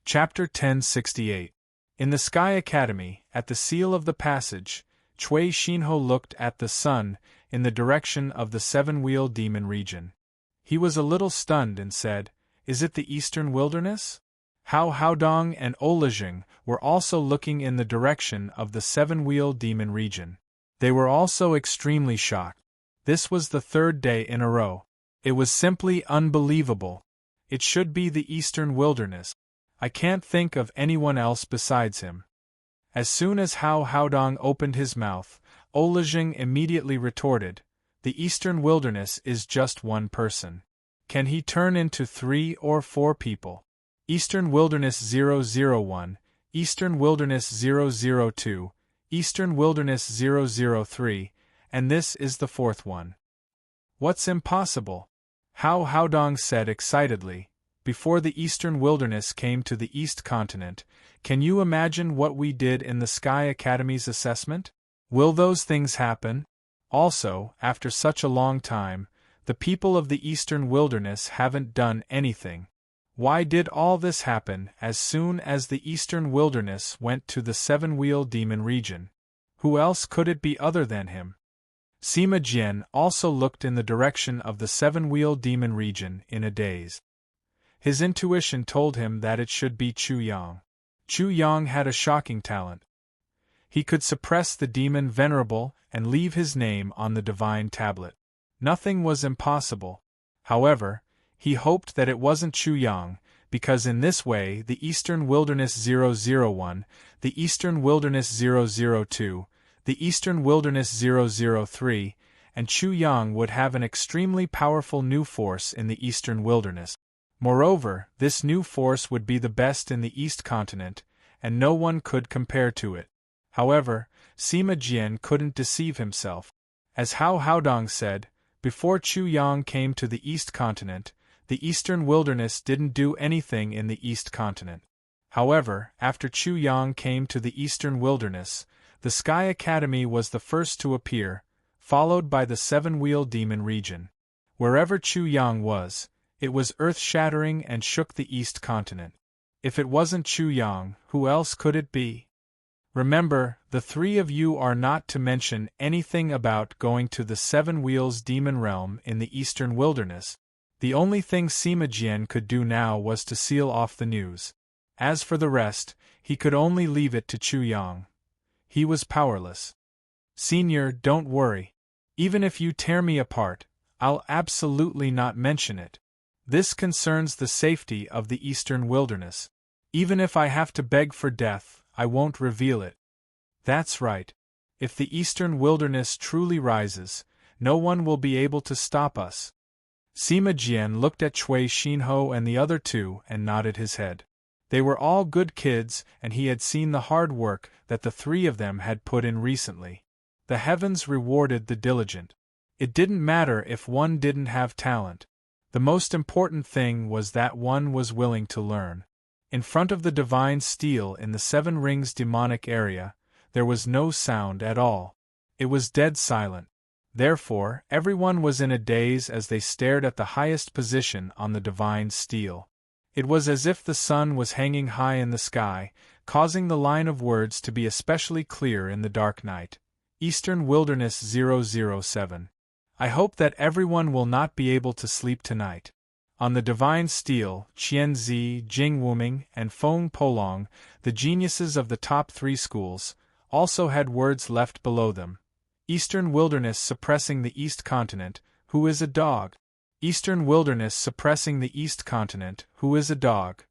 Chapter 1068. In the Sky Academy, at the seal of the passage, Cui Shinho looked at the sun, in the direction of the seven-wheel demon region. He was a little stunned and said, "Is it the eastern wilderness?" Hao Haodong and Olajing were also looking in the direction of the seven-wheel demon region. They were also extremely shocked. This was the third day in a row. It was simply unbelievable. It should be the eastern wilderness. I can't think of anyone else besides him. As soon as Hao Haodong opened his mouth, Olajing immediately retorted, "The eastern wilderness is just one person. Can he turn into 3 or 4 people? Eastern Wilderness 001, Eastern Wilderness 002, Eastern Wilderness 003, and this is the 4th one. What's impossible?" Hao Haodong said excitedly. "Before the Eastern Wilderness came to the East Continent, can you imagine what we did in the Sky Academy's assessment? Will those things happen? Also, after such a long time, the people of the Eastern Wilderness haven't done anything. Why did all this happen as soon as the Eastern Wilderness went to the seven-wheel demon region? Who else could it be other than him?" Sima Jian also looked in the direction of the seven-wheel demon region in a daze. His intuition told him that it should be Chu Yang. Chu Yang had a shocking talent. He could suppress the demon Venerable and leave his name on the divine tablet. Nothing was impossible. However, he hoped that it wasn't Chu Yang, because in this way the Eastern Wilderness 001, the Eastern Wilderness 002, the Eastern Wilderness 003, and Chu Yang would have an extremely powerful new force in the Eastern Wilderness. Moreover, this new force would be the best in the East Continent, and no one could compare to it. However, Sima Jian couldn't deceive himself. As Hao Haodong said, before Chu Yang came to the East Continent, the Eastern Wilderness didn't do anything in the East Continent. However, after Chu Yang came to the Eastern Wilderness, the Sky Academy was the first to appear, followed by the seven-wheel demon region. Wherever Chu Yang was, it was earth-shattering and shook the East Continent. If it wasn't Chu Yang, who else could it be? Remember, the 3 of you are not to mention anything about going to the Seven Wheels Demon Realm in the Eastern Wilderness. The only thing Sima Jian could do now was to seal off the news. As for the rest, he could only leave it to Chu Yang. He was powerless. "Senior, don't worry. Even if you tear me apart, I'll absolutely not mention it. This concerns the safety of the Eastern Wilderness. Even if I have to beg for death, I won't reveal it." "That's right. If the Eastern Wilderness truly rises, no one will be able to stop us." Sima Jian looked at Cui Shinho and the other 2 and nodded his head. They were all good kids, and he had seen the hard work that the 3 of them had put in recently. The heavens rewarded the diligent. It didn't matter if one didn't have talent. The most important thing was that one was willing to learn. In front of the divine steel in the Seven Rings demonic area, there was no sound at all. It was dead silent. Therefore, everyone was in a daze as they stared at the highest position on the divine steel. It was as if the sun was hanging high in the sky, causing the line of words to be especially clear in the dark night. Eastern Wilderness 007. I hope that everyone will not be able to sleep tonight. On the divine steel, Qianzi, Jing Wuming, and Feng Polong, the geniuses of the top 3 schools, also had words left below them. Eastern Wilderness suppressing the East Continent, who is a dog? Eastern Wilderness suppressing the East Continent, who is a dog?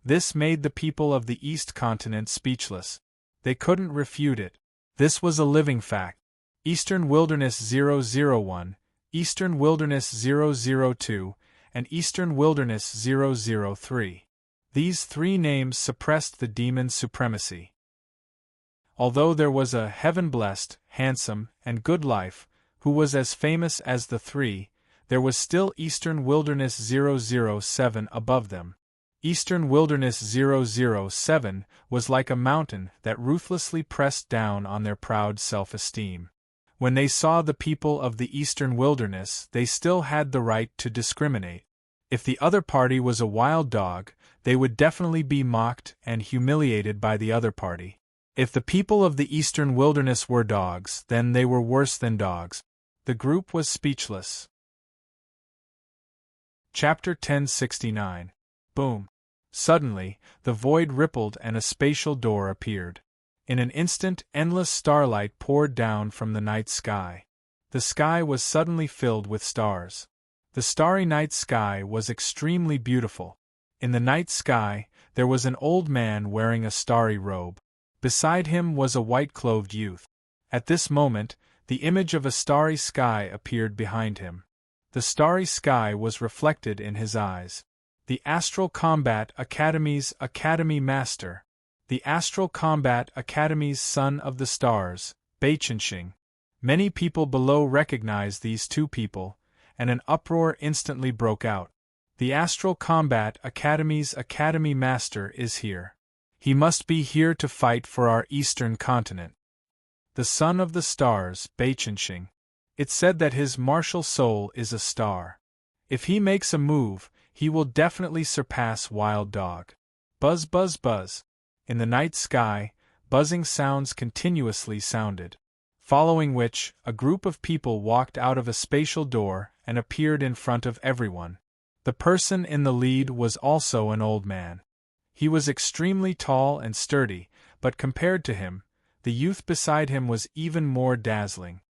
This made the people of the East Continent speechless. They couldn't refute it. This was a living fact. Eastern Wilderness 001, Eastern Wilderness 002, and Eastern Wilderness 003. These 3 names suppressed the demon's supremacy. Although there was a heaven-blessed, handsome, and good life, who was as famous as the 3, there was still Eastern Wilderness 007 above them. Eastern Wilderness 007 was like a mountain that ruthlessly pressed down on their proud self-esteem. When they saw the people of the Eastern Wilderness, they still had the right to discriminate. If the other party was a wild dog, they would definitely be mocked and humiliated by the other party. If the people of the eastern wilderness were dogs, then they were worse than dogs. The group was speechless. Chapter 1069. Boom. Suddenly, the void rippled and a spatial door appeared. In an instant, endless starlight poured down from the night sky. The sky was suddenly filled with stars. The starry night sky was extremely beautiful. In the night sky, there was an old man wearing a starry robe. Beside him was a white-clothed youth. At this moment, the image of a starry sky appeared behind him. The starry sky was reflected in his eyes. The Astral Combat Academy's Academy Master. The Astral Combat Academy's Son of the Stars, Baichengxing. Many people below recognized these two people, and an uproar instantly broke out. The Astral Combat Academy's Academy Master is here. He must be here to fight for our eastern continent. The Son of the Stars, Baichengxing. It's said that his martial soul is a star. If he makes a move, he will definitely surpass Wild Dog. Buzz buzz buzz. In the night sky, buzzing sounds continuously sounded. Following which, a group of people walked out of a spatial door and appeared in front of everyone. The person in the lead was also an old man. He was extremely tall and sturdy, but compared to him, the youth beside him was even more dazzling.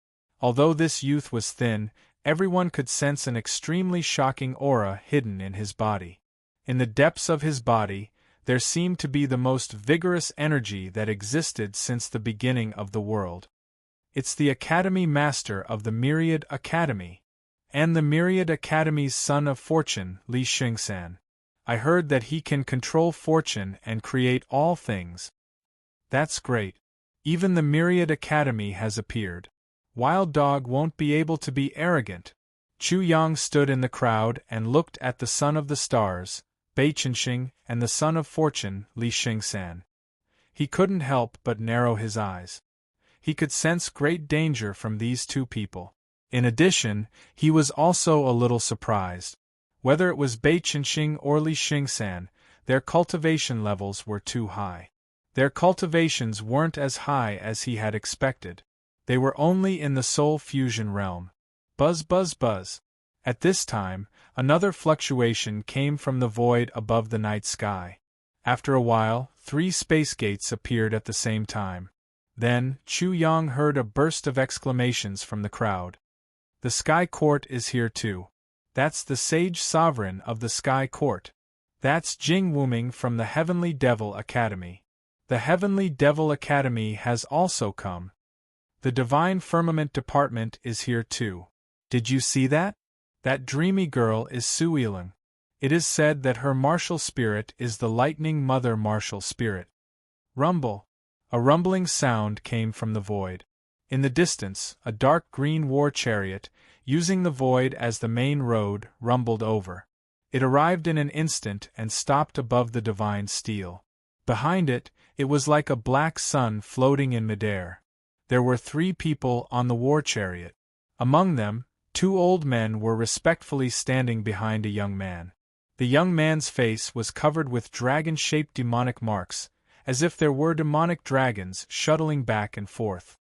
Although this youth was thin, everyone could sense an extremely shocking aura hidden in his body. In the depths of his body, there seemed to be the most vigorous energy that existed since the beginning of the world. It's the Academy Master of the Myriad Academy, and the Myriad Academy's Son of Fortune, Li Xingsan. I heard that he can control fortune and create all things. That's great. Even the Myriad Academy has appeared. Wild Dog won't be able to be arrogant. Chu Yang stood in the crowd and looked at the Son of the Stars, Baichengxing, and the Son of Fortune, Li Xingsan. He couldn't help but narrow his eyes. He could sense great danger from these two people. In addition, he was also a little surprised. Whether it was Baichengxing or Li Xingsan, their cultivation levels were too high. Their cultivations weren't as high as he had expected. They were only in the soul fusion realm. Buzz buzz buzz. At this time, another fluctuation came from the void above the night sky. After a while, 3 space gates appeared at the same time. Then, Chu Yang heard a burst of exclamations from the crowd. The Sky Court is here too. That's the Sage Sovereign of the Sky Court. That's Jing Wuming from the Heavenly Devil Academy. The Heavenly Devil Academy has also come. The Divine Firmament Department is here too. Did you see that? That dreamy girl is Su Yiling. It is said that her martial spirit is the Lightning Mother martial spirit. Rumble. A rumbling sound came from the void. In the distance, a dark green war chariot, using the void as the main road, rumbled over. It arrived in an instant and stopped above the divine steel. Behind it, it was like a black sun floating in midair. There were 3 people on the war chariot. Among them, 2 old men were respectfully standing behind a young man. The young man's face was covered with dragon-shaped demonic marks, as if there were demonic dragons shuttling back and forth.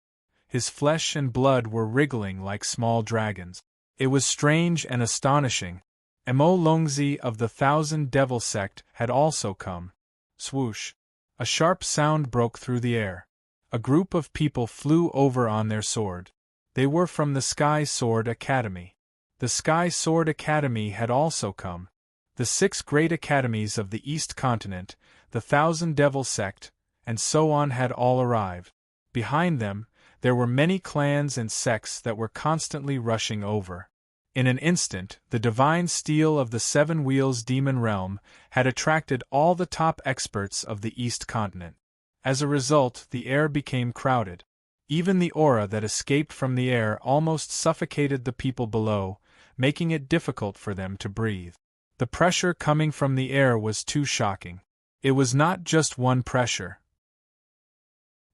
His flesh and blood were wriggling like small dragons. It was strange and astonishing. Mo Longzi of the Thousand Devil Sect had also come. Swoosh! A sharp sound broke through the air. A group of people flew over on their sword. They were from the Sky Sword Academy. The Sky Sword Academy had also come. The 6 great academies of the East Continent, the Thousand Devil Sect, and so on had all arrived. Behind them, there were many clans and sects that were constantly rushing over. In an instant, the divine steel of the 7 Wheels Demon Realm had attracted all the top experts of the East Continent. As a result, the air became crowded. Even the aura that escaped from the air almost suffocated the people below, making it difficult for them to breathe. The pressure coming from the air was too shocking. It was not just one pressure.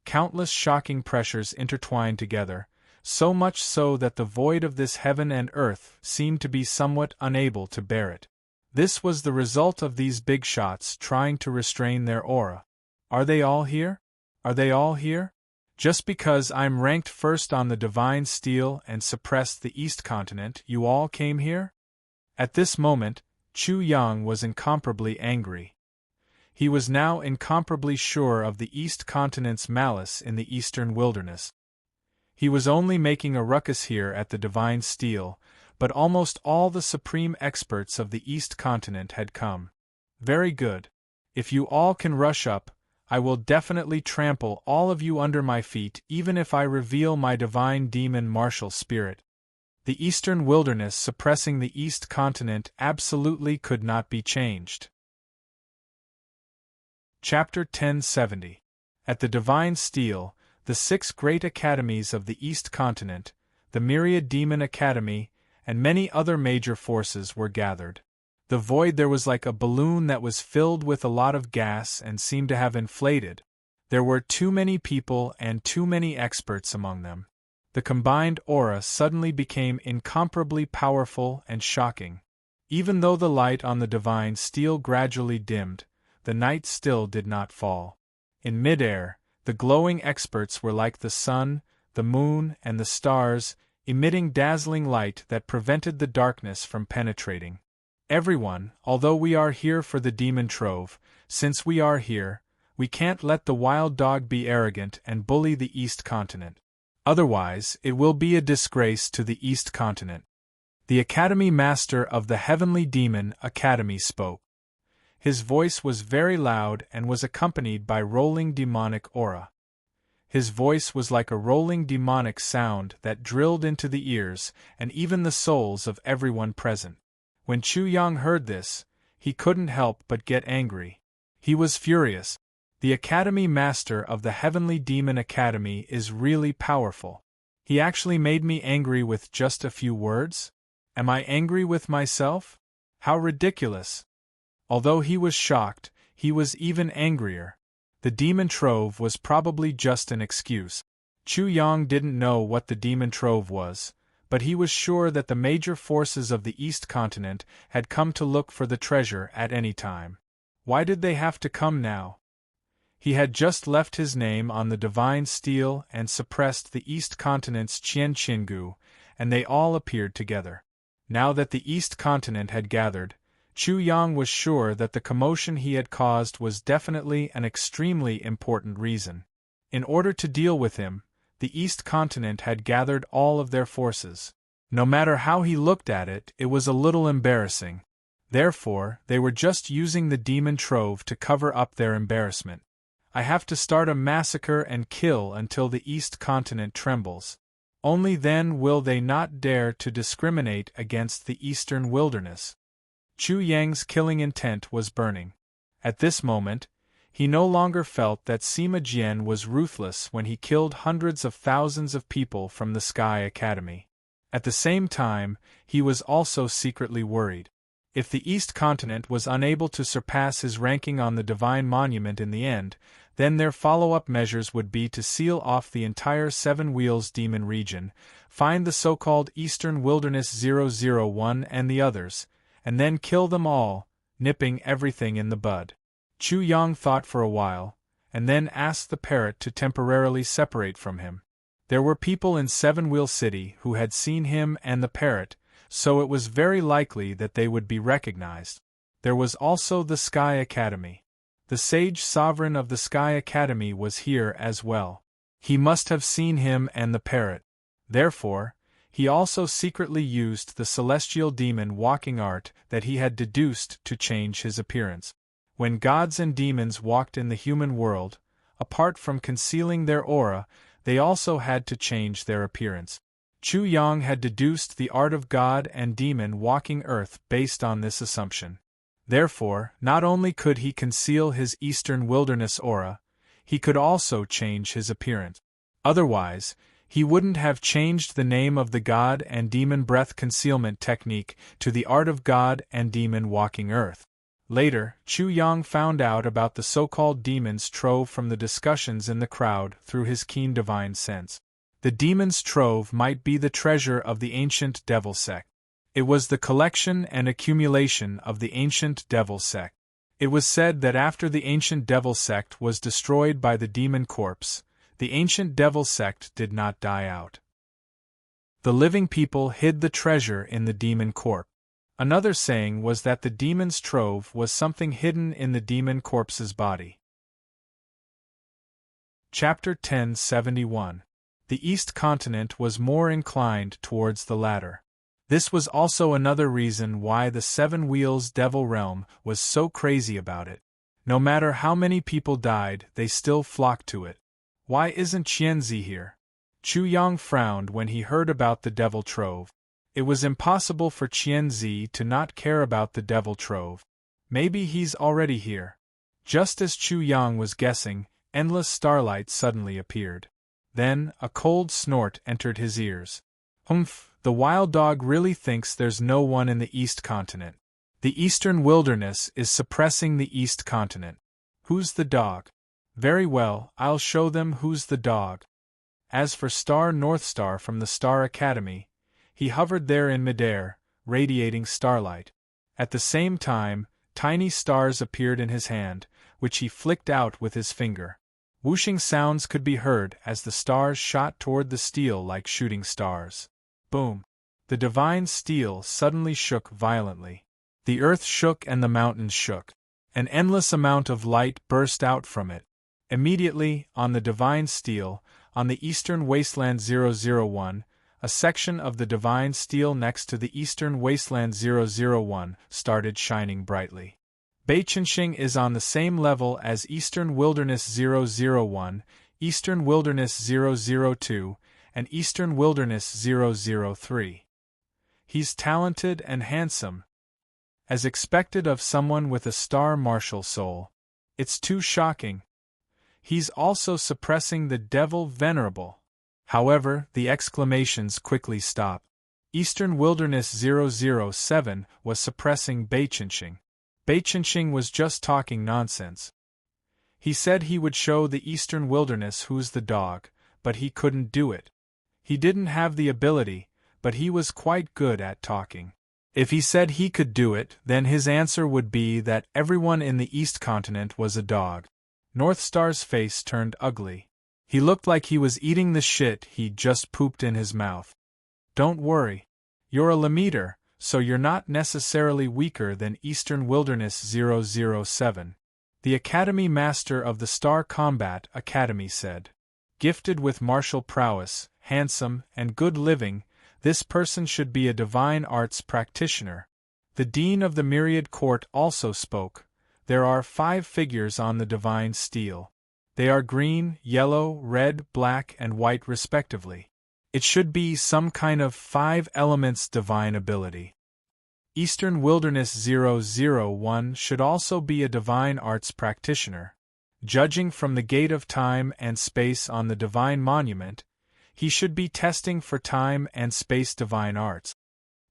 Countless shocking pressures intertwined together, so much so that the void of this heaven and earth seemed to be somewhat unable to bear it. This was the result of these big shots trying to restrain their aura. Are they all here? Are they all here? Just because I'm ranked first on the divine steel and suppressed the East Continent, you all came here? At this moment, Chu Yang was incomparably angry. He was now incomparably sure of the East Continent's malice in the Eastern Wilderness. He was only making a ruckus here at the divine steel, but almost all the supreme experts of the East Continent had come. Very good. If you all can rush up, I will definitely trample all of you under my feet, even if I reveal my divine demon martial spirit. The Eastern Wilderness suppressing the East Continent absolutely could not be changed. Chapter 1070. At the Divine Steel, the 6 great academies of the East Continent, the Myriad Demon Academy, and many other major forces were gathered. The void there was like a balloon that was filled with a lot of gas and seemed to have inflated. There were too many people and too many experts among them. The combined aura suddenly became incomparably powerful and shocking. Even though the light on the divine steel gradually dimmed, the night still did not fall. In midair, the glowing experts were like the sun, the moon, and the stars, emitting dazzling light that prevented the darkness from penetrating. Everyone, although we are here for the demon trove, since we are here, we can't let the wild dog be arrogant and bully the East Continent. Otherwise, it will be a disgrace to the East Continent. The Academy Master of the Heavenly Demon Academy spoke. His voice was very loud and was accompanied by rolling demonic aura. His voice was like a rolling demonic sound that drilled into the ears and even the souls of everyone present. When Chu Yang heard this, he couldn't help but get angry. He was furious. The Academy Master of the Heavenly Demon Academy is really powerful. He actually made me angry with just a few words? Am I angry with myself? How ridiculous! Although he was shocked, he was even angrier. The demon trove was probably just an excuse. Chu Yang didn't know what the demon trove was, but he was sure that the major forces of the East Continent had come to look for the treasure at any time. Why did they have to come now? He had just left his name on the divine steel and suppressed the East Continent's Qian Qingu, and they all appeared together. Now that the East Continent had gathered, Chu Yang was sure that the commotion he had caused was definitely an extremely important reason. In order to deal with him, the East Continent had gathered all of their forces. No matter how he looked at it, it was a little embarrassing. Therefore, they were just using the demon trove to cover up their embarrassment. I have to start a massacre and kill until the East Continent trembles. Only then will they not dare to discriminate against the Eastern Wilderness. Chu Yang's killing intent was burning. At this moment, he no longer felt that Sima Jian was ruthless when he killed hundreds of thousands of people from the Sky Academy. At the same time, he was also secretly worried. If the East Continent was unable to surpass his ranking on the Divine Monument in the end, then their follow-up measures would be to seal off the entire Seven Wheels Demon region, find the so-called Eastern Wilderness 001 and the others, and then kill them all, nipping everything in the bud. Chu Yang thought for a while, and then asked the parrot to temporarily separate from him. There were people in Seven Wheel City who had seen him and the parrot, so it was very likely that they would be recognized. There was also the Sky Academy. The sage sovereign of the Sky Academy was here as well. He must have seen him and the parrot. Therefore, he also secretly used the celestial demon walking art that he had deduced to change his appearance. When gods and demons walked in the human world, apart from concealing their aura, they also had to change their appearance. Chu Yang had deduced the art of god and demon walking earth based on this assumption. Therefore, not only could he conceal his Eastern Wilderness aura, he could also change his appearance. Otherwise, he wouldn't have changed the name of the god and demon breath concealment technique to the art of god and demon walking earth. Later, Chu Yang found out about the so-called demon's trove from the discussions in the crowd through his keen divine sense. The demon's trove might be the treasure of the ancient devil sect. It was the collection and accumulation of the ancient devil sect. It was said that after the ancient devil sect was destroyed by the demon corpse, the ancient devil sect did not die out. The living people hid the treasure in the demon corpse. Another saying was that the demon's trove was something hidden in the demon corpse's body. Chapter 1071. The East Continent was more inclined towards the latter. This was also another reason why the Seven Wheels Devil Realm was so crazy about it. No matter how many people died, they still flocked to it. Why isn't Qianzi here? Chu Yang frowned when he heard about the Devil Trove. It was impossible for Qianzi to not care about the Devil Trove. Maybe he's already here. Just as Chu Yang was guessing, endless starlight suddenly appeared. Then, a cold snort entered his ears. Humph, the wild dog really thinks there's no one in the East Continent. The Eastern Wilderness is suppressing the East Continent. Who's the dog? Very well, I'll show them who's the dog. As for Star Northstar from the Star Academy, he hovered there in midair, radiating starlight. At the same time, tiny stars appeared in his hand, which he flicked out with his finger. Whooshing sounds could be heard as the stars shot toward the steel like shooting stars. Boom! The divine steel suddenly shook violently. The earth shook and the mountains shook. An endless amount of light burst out from it. Immediately, on the divine steel, on the eastern wasteland 001, a section of the divine steel next to the eastern wasteland 001 started shining brightly. Beichengxing is on the same level as Eastern Wilderness 001, Eastern Wilderness 002, and Eastern Wilderness 003. He's talented and handsome, as expected of someone with a star martial soul. It's too shocking. He's also suppressing the devil venerable. However, the exclamations quickly stopped. Eastern Wilderness 007 was suppressing Beichengxing. Beichengxing was just talking nonsense. He said he would show the Eastern Wilderness who's the dog, but he couldn't do it. He didn't have the ability, but he was quite good at talking. If he said he could do it, then his answer would be that everyone in the East Continent was a dog. Northstar's face turned ugly. He looked like he was eating the shit he'd just pooped in his mouth. Don't worry. You're a Lemeter, so you're not necessarily weaker than Eastern Wilderness 007. The Academy Master of the Star Combat Academy said. Gifted with martial prowess, handsome, and good living, this person should be a divine arts practitioner. The Dean of the Myriad Court also spoke. There are 5 figures on the divine steel. They are green, yellow, red, black, and white respectively. It should be some kind of 5 elements divine ability. Eastern Wilderness 001 should also be a divine arts practitioner. Judging from the gate of time and space on the divine monument, he should be testing for time and space divine arts.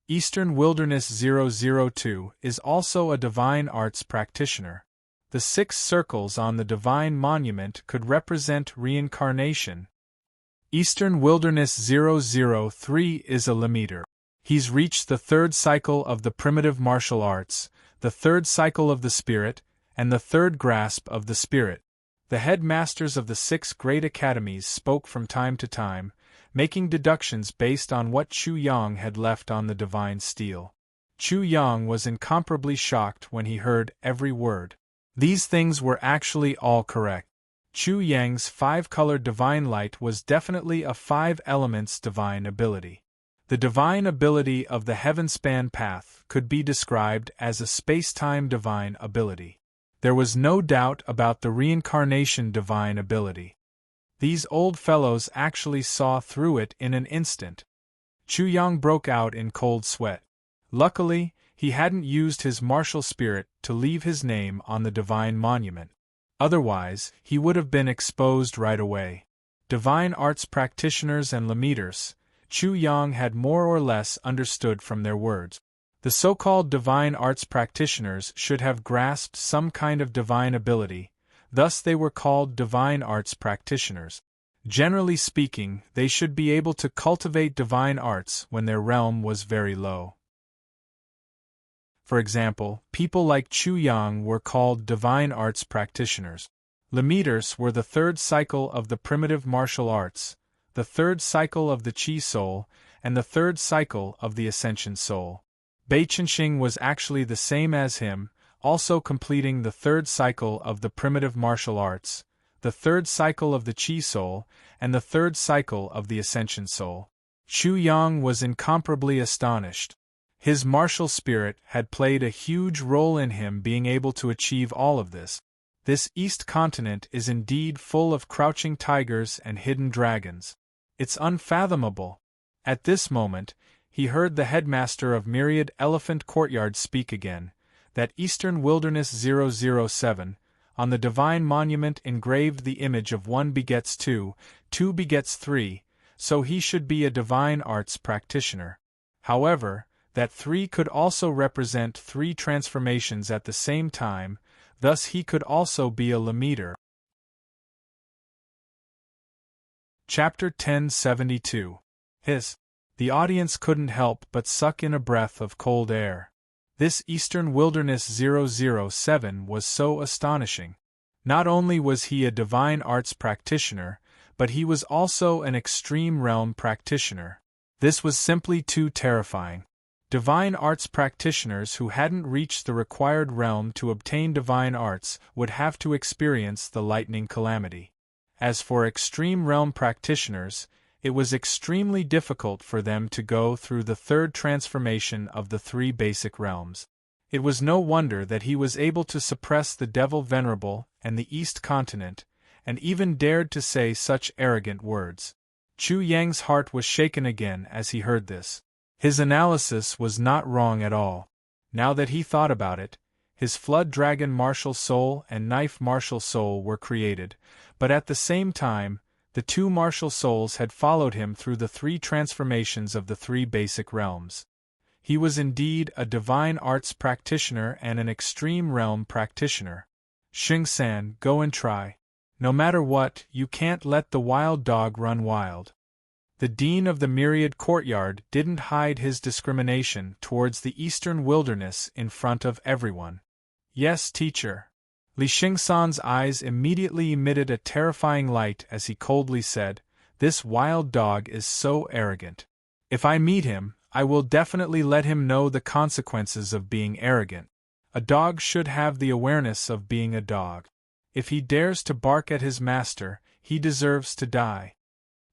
Eastern Wilderness 002 is also a divine arts practitioner. The 6 circles on the divine monument could represent reincarnation. Eastern Wilderness 003 is a Lemeter. He's reached the 3rd cycle of the primitive martial arts, the 3rd cycle of the spirit, and the 3rd grasp of the spirit. The headmasters of the 6 great academies spoke from time to time, making deductions based on what Chu Yang had left on the divine steel. Chu Yang was incomparably shocked when he heard every word. These things were actually all correct. Chu Yang's 5-colored divine light was definitely a 5 elements divine ability. The divine ability of the Heavenspan path could be described as a space-time divine ability. There was no doubt about the reincarnation divine ability. These old fellows actually saw through it in an instant. Chu Yang broke out in cold sweat. Luckily, he hadn't used his martial spirit to leave his name on the divine monument. Otherwise, he would have been exposed right away. Divine arts practitioners and Lemeters, Chu Yang had more or less understood from their words. The so-called divine arts practitioners should have grasped some kind of divine ability, thus they were called divine arts practitioners. Generally speaking, they should be able to cultivate divine arts when their realm was very low. For example, people like Chu Yang were called divine arts practitioners. Limiters were the third cycle of the primitive martial arts, the third cycle of the Qi soul, and the third cycle of the Ascension soul. Bei Chenxing was actually the same as him, also completing the third cycle of the primitive martial arts, the third cycle of the Qi soul, and the third cycle of the Ascension soul. Chu Yang was incomparably astonished. His martial spirit had played a huge role in him being able to achieve all of this. This East continent is indeed full of crouching tigers and hidden dragons. It's unfathomable. At this moment, he heard the headmaster of Myriad Elephant Courtyard speak again, that Eastern Wilderness 007, on the divine monument engraved the image of 1 begets 2, 2 begets 3, so he should be a divine arts practitioner. However, that 3 could also represent 3 transformations at the same time, thus he could also be a limiter. Chapter 1072. The audience couldn't help but suck in a breath of cold air. This Eastern Wilderness 007 was so astonishing. Not only was he a divine arts practitioner, but he was also an extreme realm practitioner. This was simply too terrifying. Divine arts practitioners who hadn't reached the required realm to obtain divine arts would have to experience the lightning calamity. As for extreme realm practitioners, it was extremely difficult for them to go through the third transformation of the 3 basic realms. It was no wonder that he was able to suppress the Devil Venerable and the East Continent, and even dared to say such arrogant words. Chu Yang's heart was shaken again as he heard this. His analysis was not wrong at all. Now that he thought about it, his Flood Dragon martial soul and Knife martial soul were created, but at the same time, the 2 martial souls had followed him through the 3 transformations of the 3 basic realms. He was indeed a divine arts practitioner and an extreme realm practitioner. Xing-san, go and try. No matter what, you can't let the wild dog run wild. The dean of the Myriad Courtyard didn't hide his discrimination towards the Eastern Wilderness in front of everyone. Yes, teacher. Li Xingsan's eyes immediately emitted a terrifying light as he coldly said, "This wild dog is so arrogant. If I meet him, I will definitely let him know the consequences of being arrogant. A dog should have the awareness of being a dog. If he dares to bark at his master, he deserves to die.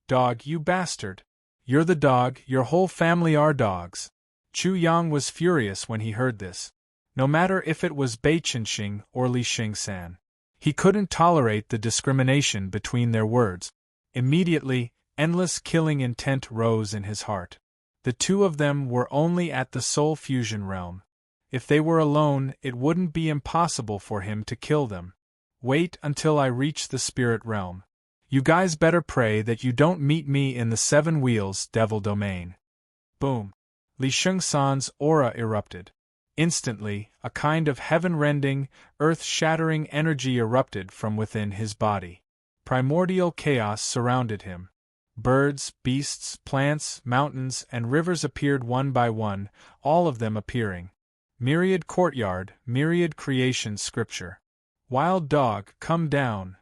Dog, you bastard! You're the dog, your whole family are dogs." Chu Yang was furious when he heard this. No matter if it was Bei Chenxing or Li Xingsan. He couldn't tolerate the discrimination between their words. Immediately, endless killing intent rose in his heart. The 2 of them were only at the soul fusion realm. If they were alone, it wouldn't be impossible for him to kill them. Wait until I reach the spirit realm. You guys better pray that you don't meet me in the 7 Wheels Devil Domain. Boom! Li Xingsan's aura erupted. Instantly, a kind of heaven-rending, earth-shattering energy erupted from within his body. Primordial chaos surrounded him. Birds, beasts, plants, mountains, and rivers appeared one by one, all of them appearing. Myriad Courtyard, Myriad Creation Scripture. Wild dog, come down!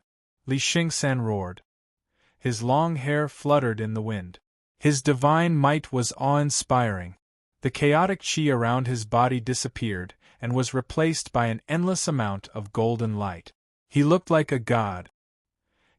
Li Xingsan roared. His long hair fluttered in the wind. His divine might was awe-inspiring. The chaotic chi around his body disappeared and was replaced by an endless amount of golden light. He looked like a god.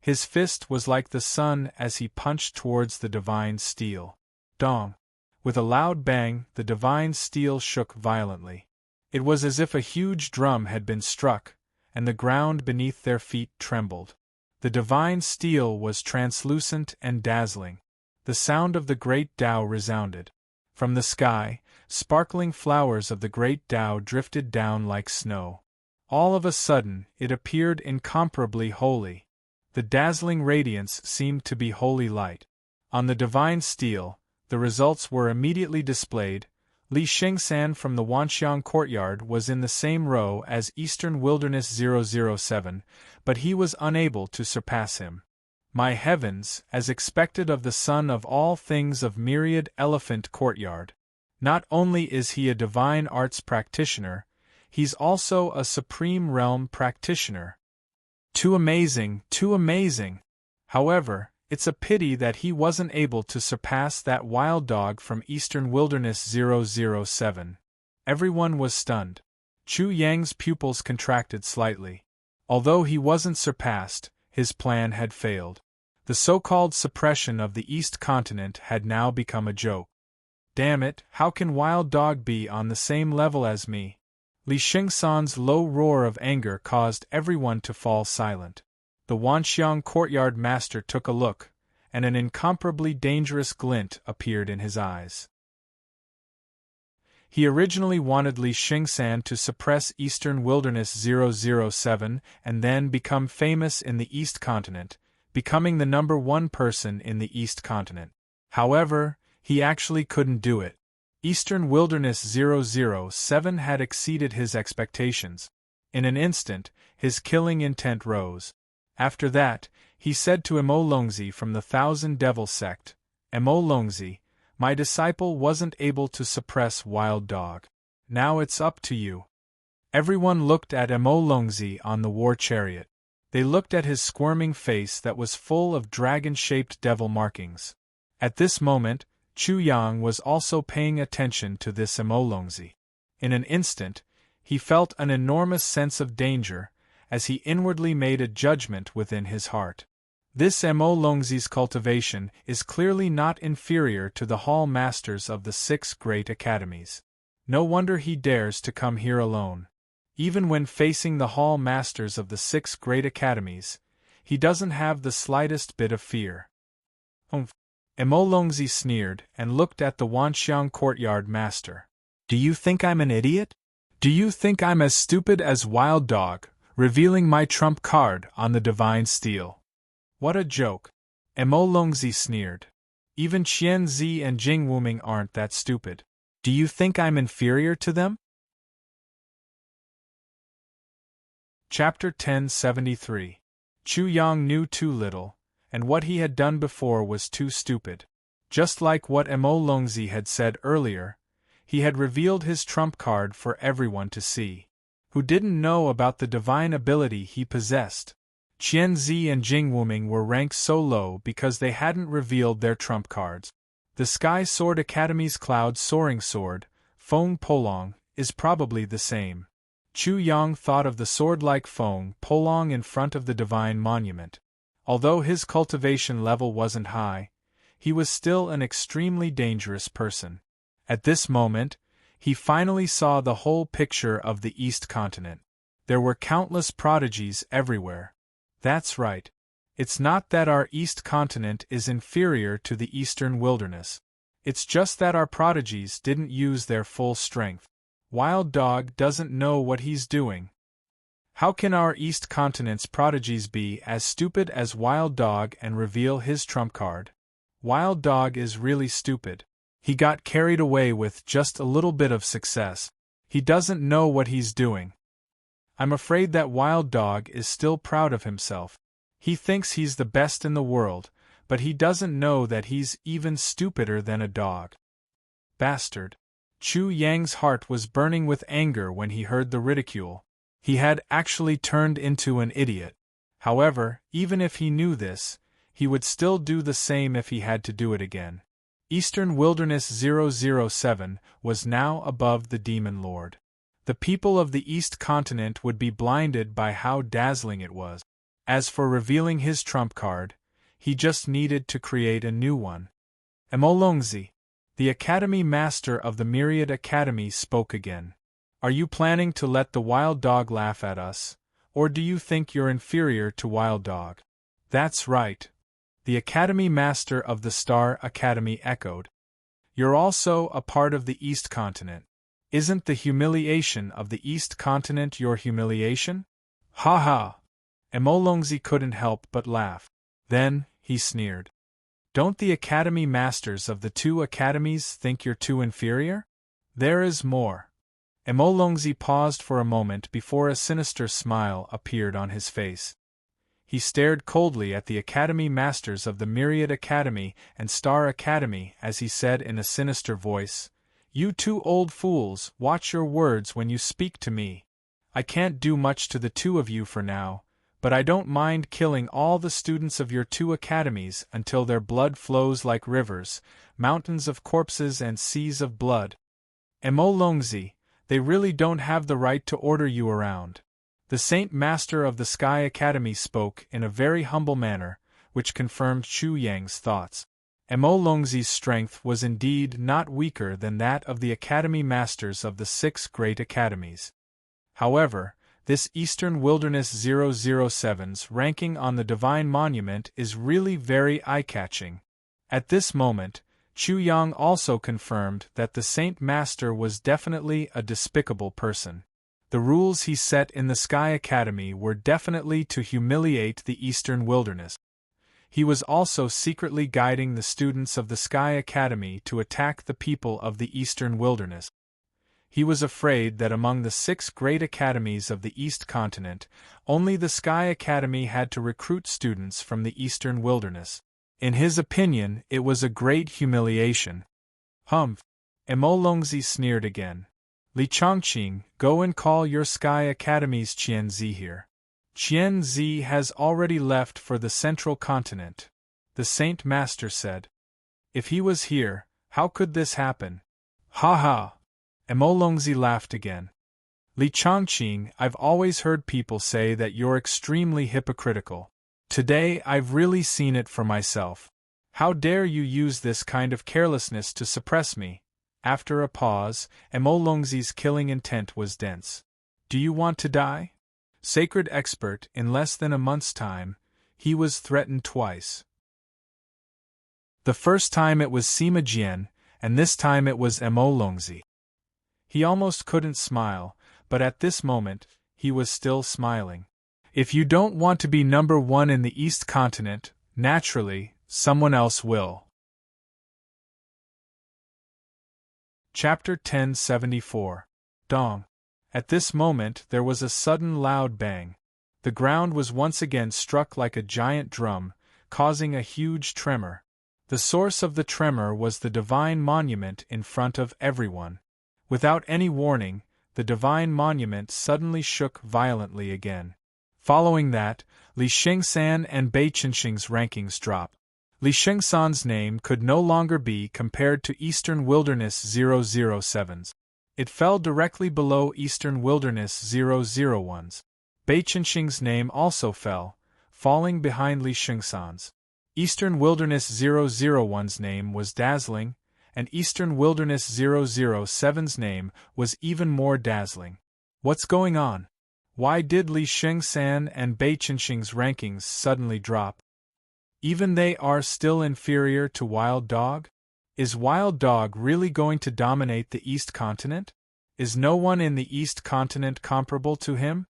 His fist was like the sun as he punched towards the divine steel. Dong! With a loud bang, the divine steel shook violently. It was as if a huge drum had been struck, and the ground beneath their feet trembled. The divine steel was translucent and dazzling. The sound of the great Tao resounded. From the sky, sparkling flowers of the great Tao drifted down like snow. All of a sudden, it appeared incomparably holy. The dazzling radiance seemed to be holy light. On the divine steel, the results were immediately displayed. Li Xingsan from the Wanxiang Courtyard was in the same row as Eastern Wilderness 007, but he was unable to surpass him. My heavens, as expected of the son of all things of Myriad Elephant Courtyard. Not only is he a divine arts practitioner, he's also a supreme realm practitioner. Too amazing, too amazing! However, it's a pity that he wasn't able to surpass that wild dog from Eastern Wilderness 007. Everyone was stunned. Chu Yang's pupils contracted slightly. Although he wasn't surpassed, his plan had failed. The so-called suppression of the East Continent had now become a joke. Damn it, how can Wild Dog be on the same level as me? Li Xingsan's low roar of anger caused everyone to fall silent. The Wanxiang courtyard master took a look, and an incomparably dangerous glint appeared in his eyes. He originally wanted Li Xingsan to suppress Eastern Wilderness 007 and then become famous in the East Continent, becoming the #1 person in the East Continent. However, he actually couldn't do it. Eastern Wilderness 007 had exceeded his expectations. In an instant, his killing intent rose. After that, he said to Mo Longzi from the Thousand Devil sect, "Mo Longzi, my disciple wasn't able to suppress Wild Dog. Now it's up to you." Everyone looked at Mo Longzi on the war chariot. They looked at his squirming face that was full of dragon-shaped devil markings. At this moment, Chu Yang was also paying attention to this Mo Longzi. In an instant, he felt an enormous sense of danger, as he inwardly made a judgment within his heart. This Mo Longzi's cultivation is clearly not inferior to the hall masters of the 6 great academies. No wonder he dares to come here alone. Even when facing the hall masters of the 6 great academies, he doesn't have the slightest bit of fear. Mo Longzi sneered and looked at the Wanxiang courtyard master. "Do you think I'm an idiot? Do you think I'm as stupid as Wild Dog, revealing my trump card on the divine steel?" "What a joke!" Mo Longzi sneered. "Even Qian Zi and Jing Wuming aren't that stupid. Do you think I'm inferior to them?" Chapter 1073. Chu Yang knew too little, and what he had done before was too stupid. Just like what Mo Longzi had said earlier, he had revealed his trump card for everyone to see. Who didn't know about the divine ability he possessed? Qian Zi and Jing Wuming were ranked so low because they hadn't revealed their trump cards. The Sky Sword Academy's Cloud Soaring Sword, Feng Polong, is probably the same. Chu Yang thought of the sword-like Feng Polong in front of the divine monument. Although his cultivation level wasn't high, he was still an extremely dangerous person. At this moment, he finally saw the whole picture of the East Continent. There were countless prodigies everywhere. That's right. It's not that our East Continent is inferior to the Eastern Wilderness. It's just that our prodigies didn't use their full strength. Wild Dog doesn't know what he's doing. How can our East Continent's prodigies be as stupid as Wild Dog and reveal his trump card? Wild Dog is really stupid. He got carried away with just a little bit of success. He doesn't know what he's doing. I'm afraid that Wild Dog is still proud of himself. He thinks he's the best in the world, but he doesn't know that he's even stupider than a dog. Bastard. Chu Yang's heart was burning with anger when he heard the ridicule. He had actually turned into an idiot. However, even if he knew this, he would still do the same if he had to do it again. Eastern Wilderness 007 was now above the Demon Lord. The people of the East Continent would be blinded by how dazzling it was. As for revealing his trump card, he just needed to create a new one. Mo Longzi, the Academy Master of the Myriad Academy, spoke again. "Are you planning to let the Wild Dog laugh at us, or do you think you're inferior to Wild Dog?" "That's right." The Academy Master of the Star Academy echoed. "You're also a part of the East Continent. Isn't the humiliation of the East Continent your humiliation?" "Ha ha!" Mo Longzi couldn't help but laugh. Then, he sneered. "Don't the Academy Masters of the 2 academies think you're too inferior? There is more." Mo Longzi paused for a moment before a sinister smile appeared on his face. He stared coldly at the Academy Masters of the Myriad Academy and Star Academy as he said in a sinister voice, You two old fools, watch your words when you speak to me. I can't do much to the two of you for now, but I don't mind killing all the students of your two academies until their blood flows like rivers, mountains of corpses and seas of blood. Emolongzi, they really don't have the right to order you around. The Saint Master of the Sky Academy spoke in a very humble manner, which confirmed Chu Yang's thoughts. Emolongzi's strength was indeed not weaker than that of the Academy Masters of the 6 great academies. However, this Eastern Wilderness 007's ranking on the Divine Monument is really very eye-catching. At this moment, Chu Yang also confirmed that the Saint Master was definitely a despicable person. The rules he set in the Sky Academy were definitely to humiliate the Eastern Wilderness. He was also secretly guiding the students of the Sky Academy to attack the people of the Eastern Wilderness. He was afraid that among the 6 great academies of the East Continent, only the Sky Academy had to recruit students from the Eastern Wilderness. In his opinion, it was a great humiliation. Humph! Emolongzi sneered again. Li Chongqing, go and call your Sky Academy's Qianzi here. Qianzi has already left for the Central Continent, the Saint Master said. If he was here, how could this happen? Ha ha! Emolongzi laughed again. Li Chongqing, I've always heard people say that you're extremely hypocritical. Today I've really seen it for myself. How dare you use this kind of carelessness to suppress me? After a pause, Emolongzi's killing intent was dense. Do you want to die? Sacred expert, in less than a month's time, he was threatened twice. The first time it was Sima Jian, and this time it was Emolongzi. He almost couldn't smile, but at this moment, he was still smiling. If you don't want to be number 1 in the East Continent, naturally, someone else will. Chapter 1074. Dong. At this moment there was a sudden loud bang. The ground was once again struck like a giant drum, causing a huge tremor. The source of the tremor was the Divine Monument in front of everyone. Without any warning, the Divine Monument suddenly shook violently again. Following that, Li Xingsan and Bai Qinxing's rankings dropped. Li Xingsan's name could no longer be compared to Eastern Wilderness 007's. It fell directly below Eastern Wilderness 001's. Bai Qinxing's name also fell, falling behind Li Xingsan's. Eastern Wilderness 001's name was dazzling, and Eastern Wilderness 007's name was even more dazzling. What's going on? Why did Li Xingsan and Bai Qinxing's rankings suddenly drop? Even they are still inferior to Wild Dog? Is Wild Dog really going to dominate the East Continent? Is no one in the East Continent comparable to him?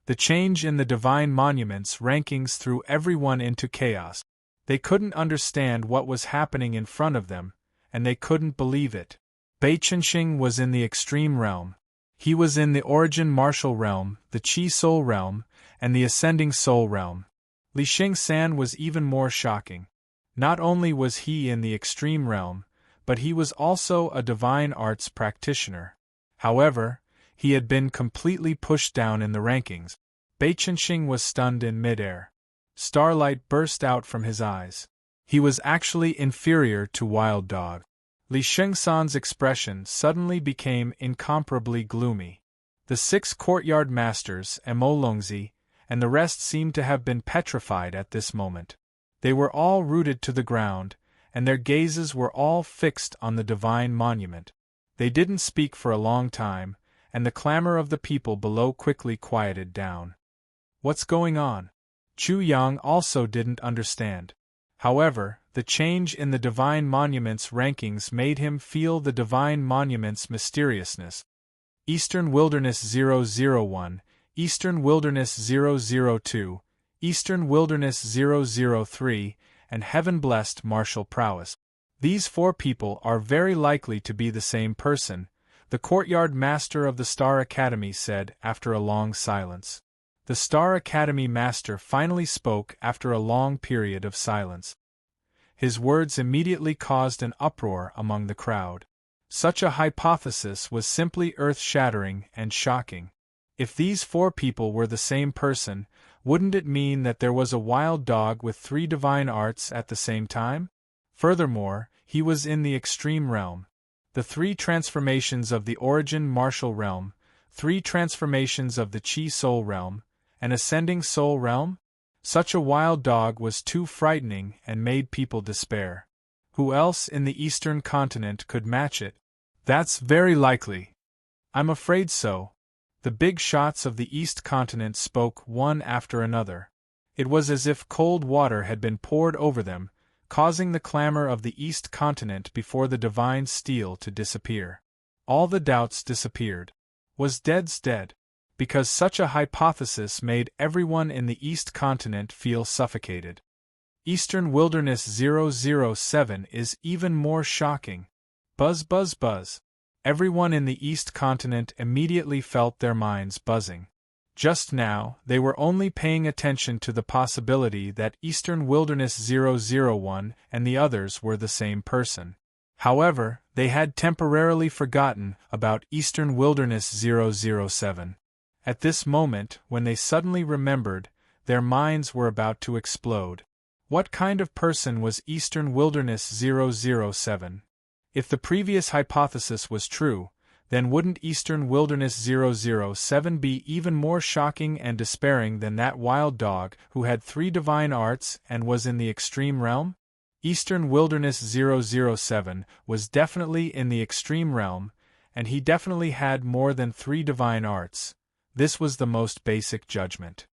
The change in the Divine Monument's rankings threw everyone into chaos. They couldn't understand what was happening in front of them, and they couldn't believe it. Bai Qinxing was in the Extreme Realm. He was in the Origin Martial Realm, the Qi Soul Realm, and the Ascending Soul Realm. Li Xingsan was even more shocking. Not only was he in the Extreme Realm, but he was also a divine arts practitioner. However, he had been completely pushed down in the rankings. Bai Qinxing was stunned in midair. Starlight burst out from his eyes. He was actually inferior to Wild Dog. Li Xingsan's expression suddenly became incomparably gloomy. The 6 courtyard masters, Emolongzi, and the rest seemed to have been petrified at this moment. They were all rooted to the ground, and their gazes were all fixed on the Divine Monument. They didn't speak for a long time, and the clamor of the people below quickly quieted down. What's going on? Chu Yang also didn't understand. However, the change in the Divine Monument's rankings made him feel the Divine Monument's mysteriousness. Eastern Wilderness 001, Eastern Wilderness 002, Eastern Wilderness 003, and Heaven-Blessed Martial Prowess. These 4 people are very likely to be the same person, the courtyard master of the Star Academy said after a long silence. The Star Academy master finally spoke after a long period of silence. His words immediately caused an uproar among the crowd. Such a hypothesis was simply earth-shattering and shocking. If these 4 people were the same person, wouldn't it mean that there was a wild dog with 3 divine arts at the same time? Furthermore, he was in the extreme realm. The 3 transformations of the origin martial realm, 3 transformations of the chi soul realm, an ascending soul realm? Such a wild dog was too frightening and made people despair. Who else in the eastern continent could match it? That's very likely. I'm afraid so. The big shots of the East continent spoke one after another. It was as if cold water had been poured over them, causing the clamor of the East continent before the divine steel to disappear. All the doubts disappeared. Was Dead's dead? Because such a hypothesis made everyone in the East continent feel suffocated. Eastern Wilderness 007 is even more shocking. Buzz buzz buzz. Everyone in the East continent immediately felt their minds buzzing. Just now, they were only paying attention to the possibility that Eastern Wilderness 001 and the others were the same person. However, they had temporarily forgotten about Eastern Wilderness 007. At this moment, when they suddenly remembered, their minds were about to explode. What kind of person was Eastern Wilderness 007? If the previous hypothesis was true, then wouldn't Eastern Wilderness 007 be even more shocking and despairing than that wild dog who had 3 divine arts and was in the extreme realm? Eastern Wilderness 007 was definitely in the extreme realm, and he definitely had more than 3 divine arts. This was the most basic judgment.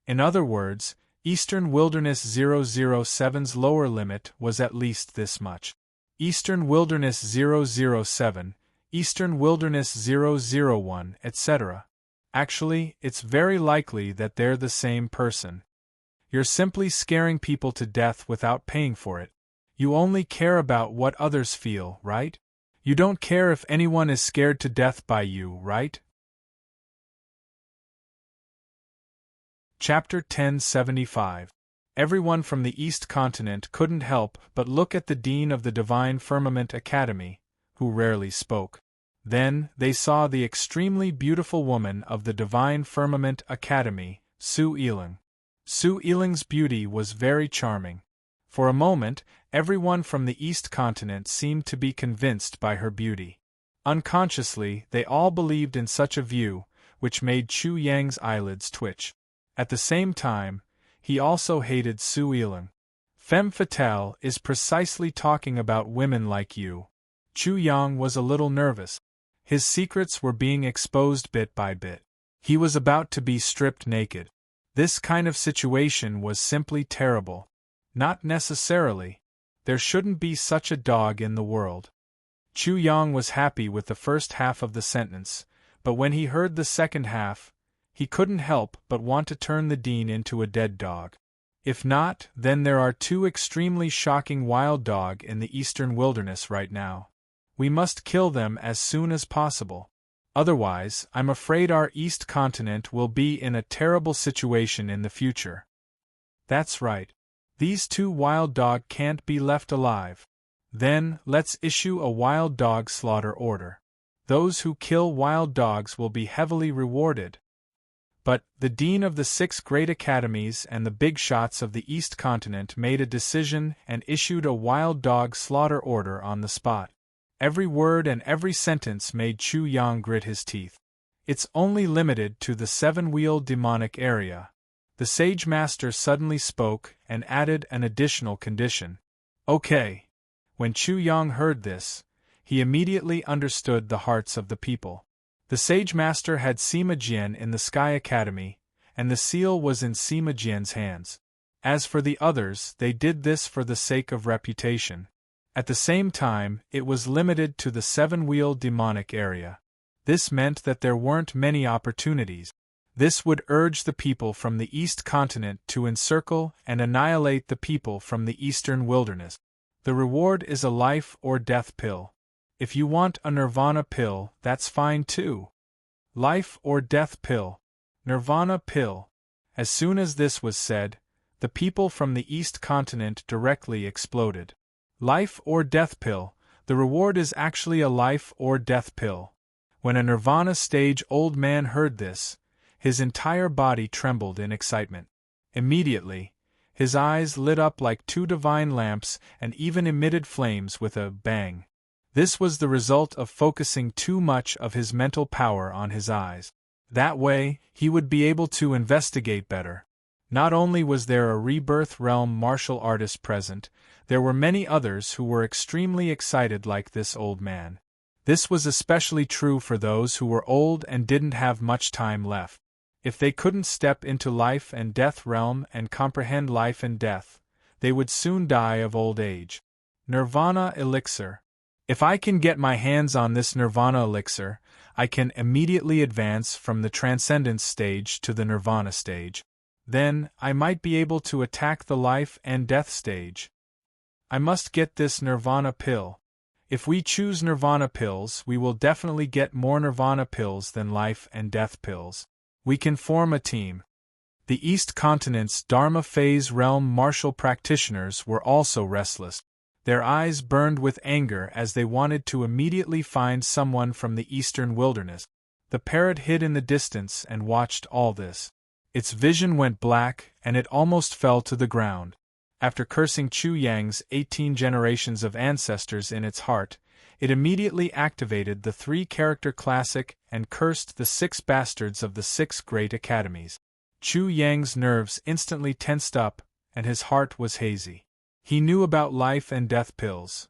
In other words, Eastern Wilderness 007's lower limit was at least this much. Eastern Wilderness 007, Eastern Wilderness 001, etc. Actually, it's very likely that they're the same person. You're simply scaring people to death without paying for it. You only care about what others feel, right? You don't care if anyone is scared to death by you, right? Chapter 1075. Everyone from the East Continent couldn't help but look at the Dean of the Divine Firmament Academy, who rarely spoke. Then, they saw the extremely beautiful woman of the Divine Firmament Academy, Su Iling. Su Iling's beauty was very charming. For a moment, everyone from the East Continent seemed to be convinced by her beauty. Unconsciously, they all believed in such a view, which made Chu Yang's eyelids twitch. At the same time, he also hated Su Iling. Femme fatale is precisely talking about women like you. Chu Yang was a little nervous. His secrets were being exposed bit by bit. He was about to be stripped naked. This kind of situation was simply terrible. Not necessarily. There shouldn't be such a dog in the world. Chu Yang was happy with the first half of the sentence, but when he heard the second half, he couldn't help but want to turn the Dean into a dead dog. If not, then there are 2 extremely shocking wild dogs in the eastern wilderness right now. We must kill them as soon as possible. Otherwise, I'm afraid our East continent will be in a terrible situation in the future. That's right. These 2 wild dogs can't be left alive. Then, let's issue a wild dog slaughter order. Those who kill wild dogs will be heavily rewarded. But, the Dean of the 6 great academies and the big shots of the East continent made a decision and issued a wild dog slaughter order on the spot. Every word and every sentence made Chu Yang grit his teeth. It's only limited to the 7-wheel demonic area. The Sage Master suddenly spoke and added an additional condition. Okay. When Chu Yang heard this, he immediately understood the hearts of the people. The Sage Master had Sima Jian in the Sky Academy, and the seal was in Sima Jian's hands. As for the others, they did this for the sake of reputation. At the same time, it was limited to the 7-wheel demonic area. This meant that there weren't many opportunities. This would urge the people from the East continent to encircle and annihilate the people from the Eastern wilderness. The reward is a life or death pill. If you want a Nirvana pill, that's fine too. Life or death pill. Nirvana pill. As soon as this was said, the people from the East continent directly exploded. Life or death pill, The reward is actually a life or death pill. When a nirvana stage old man heard this, his entire body trembled in excitement. Immediately, his eyes lit up like two divine lamps and even emitted flames with a bang. This was the result of focusing too much of his mental power on his eyes. That way, he would be able to investigate better. Not only was there a rebirth realm martial artist present, there were many others who were extremely excited like this old man. This was especially true for those who were old and didn't have much time left. If they couldn't step into life and death realm and comprehend life and death, they would soon die of old age. Nirvana Elixir. If I can get my hands on this Nirvana Elixir, I can immediately advance from the Transcendence stage to the Nirvana stage. Then, I might be able to attack the life and death stage. I must get this Nirvana pill. If we choose Nirvana pills, we will definitely get more Nirvana pills than life and death pills. We can form a team. The East Continent's Dharma Phase realm martial practitioners were also restless. Their eyes burned with anger as they wanted to immediately find someone from the eastern wilderness. The parrot hid in the distance and watched all this. Its vision went black, and it almost fell to the ground. After cursing Chu Yang's 18 generations of ancestors in its heart, it immediately activated the 3-character classic and cursed the 6 bastards of the 6 great academies. Chu Yang's nerves instantly tensed up, and his heart was hazy. He knew about life and death pills.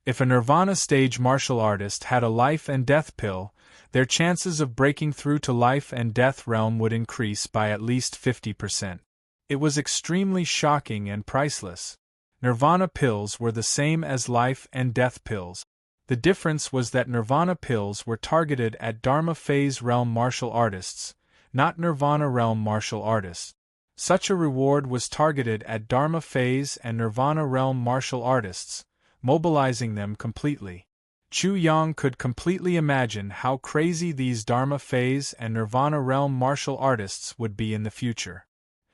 If a Nirvana stage martial artist had a life and death pill, their chances of breaking through to life and death realm would increase by at least 50%. It was extremely shocking and priceless. Nirvana pills were the same as life and death pills. The difference was that Nirvana pills were targeted at Dharma Phase realm martial artists, not Nirvana realm martial artists. Such a reward was targeted at Dharma Phase and Nirvana realm martial artists, mobilizing them completely. Chu Yang could completely imagine how crazy these Dharma Phase and Nirvana realm martial artists would be in the future.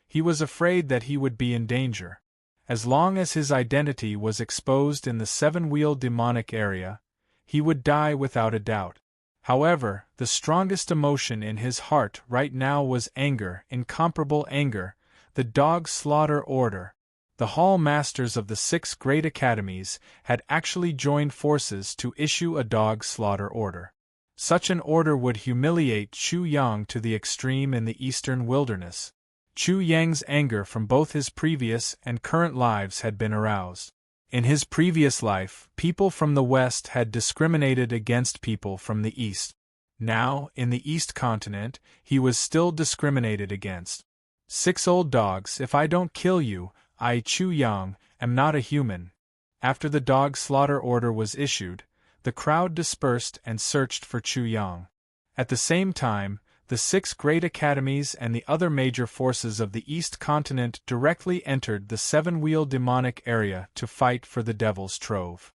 He was afraid that he would be in danger. As long as his identity was exposed in the 7-wheel demonic area, he would die without a doubt. However, the strongest emotion in his heart right now was anger, incomparable anger, the dog slaughter order. The Hall Masters of the 6 great academies had actually joined forces to issue a dog slaughter order. Such an order would humiliate Chu Yang to the extreme in the eastern wilderness. Chu Yang's anger from both his previous and current lives had been aroused. In his previous life, people from the West had discriminated against people from the East. Now, in the East Continent, he was still discriminated against. 6 old dogs, if I don't kill you, I, Chu Yang, am not a human. After the dog slaughter order was issued, the crowd dispersed and searched for Chu Yang. At the same time, the 6 great academies and the other major forces of the East Continent directly entered the 7-wheel demonic area to fight for the Devil's Trove.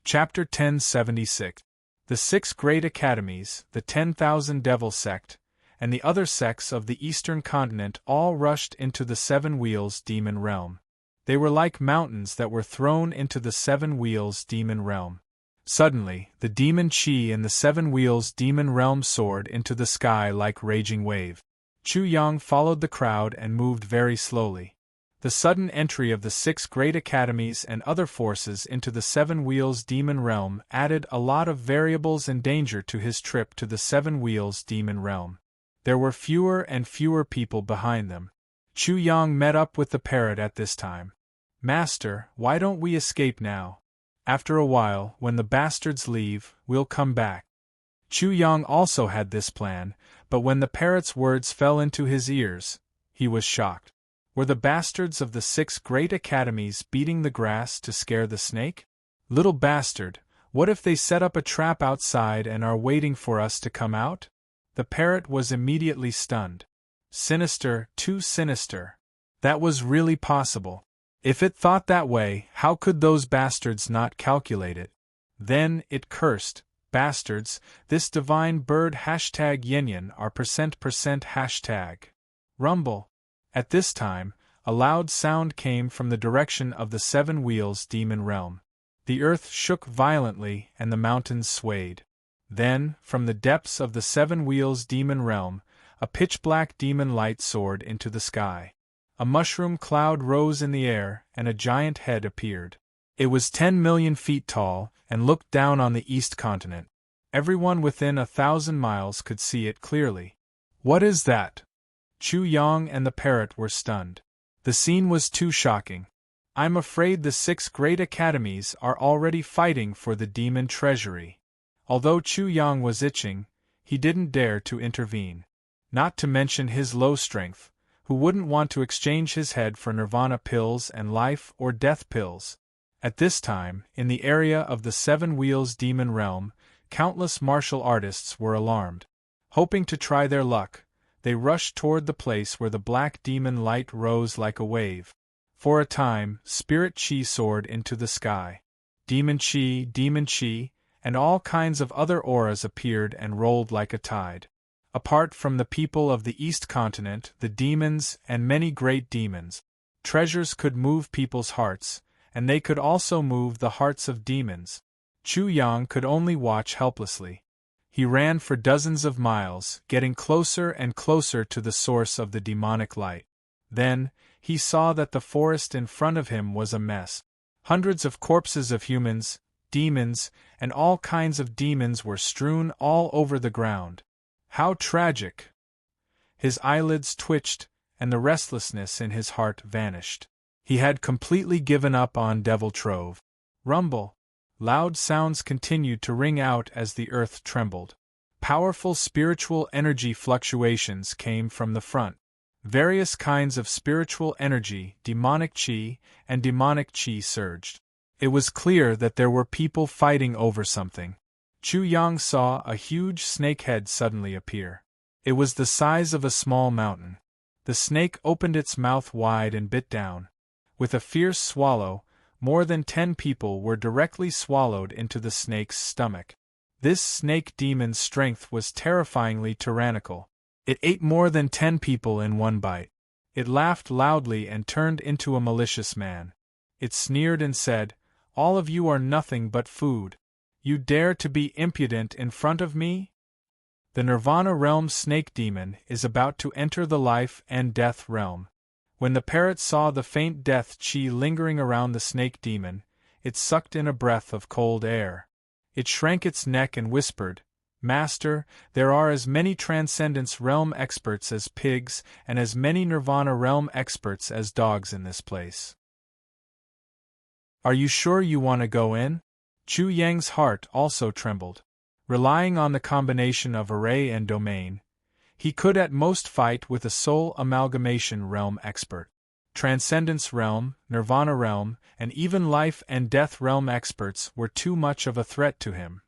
Chapter 1076. The 6 great academies, the 10,000 Devil sect, and the other sects of the Eastern Continent all rushed into the 7 Wheels demon realm. They were like mountains that were thrown into the 7 Wheels demon realm. Suddenly, the demon chi in the 7 Wheels demon realm soared into the sky like raging wave. Chu Yang followed the crowd and moved very slowly. The sudden entry of the 6 great academies and other forces into the 7 Wheels demon realm added a lot of variables and danger to his trip to the 7 Wheels demon realm. There were fewer and fewer people behind them. Chu Yang met up with the parrot at this time. "Master, why don't we escape now? After a while, when the bastards leave, we'll come back." Chu Yang also had this plan, but when the parrot's words fell into his ears, he was shocked. Were the bastards of the 6 great academies beating the grass to scare the snake? "Little bastard, what if they set up a trap outside and are waiting for us to come out?" The parrot was immediately stunned. Sinister, too sinister. That was really possible. If it thought that way, how could those bastards not calculate it? Then it cursed, "Bastards, this divine bird #Yinyan are %% #. Rumble." At this time, A loud sound came from the direction of the Seven Wheels demon realm. The earth shook violently and the mountains swayed. Then, from the depths of the Seven Wheels demon realm, a pitch-black demon light soared into the sky. A mushroom cloud rose in the air, and a giant head appeared. It was 10 million feet tall, and looked down on the east continent. Everyone within 1,000 miles could see it clearly. "What is that?" Chu Yang and the parrot were stunned. The scene was too shocking. "I'm afraid the 6 great academies are already fighting for the demon treasury." Although Chu Yang was itching, he didn't dare to intervene. Not to mention his low strength, who wouldn't want to exchange his head for nirvana pills and life or death pills? At this time, in the area of the Seven Wheels demon realm, countless martial artists were alarmed. Hoping to try their luck, they rushed toward the place where the black demon light rose like a wave. For a time, spirit chi soared into the sky. Demon chi, and all kinds of other auras appeared and rolled like a tide. Apart from the people of the East Continent, the demons, and many great demons, treasures could move people's hearts, and they could also move the hearts of demons. Chu Yang could only watch helplessly. He ran for dozens of miles, getting closer and closer to the source of the demonic light. Then, he saw that the forest in front of him was a mess. Hundreds of corpses of humans, demons, and all kinds of demons were strewn all over the ground. How tragic! His eyelids twitched, and the restlessness in his heart vanished. He had completely given up on Devil Trove. Rumble! Loud sounds continued to ring out as the earth trembled. Powerful spiritual energy fluctuations came from the front. Various kinds of spiritual energy, demonic chi, and demonic chi surged. It was clear that there were people fighting over something. Chu Yang saw a huge snake head suddenly appear. It was the size of a small mountain. The snake opened its mouth wide and bit down. With a fierce swallow, more than 10 people were directly swallowed into the snake's stomach. This snake demon's strength was terrifyingly tyrannical. It ate more than 10 people in one bite. It laughed loudly and turned into a malicious man. It sneered and said, "All of you are nothing but food. You dare to be impudent in front of me? The Nirvana realm snake demon is about to enter the life and death realm." When the parrot saw the faint death chi lingering around the snake demon, it sucked in a breath of cold air. It shrank its neck and whispered, "Master, there are as many Transcendence Realm experts as pigs and as many Nirvana Realm experts as dogs in this place. Are you sure you want to go in?" Chu Yang's heart also trembled. Relying on the combination of array and domain, he could at most fight with a soul amalgamation realm expert. Transcendence Realm, Nirvana Realm, and even Life and Death Realm experts were too much of a threat to him.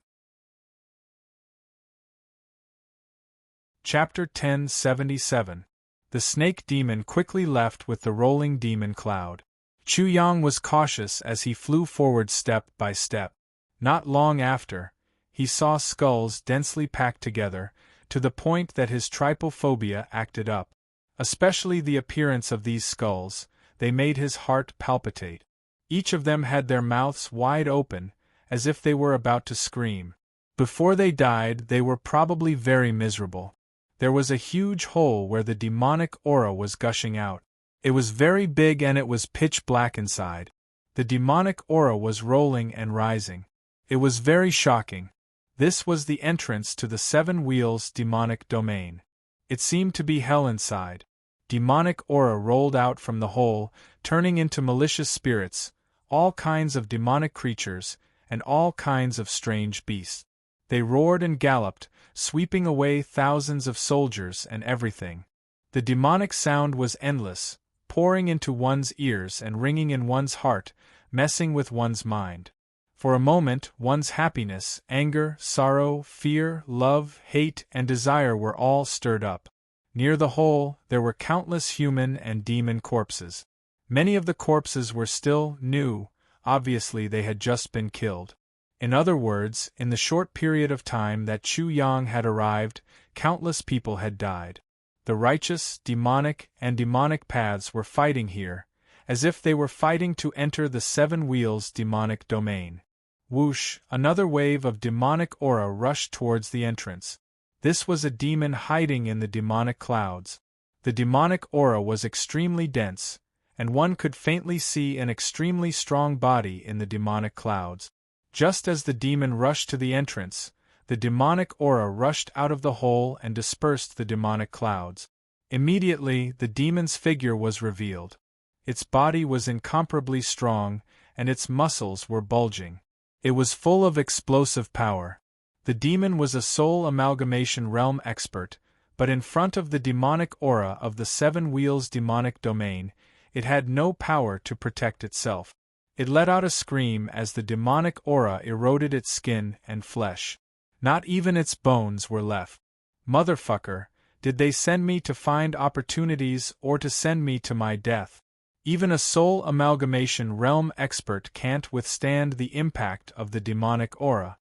Chapter 1077. The Snake Demon quickly left with the rolling demon cloud. Chu Yang was cautious as he flew forward step by step. Not long after, he saw skulls densely packed together, to the point that his trypophobia acted up. Especially the appearance of these skulls, they made his heart palpitate. Each of them had their mouths wide open, as if they were about to scream. Before they died, they were probably very miserable. There was a huge hole where the demonic aura was gushing out. It was very big and it was pitch black inside. The demonic aura was rolling and rising. It was very shocking. This was the entrance to the Seven Wheels demonic domain. It seemed to be hell inside. Demonic aura rolled out from the hole, turning into malicious spirits, all kinds of demonic creatures, and all kinds of strange beasts. They roared and galloped, sweeping away thousands of soldiers and everything. The demonic sound was endless, pouring into one's ears and ringing in one's heart, messing with one's mind. For a moment, one's happiness, anger, sorrow, fear, love, hate, and desire were all stirred up. Near the hole, there were countless human and demon corpses. Many of the corpses were still new, obviously they had just been killed. In other words, in the short period of time that Chu Yang had arrived, countless people had died. The righteous, demonic, and demonic paths were fighting here, as if they were fighting to enter the Seven Wheels' demonic domain. Whoosh, another wave of demonic aura rushed towards the entrance. This was a demon hiding in the demonic clouds. The demonic aura was extremely dense, and one could faintly see an extremely strong body in the demonic clouds. Just as the demon rushed to the entrance, the demonic aura rushed out of the hole and dispersed the demonic clouds. Immediately, the demon's figure was revealed. Its body was incomparably strong, and its muscles were bulging. It was full of explosive power. The demon was a soul amalgamation realm expert, but in front of the demonic aura of the Seven Wheels' demonic domain, it had no power to protect itself. It let out a scream as the demonic aura eroded its skin and flesh. Not even its bones were left. Motherfucker, did they send me to find opportunities or to send me to my death? Even a soul amalgamation realm expert can't withstand the impact of the demonic aura.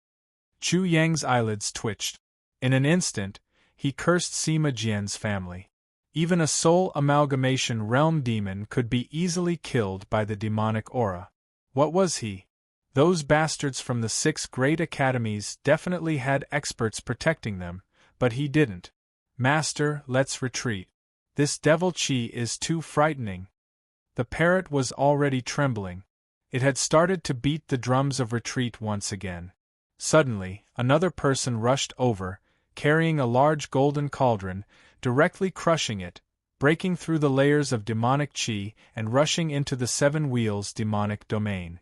Chu Yang's eyelids twitched. In an instant, he cursed Sima Jian's family. Even a soul amalgamation realm demon could be easily killed by the demonic aura. What was he? Those bastards from the 6 great academies definitely had experts protecting them, but he didn't. Master, let's retreat. This devil chi is too frightening. The parrot was already trembling. It had started to beat the drums of retreat once again. Suddenly, another person rushed over, carrying a large golden cauldron, directly crushing it, breaking through the layers of demonic chi and rushing into the Seven Wheels' demonic domain.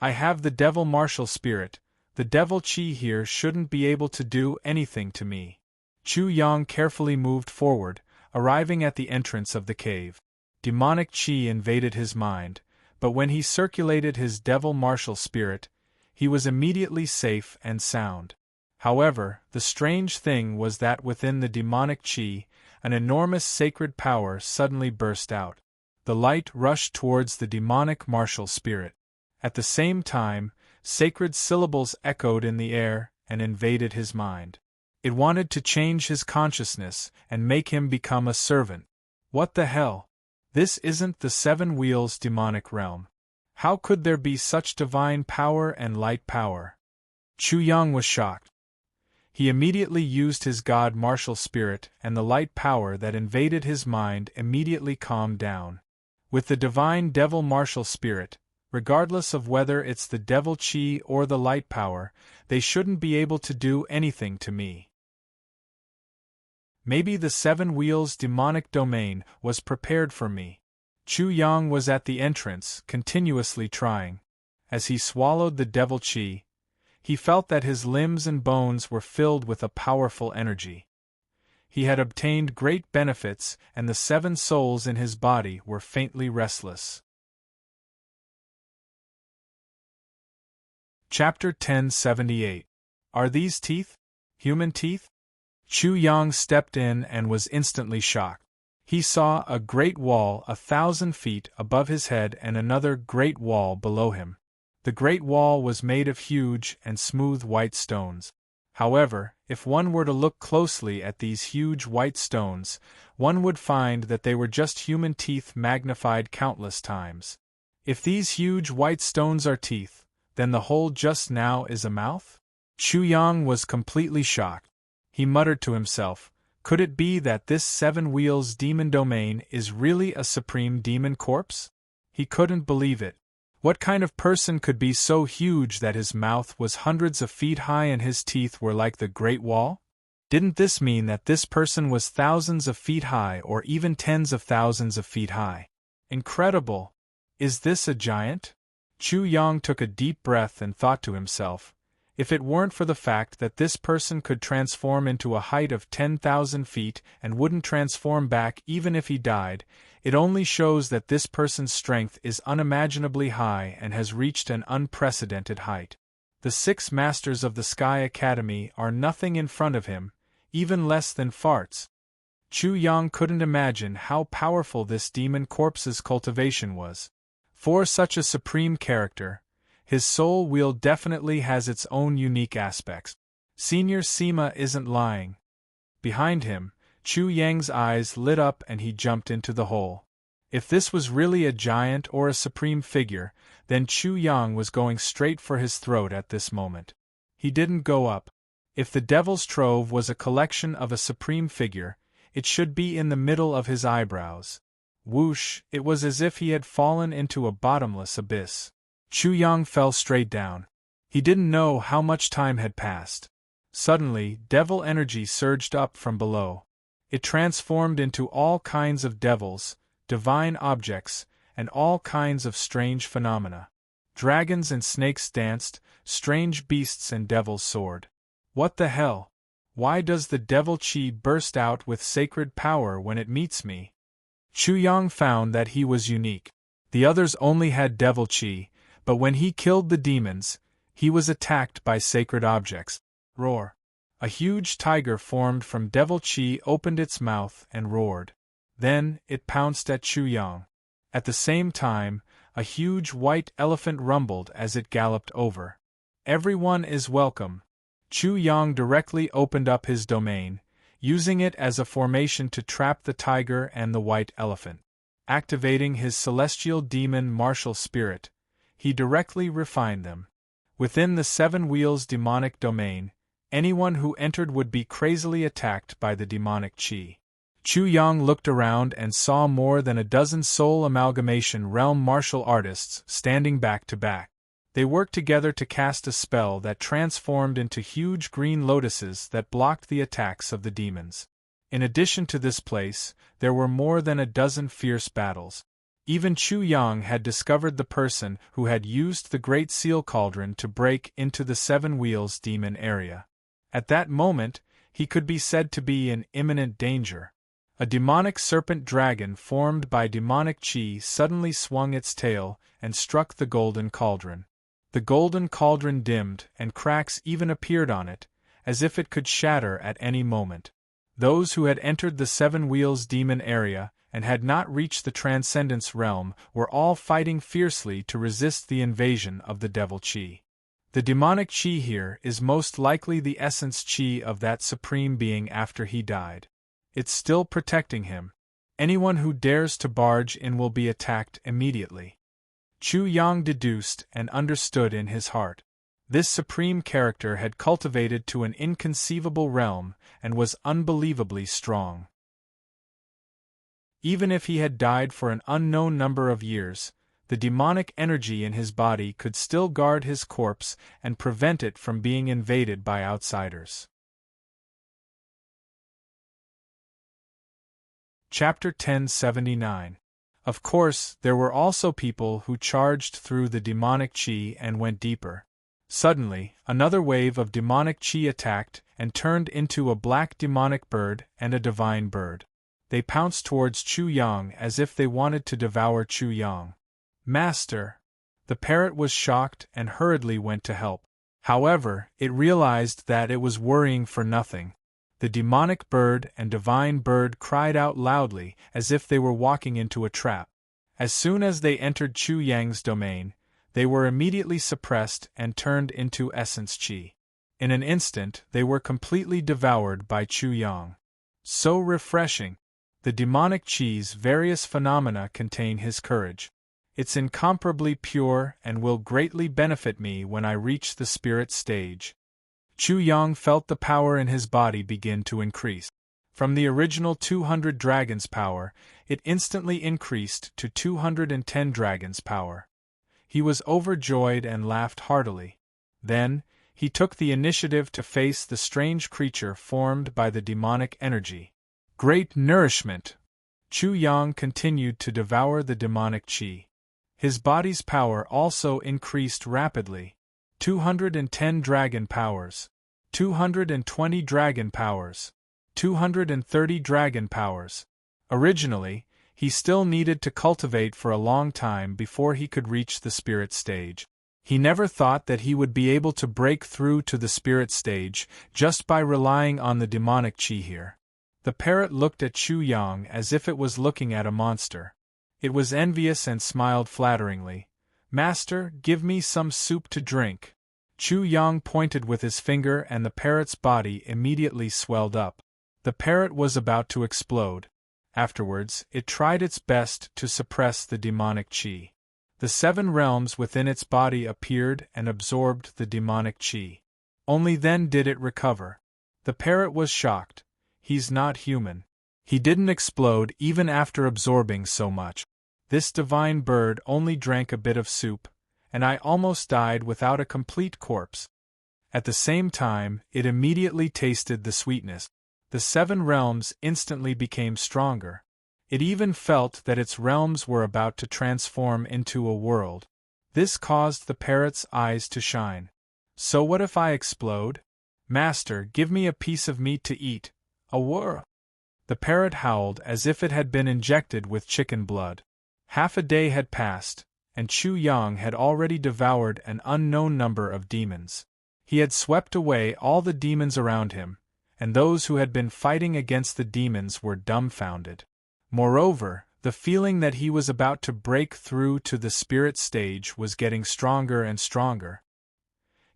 I have the devil martial spirit. The devil chi here shouldn't be able to do anything to me. Chu Yang carefully moved forward, arriving at the entrance of the cave. Demonic chi invaded his mind, but when he circulated his devil martial spirit, he was immediately safe and sound. However, the strange thing was that within the demonic chi, an enormous sacred power suddenly burst out. The light rushed towards the demonic martial spirit. At the same time, sacred syllables echoed in the air and invaded his mind. It wanted to change his consciousness and make him become a servant. What the hell? This isn't the Seven Wheels' demonic realm. How could there be such divine power and light power? Chu Yang was shocked. He immediately used his god martial spirit, and the light power that invaded his mind immediately calmed down. With the divine devil martial spirit, regardless of whether it's the devil chi or the light power, they shouldn't be able to do anything to me. Maybe the Seven Wheels' demonic domain was prepared for me. Chu Yang was at the entrance, continuously trying. As he swallowed the devil chi, he felt that his limbs and bones were filled with a powerful energy. He had obtained great benefits, and the 7 souls in his body were faintly restless. Chapter 1078. Are these teeth? Human teeth? Chu Yang stepped in and was instantly shocked. He saw a great wall 1,000 feet above his head and another great wall below him. The great wall was made of huge and smooth white stones. However, if one were to look closely at these huge white stones, one would find that they were just human teeth magnified countless times. If these huge white stones are teeth, then the hole just now is a mouth? Chu Yang was completely shocked. He muttered to himself, could it be that this Seven Wheels demon domain is really a supreme demon corpse? He couldn't believe it. What kind of person could be so huge that his mouth was hundreds of feet high and his teeth were like the Great Wall? Didn't this mean that this person was thousands of feet high or even tens of thousands of feet high? Incredible! Is this a giant? Chu Yang took a deep breath and thought to himself, if it weren't for the fact that this person could transform into a height of 10,000 feet and wouldn't transform back even if he died, it only shows that this person's strength is unimaginably high and has reached an unprecedented height. The 6 masters of the Sky Academy are nothing in front of him, even less than farts. Chu Yang couldn't imagine how powerful this demon corpse's cultivation was. For such a supreme character, his soul wheel definitely has its own unique aspects. Senior Sima isn't lying. Behind him, Chu Yang's eyes lit up and he jumped into the hole. If this was really a giant or a supreme figure, then Chu Yang was going straight for his throat at this moment. He didn't go up. If the Devil's Trove was a collection of a supreme figure, it should be in the middle of his eyebrows. Whoosh, it was as if he had fallen into a bottomless abyss. Chu Yang fell straight down. He didn't know how much time had passed. Suddenly, devil energy surged up from below. It transformed into all kinds of devils, divine objects, and all kinds of strange phenomena. Dragons and snakes danced, strange beasts and devils soared. What the hell? Why does the devil chi burst out with sacred power when it meets me? Chu Yang found that he was unique. The others only had devil chi, but when he killed the demons, he was attacked by sacred objects. Roar! A huge tiger formed from devil chi opened its mouth and roared. Then, it pounced at Chu Yang. At the same time, a huge white elephant rumbled as it galloped over. Everyone is welcome. Chu Yang directly opened up his domain, using it as a formation to trap the tiger and the white elephant. Activating his celestial demon martial spirit, he directly refined them. Within the Seven Wheels demonic domain, anyone who entered would be crazily attacked by the demonic chi. Chu Yang looked around and saw more than a dozen soul amalgamation realm martial artists standing back to back. They worked together to cast a spell that transformed into huge green lotuses that blocked the attacks of the demons. In addition to this place, there were more than a dozen fierce battles. Even Chu Yang had discovered the person who had used the Great Seal Cauldron to break into the Seven Wheels demon area. At that moment, he could be said to be in imminent danger. A demonic serpent dragon formed by demonic chi suddenly swung its tail and struck the golden cauldron. The golden cauldron dimmed, and cracks even appeared on it, as if it could shatter at any moment. Those who had entered the Seven Wheels demon area and had not reached the Transcendence realm were all fighting fiercely to resist the invasion of the devil chi. The demonic chi here is most likely the essence chi of that supreme being after he died. It's still protecting him. Anyone who dares to barge in will be attacked immediately. Chu Yang deduced and understood in his heart. This supreme character had cultivated to an inconceivable realm and was unbelievably strong. Even if he had died for an unknown number of years, the demonic energy in his body could still guard his corpse and prevent it from being invaded by outsiders. Chapter 1079. Of course, there were also people who charged through the demonic chi and went deeper. Suddenly, another wave of demonic chi attacked and turned into a black demonic bird and a divine bird. They pounced towards Chu Yang as if they wanted to devour Chu Yang. Master! The parrot was shocked and hurriedly went to help. However, it realized that it was worrying for nothing. The demonic bird and divine bird cried out loudly as if they were walking into a trap. As soon as they entered Chu Yang's domain, they were immediately suppressed and turned into essence chi. In an instant, they were completely devoured by Chu Yang. So refreshing! The demonic chi's various phenomena contain his courage. It's incomparably pure and will greatly benefit me when I reach the spirit stage. Chu Yang felt the power in his body begin to increase. From the original 200 dragons power, it instantly increased to 210 dragons power. He was overjoyed and laughed heartily. Then, he took the initiative to face the strange creature formed by the demonic energy. Great nourishment! Chu Yang continued to devour the demonic chi. His body's power also increased rapidly. 210 dragon powers, 220 dragon powers, 230 dragon powers. Originally, he still needed to cultivate for a long time before he could reach the spirit stage. He never thought that he would be able to break through to the spirit stage just by relying on the demonic chi here. The parrot looked at Chu Yang as if it was looking at a monster. It was envious and smiled flatteringly. Master, give me some soup to drink. Chu Yang pointed with his finger and the parrot's body immediately swelled up. The parrot was about to explode. Afterwards, it tried its best to suppress the demonic chi. The 7 realms within its body appeared and absorbed the demonic chi. Only then did it recover. The parrot was shocked. He's not human. He didn't explode even after absorbing so much. This divine bird only drank a bit of soup, and I almost died without a complete corpse. At the same time, it immediately tasted the sweetness. The 7 realms instantly became stronger. It even felt that its realms were about to transform into a world. This caused the parrot's eyes to shine. So what if I explode? Master, give me a piece of meat to eat. A whir. The parrot howled as if it had been injected with chicken blood. Half a day had passed, and Chu Yang had already devoured an unknown number of demons. He had swept away all the demons around him, and those who had been fighting against the demons were dumbfounded. Moreover, the feeling that he was about to break through to the spirit stage was getting stronger and stronger.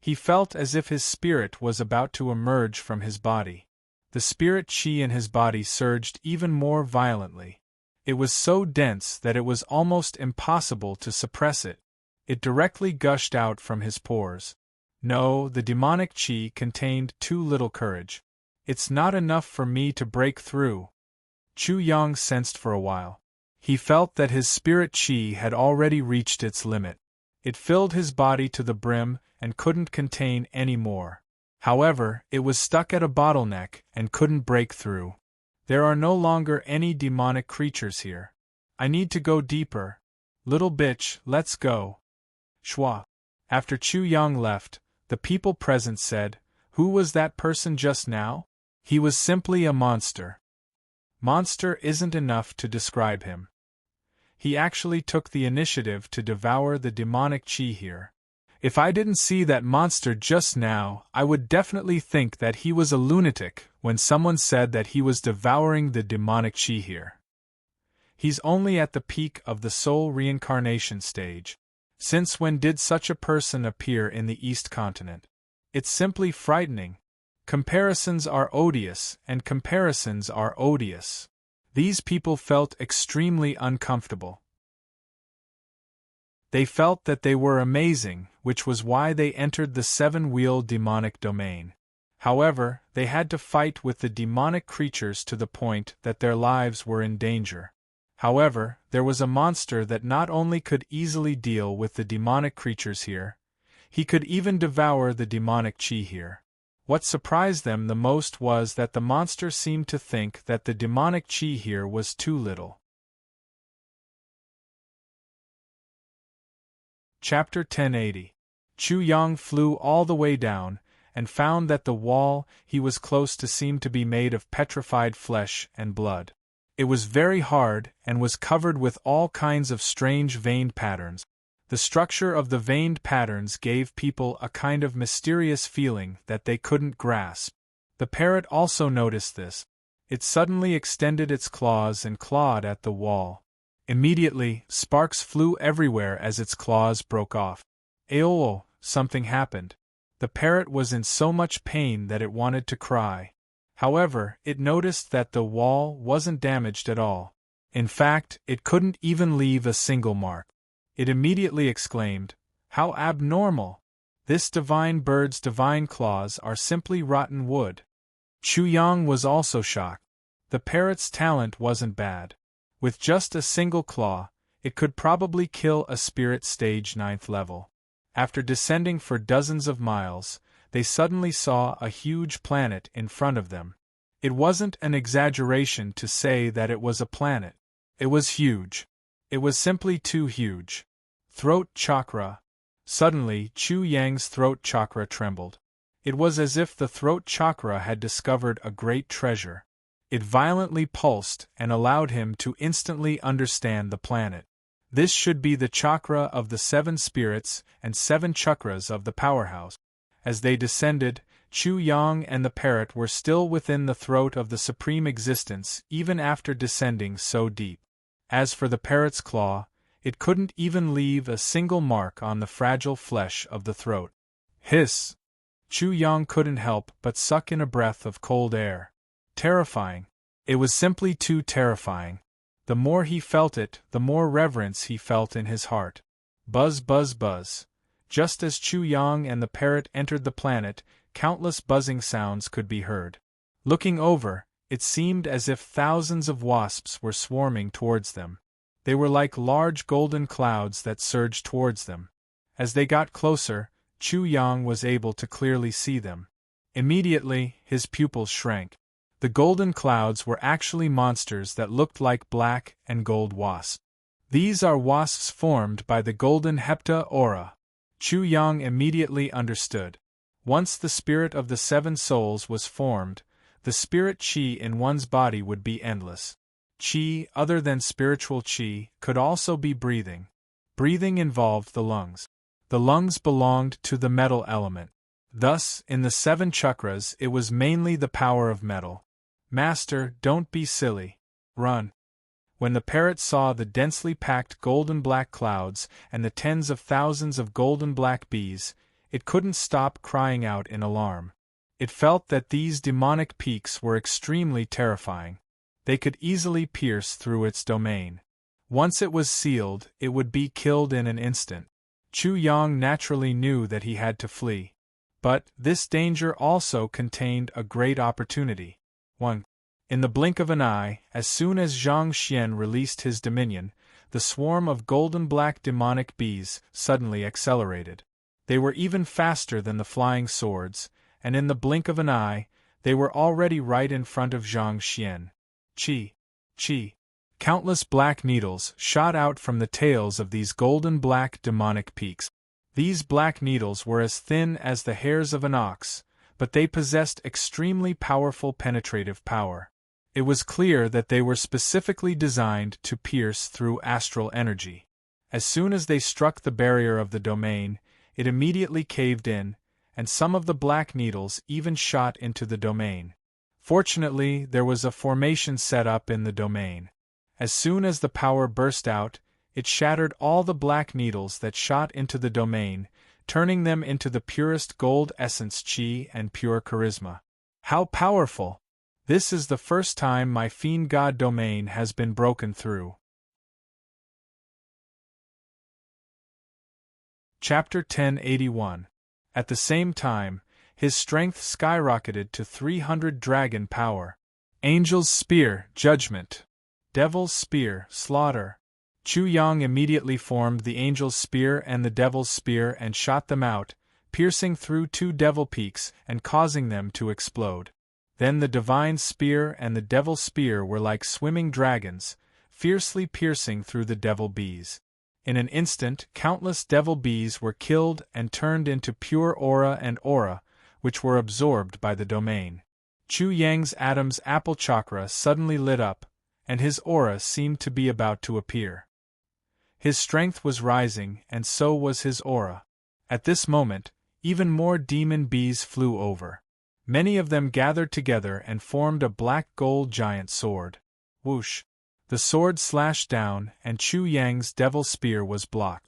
He felt as if his spirit was about to emerge from his body. The spirit chi in his body surged even more violently. It was so dense that it was almost impossible to suppress it. It directly gushed out from his pores. No, the demonic chi contained too little courage. It's not enough for me to break through. Chu Yang sensed for a while. He felt that his spirit chi had already reached its limit. It filled his body to the brim and couldn't contain any more. However, it was stuck at a bottleneck and couldn't break through. There are no longer any demonic creatures here. I need to go deeper. Little bitch, let's go. Shwa. After Chu Yang left, the people present said, "Who was that person just now?" He was simply a monster. Monster isn't enough to describe him. He actually took the initiative to devour the demonic chi here. If I didn't see that monster just now, I would definitely think that he was a lunatic when someone said that he was devouring the demonic chi here. He's only at the peak of the soul reincarnation stage. Since when did such a person appear in the East continent? It's simply frightening. Comparisons are odious, and comparisons are odious. These people felt extremely uncomfortable. They felt that they were amazing, which was why they entered the 7-wheel demonic domain. However, they had to fight with the demonic creatures to the point that their lives were in danger. However, there was a monster that not only could easily deal with the demonic creatures here, he could even devour the demonic chi here. What surprised them the most was that the monster seemed to think that the demonic chi here was too little. Chapter 1080. Chu Yang flew all the way down, and found that the wall he was close to seemed to be made of petrified flesh and blood. It was very hard and was covered with all kinds of strange veined patterns. The structure of the veined patterns gave people a kind of mysterious feeling that they couldn't grasp. The parrot also noticed this. It suddenly extended its claws and clawed at the wall. Immediately, sparks flew everywhere as its claws broke off. Ayo! Something happened. The parrot was in so much pain that it wanted to cry. However, it noticed that the wall wasn't damaged at all. In fact, it couldn't even leave a single mark. It immediately exclaimed, "How abnormal! This divine bird's divine claws are simply rotten wood." Chu Yang was also shocked. The parrot's talent wasn't bad. With just a single claw, it could probably kill a spirit stage 9th level. After descending for dozens of miles, they suddenly saw a huge planet in front of them. It wasn't an exaggeration to say that it was a planet. It was huge. It was simply too huge. Throat chakra. Suddenly, Chu Yang's throat chakra trembled. It was as if the throat chakra had discovered a great treasure. It violently pulsed and allowed him to instantly understand the planet. This should be the chakra of the 7 spirits and 7 chakras of the powerhouse. As they descended, Chu Yang and the parrot were still within the throat of the supreme existence even after descending so deep. As for the parrot's claw, it couldn't even leave a single mark on the fragile flesh of the throat. Hiss! Chu Yang couldn't help but suck in a breath of cold air. Terrifying. It was simply too terrifying. The more he felt it, the more reverence he felt in his heart. Buzz, buzz, buzz. Just as Chu Yang and the parrot entered the planet, countless buzzing sounds could be heard. Looking over, it seemed as if thousands of wasps were swarming towards them. They were like large golden clouds that surged towards them. As they got closer, Chu Yang was able to clearly see them. Immediately, his pupils shrank. The golden clouds were actually monsters that looked like black and gold wasps. These are wasps formed by the golden hepta aura. Chu Yang immediately understood. Once the spirit of the seven souls was formed, the spirit qi in one's body would be endless. Qi, other than spiritual qi, could also be breathing. Breathing involved the lungs. The lungs belonged to the metal element. Thus, in the 7 chakras, it was mainly the power of metal. Master, don't be silly. Run. When the parrot saw the densely packed golden black clouds and the tens of thousands of golden black bees, it couldn't stop crying out in alarm. It felt that these demonic peaks were extremely terrifying. They could easily pierce through its domain. Once it was sealed, it would be killed in an instant. Chu Yang naturally knew that he had to flee. But this danger also contained a great opportunity. 1. In the blink of an eye, as soon as Zhang Xian released his dominion, the swarm of golden black demonic bees suddenly accelerated. They were even faster than the flying swords, and in the blink of an eye, they were already right in front of Zhang Xian. Chi! Chi! Countless black needles shot out from the tails of these golden black demonic peaks. These black needles were as thin as the hairs of an ox, but they possessed extremely powerful penetrative power. It was clear that they were specifically designed to pierce through astral energy. As soon as they struck the barrier of the domain, it immediately caved in, and some of the black needles even shot into the domain. Fortunately, there was a formation set up in the domain. As soon as the power burst out, it shattered all the black needles that shot into the domain, turning them into the purest gold essence qi and pure charisma. How powerful! This is the first time my fiend god domain has been broken through. Chapter 1081. At the same time, his strength skyrocketed to 300 dragon power. Angel's Spear, Judgment. Devil's Spear, Slaughter. Chu Yang immediately formed the Angel's Spear and the Devil's Spear and shot them out, piercing through 2 devil peaks and causing them to explode. Then the Divine Spear and the Devil's Spear were like swimming dragons, fiercely piercing through the devil bees. In an instant, countless devil bees were killed and turned into pure aura and aura, which were absorbed by the domain. Chu Yang's Adam's apple chakra suddenly lit up, and his aura seemed to be about to appear. His strength was rising, and so was his aura. At this moment, even more demon bees flew over. Many of them gathered together and formed a black gold giant sword. Whoosh! The sword slashed down, and Chu Yang's devil spear was blocked.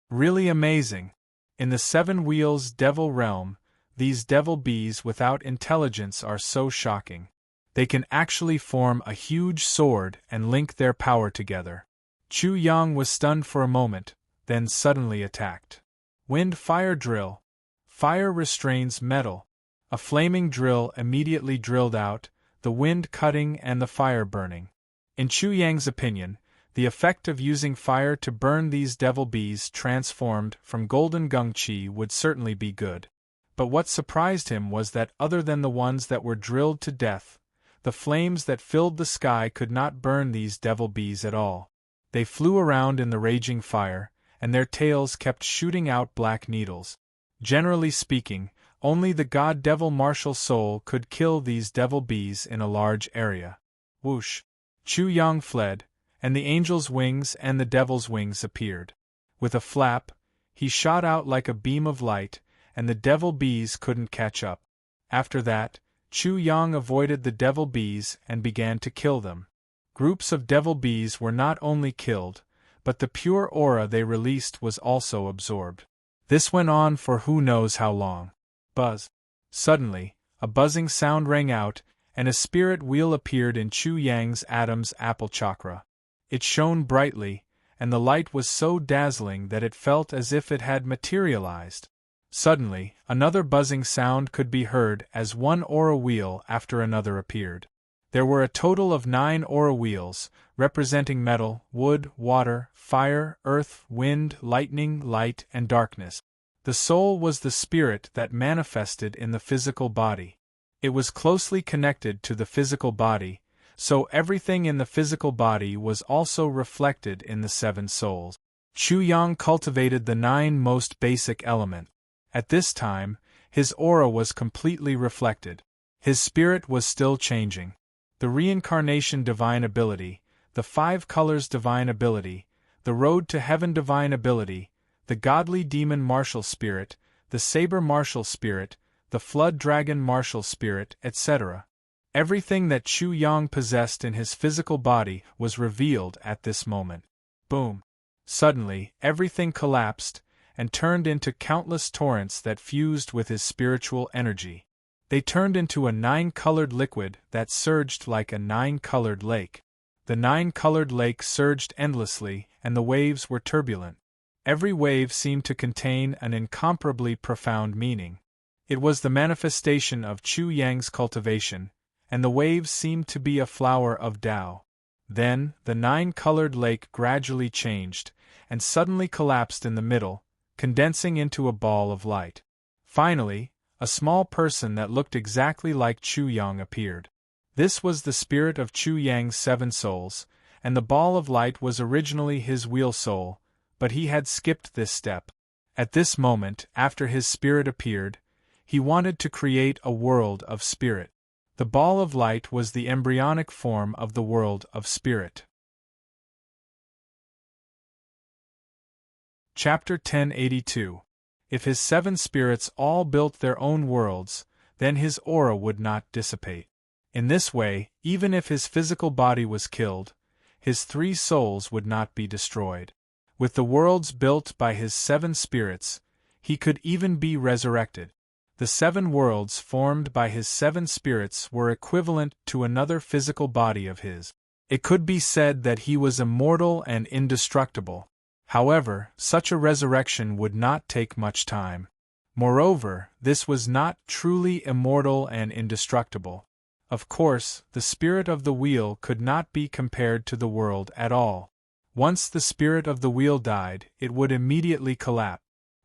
Really amazing! In the 7 wheels devil realm, these devil bees without intelligence are so shocking. They can actually form a huge sword and link their power together. Chu Yang was stunned for a moment, then suddenly attacked. Wind Fire Drill. Fire restrains metal. A flaming drill immediately drilled out, the wind cutting and the fire burning. In Chu Yang's opinion, the effect of using fire to burn these devil bees transformed from golden gung qi would certainly be good. But what surprised him was that other than the ones that were drilled to death, the flames that filled the sky could not burn these devil bees at all. They flew around in the raging fire, and their tails kept shooting out black needles. Generally speaking, only the god-devil martial soul could kill these devil bees in a large area. Whoosh! Chu Yang fled, and the angel's wings and the devil's wings appeared. With a flap, he shot out like a beam of light, and the devil bees couldn't catch up. After that, Chu Yang avoided the devil bees and began to kill them. Groups of devil bees were not only killed, but the pure aura they released was also absorbed. This went on for who knows how long. Buzz! Suddenly, a buzzing sound rang out, and a spirit wheel appeared in Chu Yang's Adam's apple chakra. It shone brightly, and the light was so dazzling that it felt as if it had materialized. Suddenly, another buzzing sound could be heard as one aura wheel after another appeared. There were a total of 9 aura wheels, representing metal, wood, water, fire, earth, wind, lightning, light, and darkness. The soul was the spirit that manifested in the physical body. It was closely connected to the physical body, so everything in the physical body was also reflected in the 7 souls. Chu Yang cultivated the 9 most basic elements. At this time, his aura was completely reflected. His spirit was still changing. The reincarnation divine ability, the 5 colors divine ability, the road to heaven divine ability, the godly demon martial spirit, the saber martial spirit, the flood dragon martial spirit, etc. Everything that Chu Yang possessed in his physical body was revealed at this moment. Boom! Suddenly, everything collapsed and turned into countless torrents that fused with his spiritual energy. They turned into a 9-colored liquid that surged like a 9-colored lake. The 9-colored lake surged endlessly, and the waves were turbulent. Every wave seemed to contain an incomparably profound meaning. It was the manifestation of Chu Yang's cultivation, and the waves seemed to be a flower of Tao. Then, the 9-colored lake gradually changed, and suddenly collapsed in the middle, condensing into a ball of light. Finally, a small person that looked exactly like Chu Yang appeared. This was the spirit of Chu Yang's 7 souls, and the ball of light was originally his wheel soul, but he had skipped this step. At this moment, after his spirit appeared, he wanted to create a world of spirit. The ball of light was the embryonic form of the world of spirit. Chapter 1082. If his 7 spirits all built their own worlds, then his aura would not dissipate. In this way, even if his physical body was killed, his 3 souls would not be destroyed. With the worlds built by his 7 spirits, he could even be resurrected. The 7 worlds formed by his 7 spirits were equivalent to another physical body of his. It could be said that he was immortal and indestructible. However, such a resurrection would not take much time. Moreover, this was not truly immortal and indestructible. Of course, the spirit of the wheel could not be compared to the world at all. Once the spirit of the wheel died, it would immediately collapse.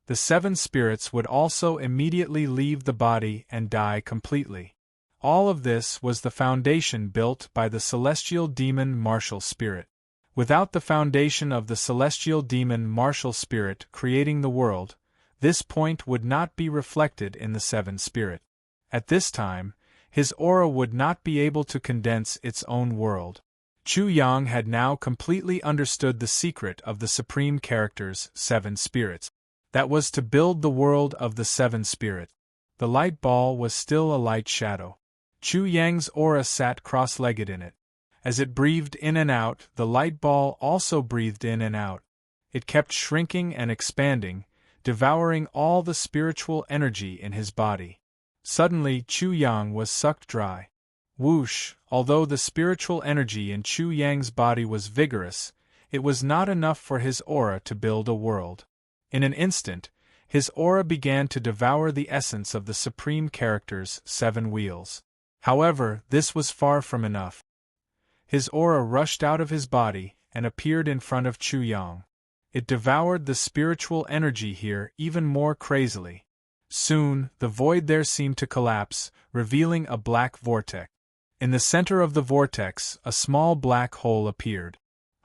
The 7 spirits would also immediately leave the body and die completely. All of this was the foundation built by the celestial demon martial spirit. Without the foundation of the celestial demon martial spirit creating the world, this point would not be reflected in the 7 spirit. At this time, his aura would not be able to condense its own world. Chu Yang had now completely understood the secret of the Supreme Character's 7 spirits. That was to build the world of the 7 spirits. The light ball was still a light shadow. Chu Yang's aura sat cross-legged in it. As it breathed in and out, the light ball also breathed in and out. It kept shrinking and expanding, devouring all the spiritual energy in his body. Suddenly, Chu Yang was sucked dry. Whoosh! Although the spiritual energy in Chu Yang's body was vigorous, it was not enough for his aura to build a world. In an instant, his aura began to devour the essence of the Supreme Character's 7 wheels. However, this was far from enough. His aura rushed out of his body and appeared in front of Chu Yang. It devoured the spiritual energy here even more crazily. Soon, the void there seemed to collapse, revealing a black vortex. In the center of the vortex, a small black hole appeared.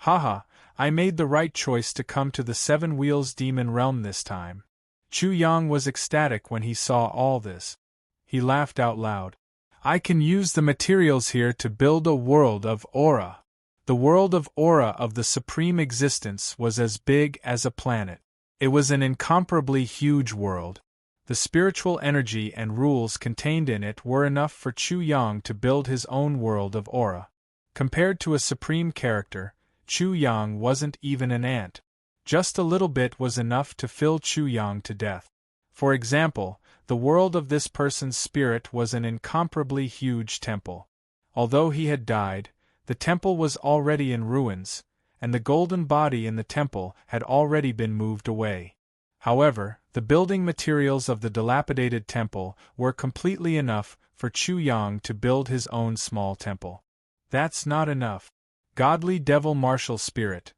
Haha, I made the right choice to come to the 7 wheels demon realm this time. Chu Yang was ecstatic when he saw all this. He laughed out loud. I can use the materials here to build a world of aura. The world of aura of the Supreme Existence was as big as a planet. It was an incomparably huge world. The spiritual energy and rules contained in it were enough for Chu Yang to build his own world of aura. Compared to a Supreme Character, Chu Yang wasn't even an ant. Just a little bit was enough to fill Chu Yang to death. For example, the world of this person's spirit was an incomparably huge temple. Although he had died, the temple was already in ruins, and the golden body in the temple had already been moved away. However, the building materials of the dilapidated temple were completely enough for Chu Yang to build his own small temple. That's not enough. Godly devil martial spirit.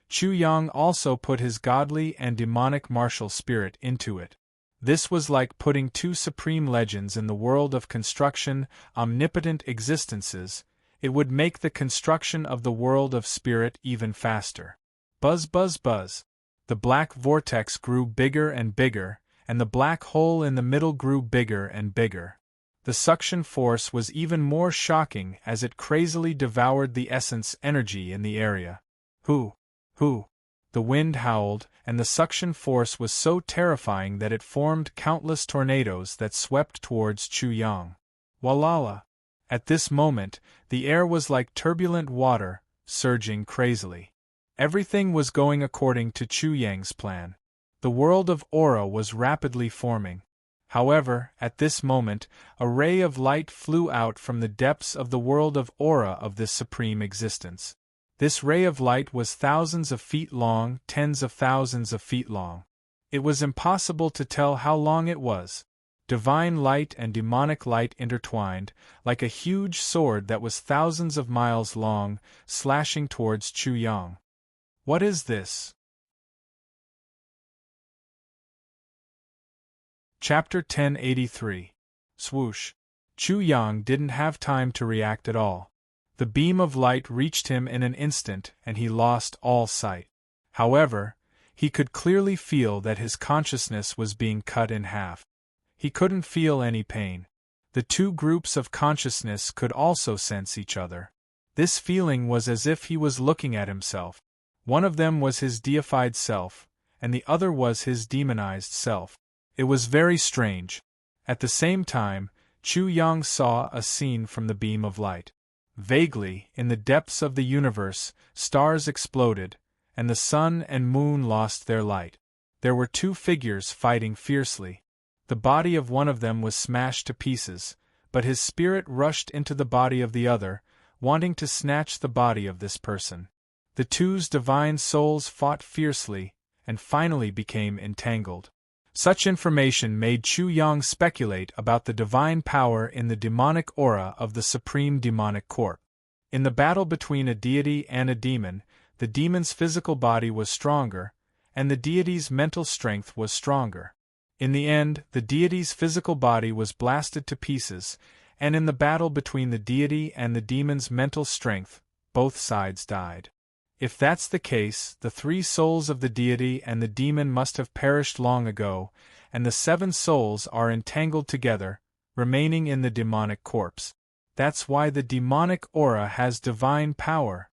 Chu Yang also put his godly and demonic martial spirit into it. This was like putting two supreme legends in the world of construction, omnipotent existences. It would make the construction of the world of spirit even faster. Buzz, buzz, buzz. The black vortex grew bigger and bigger, and the black hole in the middle grew bigger and bigger. The suction force was even more shocking as it crazily devoured the essence energy in the area. Hoo! Hoo! The wind howled, and the suction force was so terrifying that it formed countless tornadoes that swept towards Chu Yang. Walala! At this moment, the air was like turbulent water, surging crazily. Everything was going according to Chu Yang's plan. The world of aura was rapidly forming. However, at this moment, a ray of light flew out from the depths of the world of aura of this supreme existence. This ray of light was thousands of feet long, tens of thousands of feet long. It was impossible to tell how long it was. Divine light and demonic light intertwined, like a huge sword that was thousands of miles long, slashing towards Chu Yang. What is this? Chapter 1083. Swoosh. Chu Yang didn't have time to react at all. The beam of light reached him in an instant and he lost all sight. However, he could clearly feel that his consciousness was being cut in half. He couldn't feel any pain. The two groups of consciousness could also sense each other. This feeling was as if he was looking at himself. One of them was his deified self, and the other was his demonized self. It was very strange. At the same time, Chu Yang saw a scene from the beam of light. Vaguely, in the depths of the universe, stars exploded, and the sun and moon lost their light. There were two figures fighting fiercely. The body of one of them was smashed to pieces, but his spirit rushed into the body of the other, wanting to snatch the body of this person. The two's divine souls fought fiercely, and finally became entangled. Such information made Chu Yang speculate about the divine power in the demonic aura of the Supreme Demonic Corp. In the battle between a deity and a demon, the demon's physical body was stronger, and the deity's mental strength was stronger. In the end, the deity's physical body was blasted to pieces, and in the battle between the deity and the demon's mental strength, both sides died. If that's the case, the three souls of the deity and the demon must have perished long ago, and the seven souls are entangled together, remaining in the demonic corpse. That's why the demonic aura has divine power.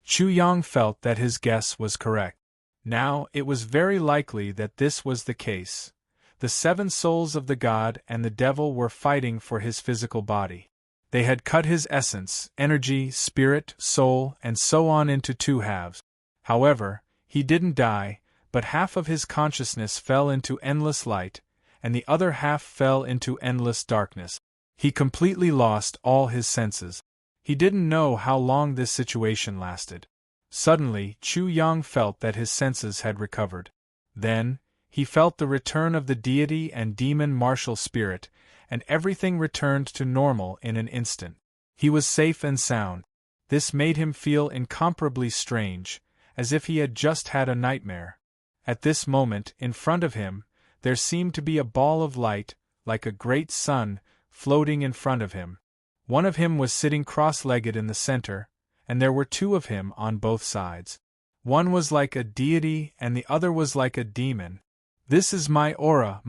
Chu Yang felt that his guess was correct. Now, it was very likely that this was the case. The seven souls of the god and the devil were fighting for his physical body. They had cut his essence, energy, spirit, soul, and so on into two halves. However, he didn't die, but half of his consciousness fell into endless light, and the other half fell into endless darkness. He completely lost all his senses. He didn't know how long this situation lasted. Suddenly, Chu Yang felt that his senses had recovered. Then, he felt the return of the deity and demon martial spirit, and everything returned to normal in an instant. He was safe and sound. This made him feel incomparably strange, as if he had just had a nightmare. At this moment, in front of him, there seemed to be a ball of light, like a great sun, floating in front of him. One of him was sitting cross-legged in the center, and there were two of him on both sides. One was like a deity and the other was like a demon. This is my aura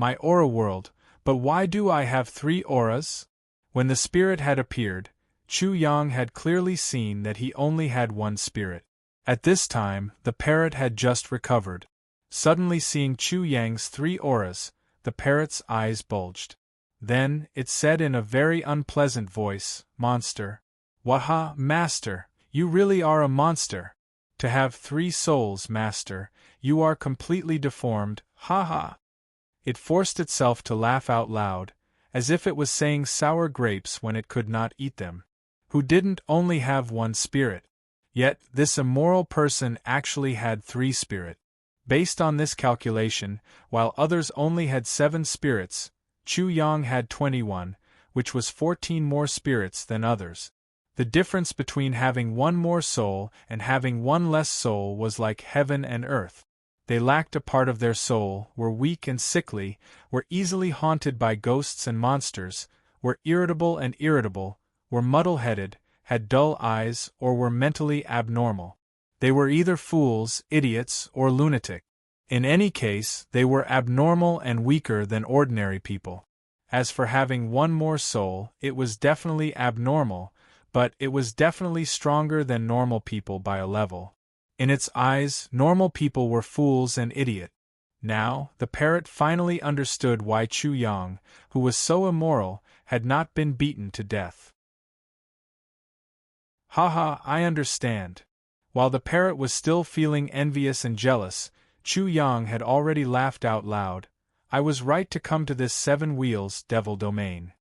world, but why do I have three auras? When the spirit had appeared, Chu Yang had clearly seen that he only had one spirit. At this time, the parrot had just recovered. Suddenly seeing Chu Yang's three auras, the parrot's eyes bulged. Then, it said in a very unpleasant voice, "Monster." "Waha, master, you really are a monster. To have three souls, master, you are completely deformed, ha ha." It forced itself to laugh out loud, as if it was saying sour grapes when it could not eat them. who didn't only have one spirit. Yet, this immoral person actually had 3 spirits. Based on this calculation, while others only had 7 spirits, Chu Yang had 21, which was 14 more spirits than others. The difference between having one more soul and having one less soul was like heaven and earth. They lacked a part of their soul, were weak and sickly, were easily haunted by ghosts and monsters, were irritable and irritable, were muddle-headed, had dull eyes, or were mentally abnormal. They were either fools, idiots, or lunatic. In any case, they were abnormal and weaker than ordinary people. As for having one more soul, it was definitely abnormal, but it was definitely stronger than normal people by a level. In its eyes, normal people were fools and idiots. Now, the parrot finally understood why Chu Yang, who was so immoral, had not been beaten to death. Haha, I understand. While the parrot was still feeling envious and jealous, Chu Yang had already laughed out loud. I was right to come to this 7 wheels devil domain.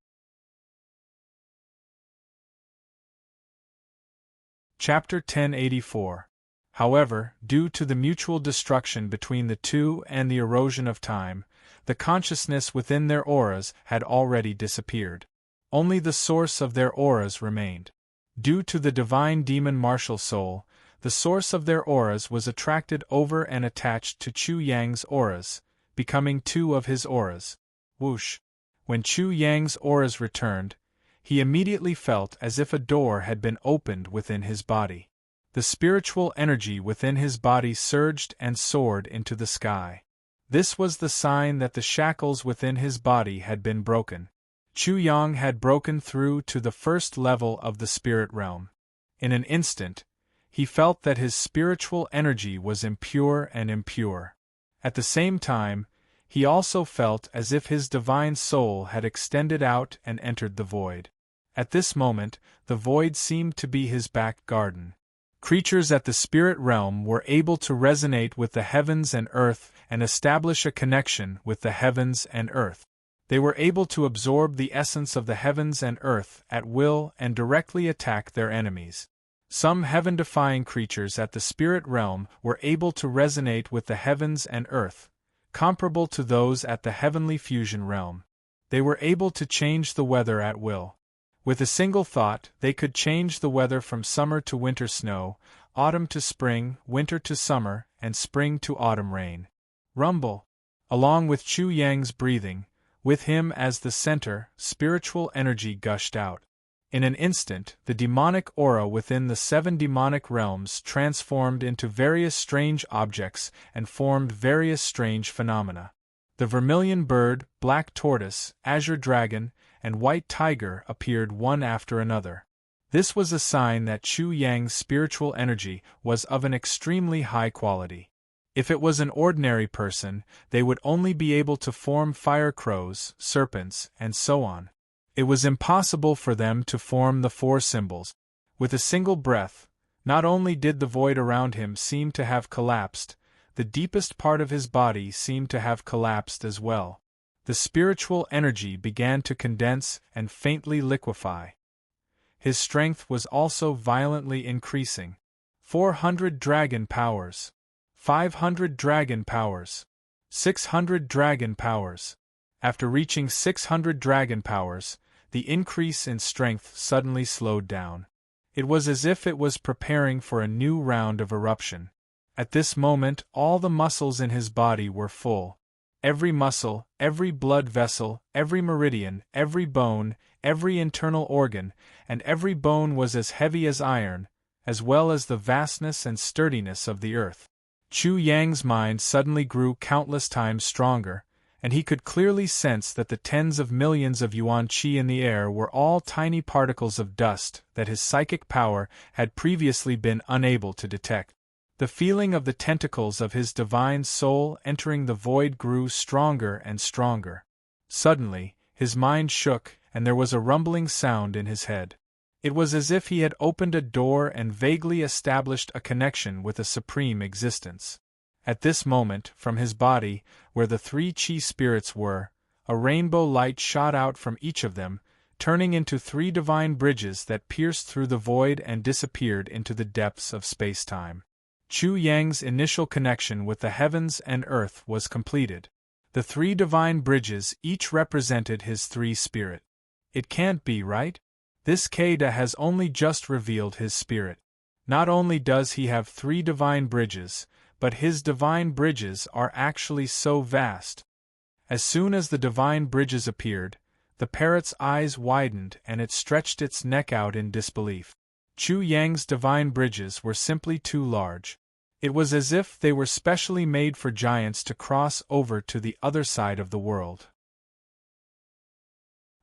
Chapter 1084. However, due to the mutual destruction between the two and the erosion of time, the consciousness within their auras had already disappeared. Only the source of their auras remained. Due to the divine demon martial soul, the source of their auras was attracted over and attached to Chu Yang's auras, becoming 2 of his auras. Whoosh! When Chu Yang's auras returned, he immediately felt as if a door had been opened within his body. The spiritual energy within his body surged and soared into the sky. This was the sign that the shackles within his body had been broken. Chu Yang had broken through to the first level of the spirit realm. In an instant, he felt that his spiritual energy was impure and impure. At the same time, he also felt as if his divine soul had extended out and entered the void. At this moment, the void seemed to be his back garden. Creatures at the spirit realm were able to resonate with the heavens and earth and establish a connection with the heavens and earth. They were able to absorb the essence of the heavens and earth at will and directly attack their enemies. Some heaven-defying creatures at the spirit realm were able to resonate with the heavens and earth, comparable to those at the heavenly fusion realm. They were able to change the weather at will. With a single thought, they could change the weather from summer to winter snow, autumn to spring, winter to summer, and spring to autumn rain. Rumble! Along with Chu Yang's breathing, with him as the center, spiritual energy gushed out. In an instant, the demonic aura within the 7 demonic realms transformed into various strange objects and formed various strange phenomena. The vermilion bird, black tortoise, azure dragon, and white tiger appeared one after another. This was a sign that Chu Yang's spiritual energy was of an extremely high quality. If it was an ordinary person, they would only be able to form fire crows, serpents, and so on. It was impossible for them to form the 4 symbols. With a single breath, not only did the void around him seem to have collapsed, the deepest part of his body seemed to have collapsed as well. The spiritual energy began to condense and faintly liquefy. His strength was also violently increasing. 400 dragon powers. 500 dragon powers. 600 dragon powers. After reaching 600 dragon powers, the increase in strength suddenly slowed down. It was as if it was preparing for a new round of eruption. At this moment, all the muscles in his body were full. Every muscle, every blood vessel, every meridian, every bone, every internal organ, and every bone was as heavy as iron, as well as the vastness and sturdiness of the earth. Chu Yang's mind suddenly grew countless times stronger, and he could clearly sense that the tens of millions of yuan qi in the air were all tiny particles of dust that his psychic power had previously been unable to detect. The feeling of the tentacles of his divine soul entering the void grew stronger and stronger. Suddenly, his mind shook, and there was a rumbling sound in his head. It was as if he had opened a door and vaguely established a connection with a supreme existence. At this moment, from his body, where the 3 chi spirits were, a rainbow light shot out from each of them, turning into 3 divine bridges that pierced through the void and disappeared into the depths of space-time. Chu Yang's initial connection with the heavens and earth was completed. The 3 divine bridges each represented his 3 spirit. It can't be, right? This Keda has only just revealed his spirit. Not only does he have 3 divine bridges, but his divine bridges are actually so vast. As soon as the divine bridges appeared, the parrot's eyes widened and it stretched its neck out in disbelief. Chu Yang's divine bridges were simply too large. It was as if they were specially made for giants to cross over to the other side of the world.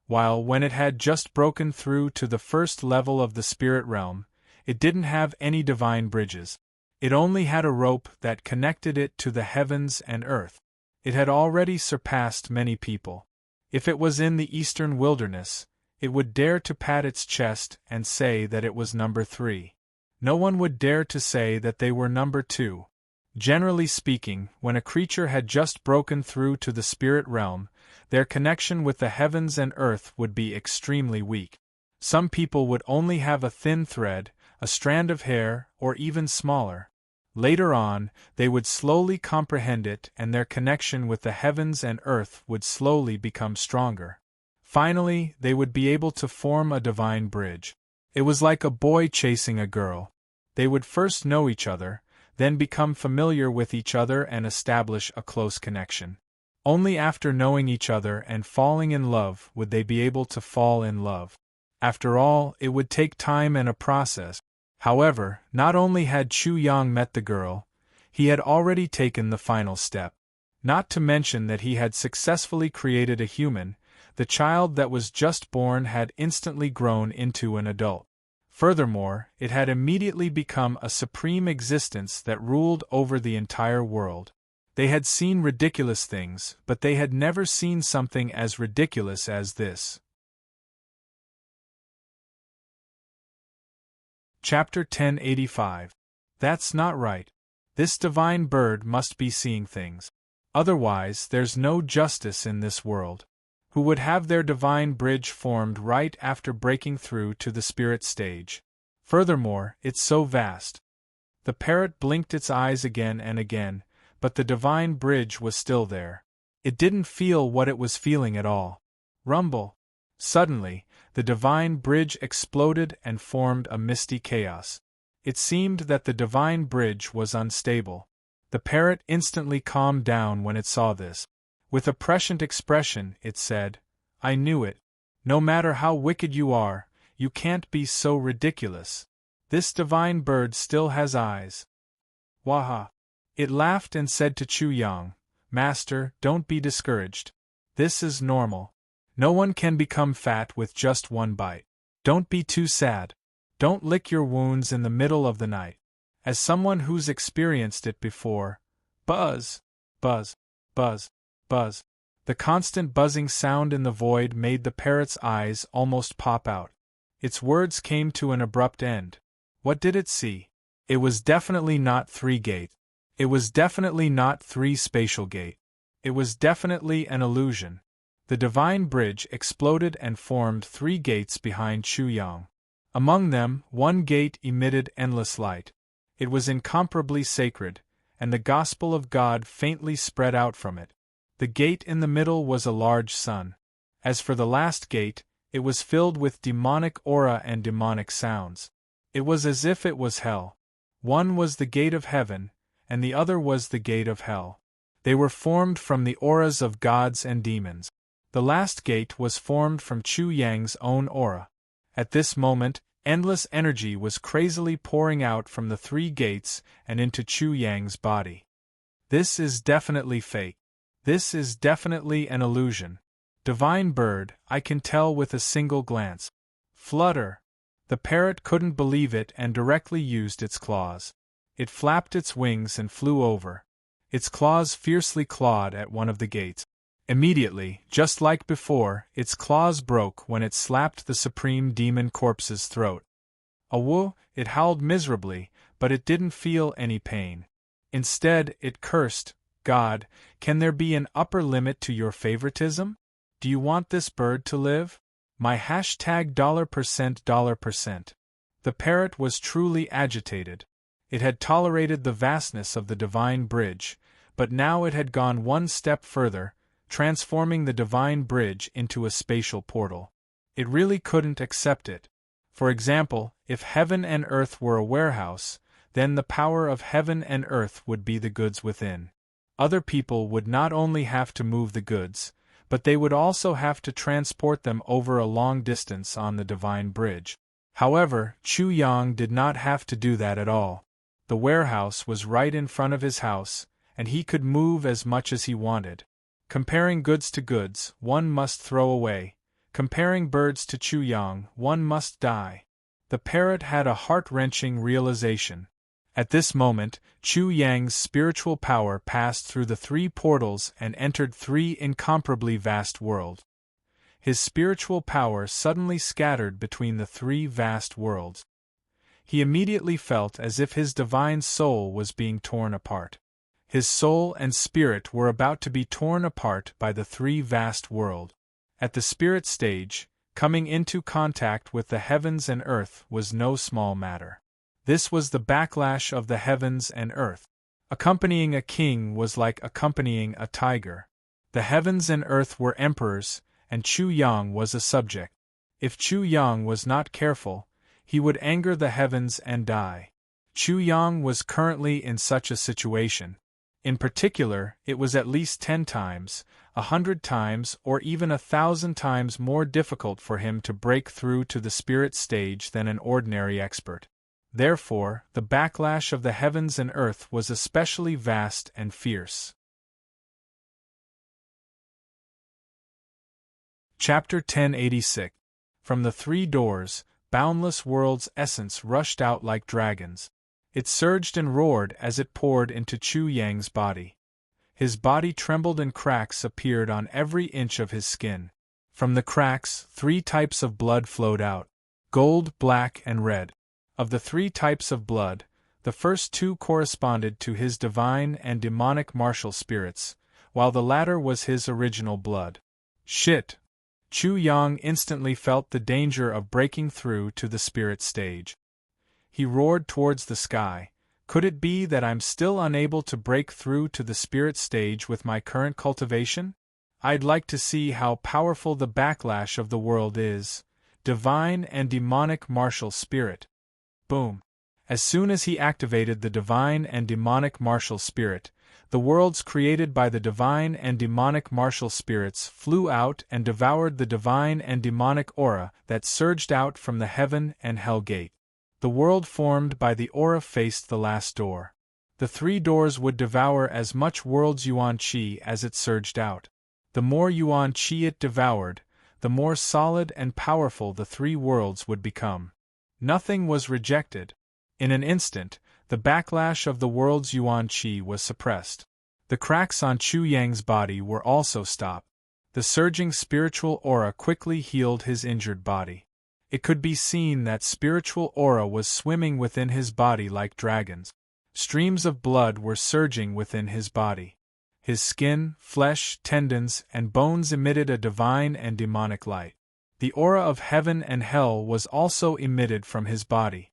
While when it had just broken through to the first level of the spirit realm, it didn't have any divine bridges. It only had a rope that connected it to the heavens and earth. It had already surpassed many people. If it was in the eastern wilderness, it would dare to pat its chest and say that it was number 3. No one would dare to say that they were number 2. Generally speaking, when a creature had just broken through to the spirit realm, their connection with the heavens and earth would be extremely weak. Some people would only have a thin thread, a strand of hair, or even smaller. Later on, they would slowly comprehend it and their connection with the heavens and earth would slowly become stronger. Finally, they would be able to form a divine bridge. It was like a boy chasing a girl. They would first know each other, then become familiar with each other and establish a close connection. Only after knowing each other and falling in love would they be able to fall in love. After all, it would take time and a process. However, not only had Chu Yang met the girl, he had already taken the final step. Not to mention that he had successfully created a human, the child that was just born had instantly grown into an adult. Furthermore, it had immediately become a supreme existence that ruled over the entire world. They had seen ridiculous things, but they had never seen something as ridiculous as this. Chapter 1085. That's not right. This divine bird must be seeing things. Otherwise, there's no justice in this world. Who would have their divine bridge formed right after breaking through to the spirit stage? Furthermore, it's so vast. The parrot blinked its eyes again and again, but the divine bridge was still there. It didn't feel what it was feeling at all. Rumble. Suddenly, the divine bridge exploded and formed a misty chaos. It seemed that the divine bridge was unstable. The parrot instantly calmed down when it saw this. With a prescient expression, it said, "I knew it. No matter how wicked you are, you can't be so ridiculous. This divine bird still has eyes." Waha! It laughed and said to Chu Yang, "Master, don't be discouraged. This is normal. No one can become fat with just one bite. Don't be too sad. Don't lick your wounds in the middle of the night. As someone who's experienced it before, buzz, buzz, buzz, buzz." The constant buzzing sound in the void made the parrot's eyes almost pop out. Its words came to an abrupt end. What did it see? It was definitely not 3-gate. It was definitely not 3-spatial gate. It was definitely an illusion. The divine bridge exploded and formed 3 gates behind Chu Yang. Among them, one gate emitted endless light. It was incomparably sacred, and the gospel of God faintly spread out from it. The gate in the middle was a large sun. As for the last gate, it was filled with demonic aura and demonic sounds. It was as if it was hell. One was the gate of heaven, and the other was the gate of hell. They were formed from the auras of gods and demons. The last gate was formed from Chu Yang's own aura. At this moment, endless energy was crazily pouring out from the 3 gates and into Chu Yang's body. This is definitely fake. This is definitely an illusion. Divine bird, I can tell with a single glance. Flutter. The parrot couldn't believe it and directly used its claws. It flapped its wings and flew over. Its claws fiercely clawed at one of the gates. Immediately, just like before, its claws broke when it slapped the supreme demon corpse's throat. Awoo! It howled miserably, but it didn't feel any pain. Instead, it cursed, "God, can there be an upper limit to your favoritism? Do you want this bird to live? My $%. The parrot was truly agitated. It had tolerated the vastness of the divine bridge, but now it had gone one step further, transforming the divine bridge into a spatial portal. It really couldn't accept it. For example, if heaven and earth were a warehouse, then the power of heaven and earth would be the goods within. Other people would not only have to move the goods, but they would also have to transport them over a long distance on the divine bridge. However, Chu Yang did not have to do that at all. The warehouse was right in front of his house, and he could move as much as he wanted. Comparing goods to goods, one must throw away. Comparing birds to Chu Yang, one must die. The parrot had a heart-wrenching realization. At this moment, Chu Yang's spiritual power passed through the 3 portals and entered 3 incomparably vast worlds. His spiritual power suddenly scattered between the 3 vast worlds. He immediately felt as if his divine soul was being torn apart. His soul and spirit were about to be torn apart by the 3 vast worlds. At the spirit stage, coming into contact with the heavens and earth was no small matter. This was the backlash of the heavens and earth. Accompanying a king was like accompanying a tiger. The heavens and earth were emperors, and Chu Yang was a subject. If Chu Yang was not careful, he would anger the heavens and die. Chu Yang was currently in such a situation. In particular, it was at least 10 times, 100 times, or even 1,000 times more difficult for him to break through to the spirit stage than an ordinary expert. Therefore, the backlash of the heavens and earth was especially vast and fierce. Chapter 1086. From the 3 doors, boundless world's essence rushed out like dragons. It surged and roared as it poured into Chu Yang's body. His body trembled and cracks appeared on every inch of his skin. From the cracks, 3 types of blood flowed out: gold, black, and red. Of the 3 types of blood, the first 2 corresponded to his divine and demonic martial spirits, while the latter was his original blood. Shit! Chu Yang instantly felt the danger of breaking through to the spirit stage. He roared towards the sky. Could it be that I'm still unable to break through to the spirit stage with my current cultivation? I'd like to see how powerful the backlash of the world is. Divine and demonic martial spirit. Boom. As soon as he activated the divine and demonic martial spirit, the worlds created by the divine and demonic martial spirits flew out and devoured the divine and demonic aura that surged out from the heaven and hell gate. The world formed by the aura faced the last door. The 3 doors would devour as much world's yuan qi as it surged out. The more yuan qi it devoured, the more solid and powerful the 3 worlds would become. Nothing was rejected. In an instant, the backlash of the world's yuan qi was suppressed. The cracks on Chu Yang's body were also stopped. The surging spiritual aura quickly healed his injured body. It could be seen that spiritual aura was swimming within his body like dragons. Streams of blood were surging within his body. His skin, flesh, tendons, and bones emitted a divine and demonic light. The aura of heaven and hell was also emitted from his body.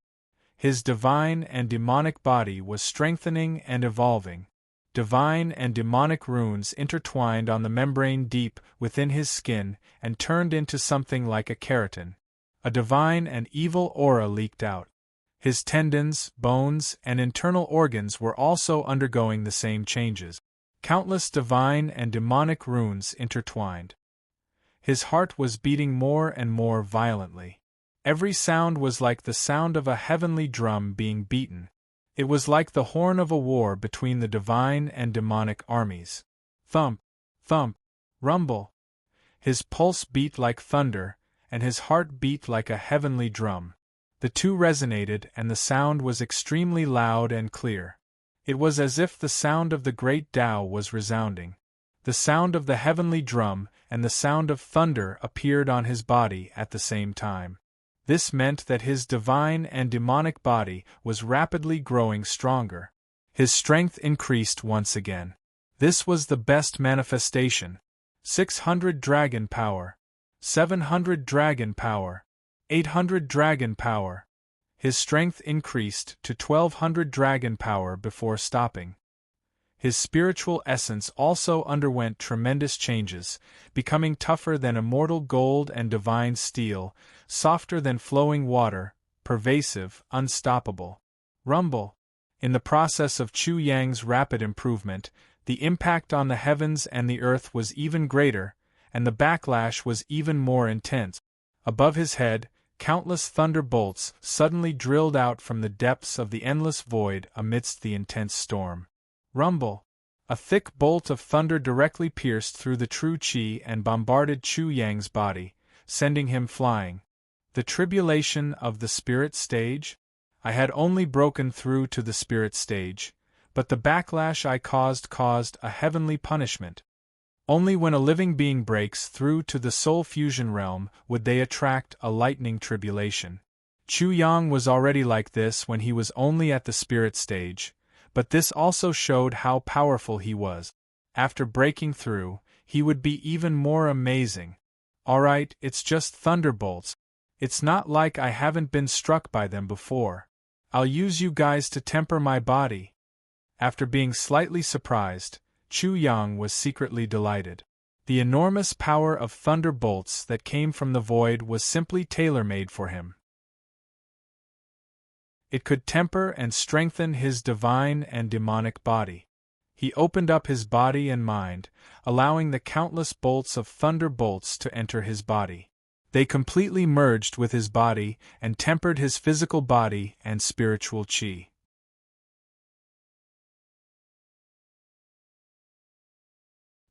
His divine and demonic body was strengthening and evolving. Divine and demonic runes intertwined on the membrane deep within his skin and turned into something like a keratin. A divine and evil aura leaked out. His tendons, bones, and internal organs were also undergoing the same changes. Countless divine and demonic runes intertwined. His heart was beating more and more violently. Every sound was like the sound of a heavenly drum being beaten. It was like the horn of a war between the divine and demonic armies. Thump, thump, rumble. His pulse beat like thunder, and his heart beat like a heavenly drum. The 2 resonated, and the sound was extremely loud and clear. It was as if the sound of the great Tao was resounding. The sound of the heavenly drum and the sound of thunder appeared on his body at the same time. This meant that his divine and demonic body was rapidly growing stronger. His strength increased once again. This was the best manifestation. 600 dragon power. 700 dragon power. 800 dragon power. His strength increased to 1200 dragon power before stopping. His spiritual essence also underwent tremendous changes, becoming tougher than immortal gold and divine steel, softer than flowing water, pervasive, unstoppable. Rumble. In the process of Chu Yang's rapid improvement, the impact on the heavens and the earth was even greater, and the backlash was even more intense. Above his head, countless thunderbolts suddenly drilled out from the depths of the endless void amidst the intense storm. Rumble. A thick bolt of thunder directly pierced through the true Qi and bombarded Chu Yang's body, sending him flying. The tribulation of the spirit stage? I had only broken through to the spirit stage, but the backlash I caused a heavenly punishment. Only when a living being breaks through to the soul fusion realm would they attract a lightning tribulation. Chu Yang was already like this when he was only at the spirit stage, but this also showed how powerful he was. After breaking through, he would be even more amazing. Alright, it's just thunderbolts. It's not like I haven't been struck by them before. I'll use you guys to temper my body. After being slightly surprised, Chu Yang was secretly delighted. The enormous power of thunderbolts that came from the void was simply tailor-made for him. It could temper and strengthen his divine and demonic body. He opened up his body and mind, allowing the countless bolts of thunderbolts to enter his body. They completely merged with his body and tempered his physical body and spiritual qi.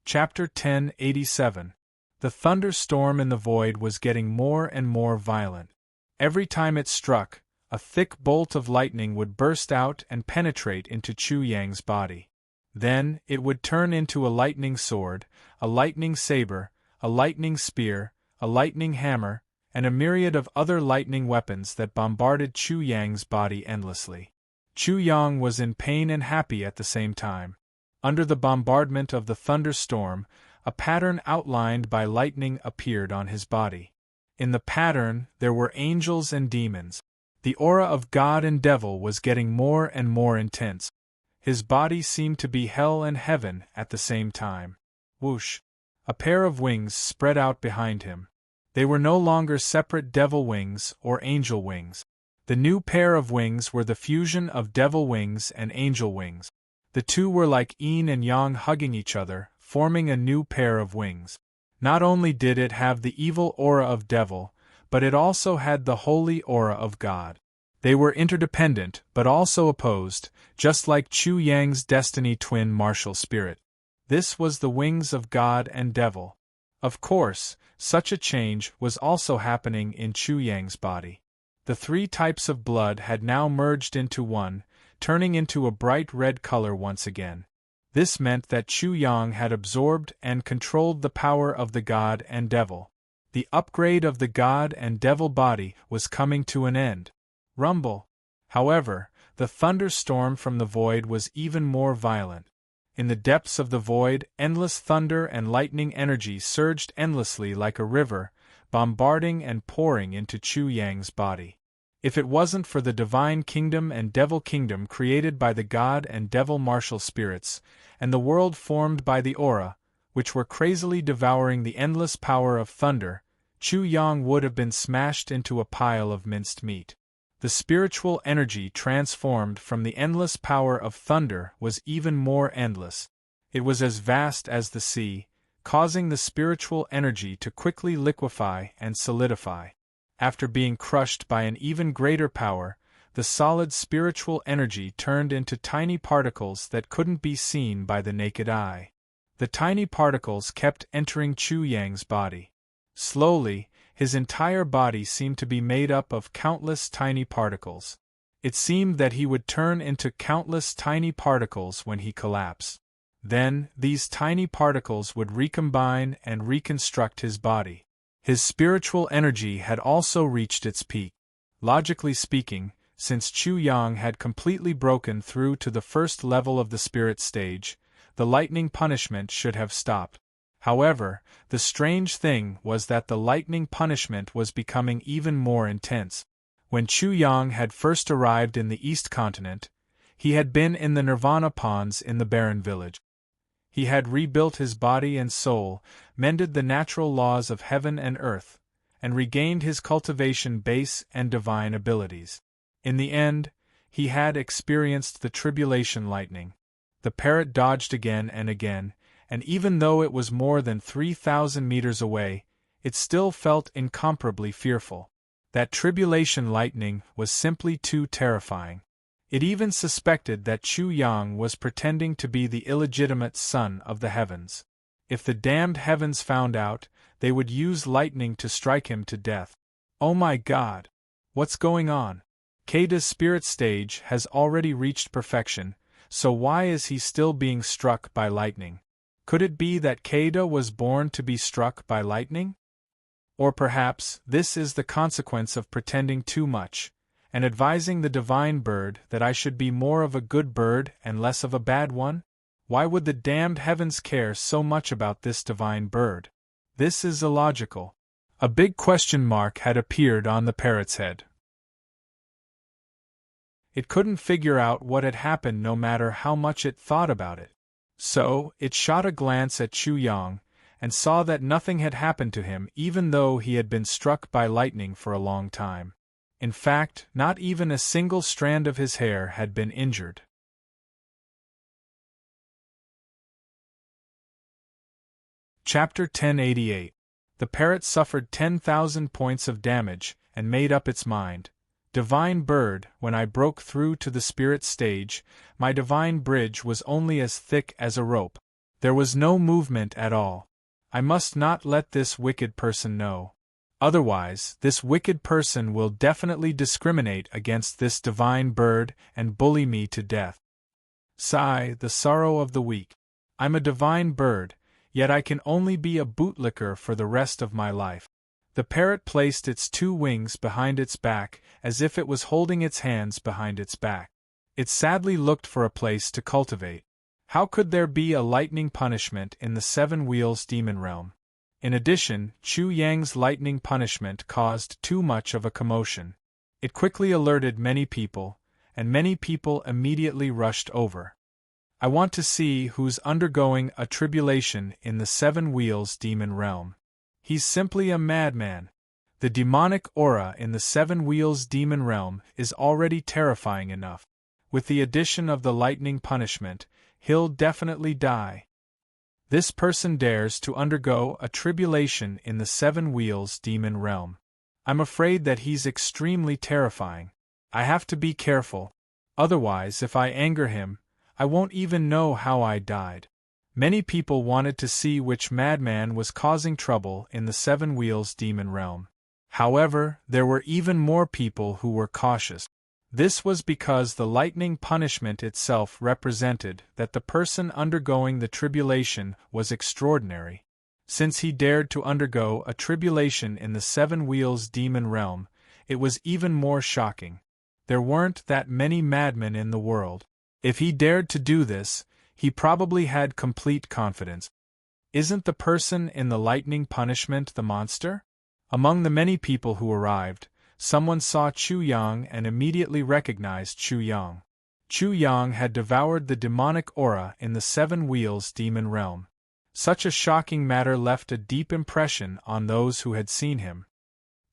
Chapter 1087. The thunderstorm in the void was getting more and more violent. Every time it struck, a thick bolt of lightning would burst out and penetrate into Chu Yang's body. Then, it would turn into a lightning sword, a lightning saber, a lightning spear, a lightning hammer, and a myriad of other lightning weapons that bombarded Chu Yang's body endlessly. Chu Yang was in pain and happy at the same time. Under the bombardment of the thunderstorm, a pattern outlined by lightning appeared on his body. In the pattern, there were angels and demons. The aura of God and devil was getting more and more intense. His body seemed to be hell and heaven at the same time. Whoosh! A pair of wings spread out behind him. They were no longer separate devil wings or angel wings. The new pair of wings were the fusion of devil wings and angel wings. The two were like yin and yang hugging each other, forming a new pair of wings. Not only did it have the evil aura of devil, but it also had the holy aura of God. They were interdependent, but also opposed, just like Chu Yang's destiny twin martial spirit. This was the wings of God and devil. Of course, such a change was also happening in Chu Yang's body. The three types of blood had now merged into one, turning into a bright red color once again. This meant that Chu Yang had absorbed and controlled the power of the God and devil. The upgrade of the God and devil body was coming to an end. Rumble. However, the thunderstorm from the void was even more violent. In the depths of the void, endless thunder and lightning energy surged endlessly like a river, bombarding and pouring into Chu Yang's body. If it wasn't for the divine kingdom and devil kingdom created by the God and devil martial spirits, and the world formed by the aura, which were crazily devouring the endless power of thunder, Chu Yang would have been smashed into a pile of minced meat. The spiritual energy transformed from the endless power of thunder was even more endless. It was as vast as the sea, causing the spiritual energy to quickly liquefy and solidify. After being crushed by an even greater power, the solid spiritual energy turned into tiny particles that couldn't be seen by the naked eye. The tiny particles kept entering Chu Yang's body. Slowly, his entire body seemed to be made up of countless tiny particles. It seemed that he would turn into countless tiny particles when he collapsed. Then, these tiny particles would recombine and reconstruct his body. His spiritual energy had also reached its peak. Logically speaking, since Chu Yang had completely broken through to the first level of the spirit stage, the lightning punishment should have stopped. However, the strange thing was that the lightning punishment was becoming even more intense. When Chu Yang had first arrived in the East Continent, he had been in the Nirvana ponds in the barren village. He had rebuilt his body and soul, mended the natural laws of heaven and earth, and regained his cultivation base and divine abilities. In the end, he had experienced the tribulation lightning. The parrot dodged again and again, and even though it was more than 3,000 meters away, it still felt incomparably fearful. That tribulation lightning was simply too terrifying. It even suspected that Chu Yang was pretending to be the illegitimate son of the heavens. If the damned heavens found out, they would use lightning to strike him to death. Oh my God! What's going on? Kaida's spirit stage has already reached perfection, so why is he still being struck by lightning? Could it be that Kaida was born to be struck by lightning? Or perhaps this is the consequence of pretending too much, and advising the divine bird that I should be more of a good bird and less of a bad one? Why would the damned heavens care so much about this divine bird? This is illogical. A big question mark had appeared on the parrot's head. It couldn't figure out what had happened no matter how much it thought about it. So, it shot a glance at Chu Yang, and saw that nothing had happened to him even though he had been struck by lightning for a long time. In fact, not even a single strand of his hair had been injured. Chapter 1088. The parrot suffered 10,000 points of damage, and made up its mind. Divine bird, when I broke through to the spirit stage, my divine bridge was only as thick as a rope. There was no movement at all. I must not let this wicked person know. Otherwise, this wicked person will definitely discriminate against this divine bird and bully me to death. Sigh, the sorrow of the weak. I'm a divine bird, yet I can only be a bootlicker for the rest of my life. The parrot placed its 2 wings behind its back, as if it was holding its hands behind its back. It sadly looked for a place to cultivate. How could there be a lightning punishment in the 7 Wheels demon realm? In addition, Chu Yang's lightning punishment caused too much of a commotion. It quickly alerted many people, and many people immediately rushed over. I want to see who's undergoing a tribulation in the 7 Wheels demon realm. He's simply a madman. The demonic aura in the 7 Wheels demon realm is already terrifying enough. With the addition of the lightning punishment, he'll definitely die. This person dares to undergo a tribulation in the 7 Wheels demon realm. I'm afraid that he's extremely terrifying. I have to be careful. Otherwise, if I anger him, I won't even know how I died. Many people wanted to see which madman was causing trouble in the 7 Wheels demon realm. However, there were even more people who were cautious. This was because the lightning punishment itself represented that the person undergoing the tribulation was extraordinary. Since he dared to undergo a tribulation in the 7 Wheels demon realm, it was even more shocking. There weren't that many madmen in the world. If he dared to do this, he probably had complete confidence. Isn't the person in the lightning punishment the monster? Among the many people who arrived, someone saw Chu Yang and immediately recognized Chu Yang. Chu Yang had devoured the demonic aura in the 7 Wheels demon realm. Such a shocking matter left a deep impression on those who had seen him.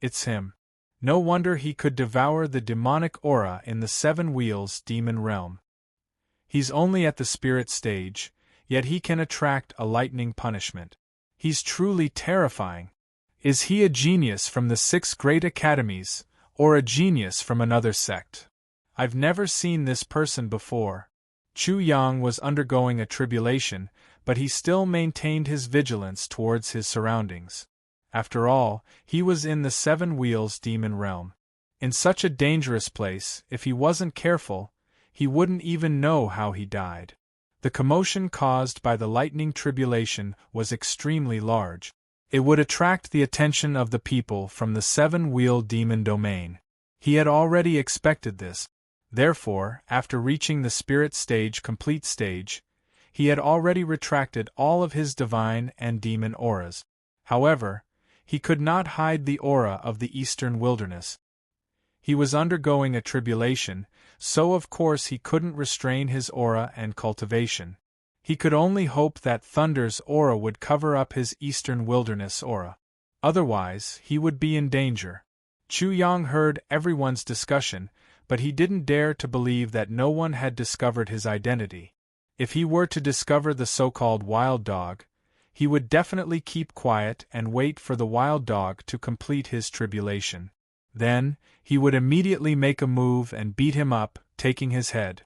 It's him. No wonder he could devour the demonic aura in the 7 Wheels demon realm. He's only at the spirit stage, yet he can attract a lightning punishment. He's truly terrifying. Is he a genius from the 6 great academies, or a genius from another sect? I've never seen this person before. Chu Yang was undergoing a tribulation, but he still maintained his vigilance towards his surroundings. After all, he was in the 7 Wheels demon realm. In such a dangerous place, if he wasn't careful, he wouldn't even know how he died. The commotion caused by the lightning tribulation was extremely large. It would attract the attention of the people from the 7 Wheel demon domain. He had already expected this. Therefore, after reaching the spirit stage complete stage, He had already retracted all of his divine and demon auras. However, he could not hide the aura of the eastern wilderness. He was undergoing a tribulation, so of course he couldn't restrain his aura and cultivation. He could only hope that Thunder's aura would cover up his eastern wilderness aura. Otherwise, he would be in danger. Chu Yang heard everyone's discussion, but he didn't dare to believe that no one had discovered his identity. If he were to discover the so-called wild dog, he would definitely keep quiet and wait for the wild dog to complete his tribulation. Then, he would immediately make a move and beat him up, taking his head.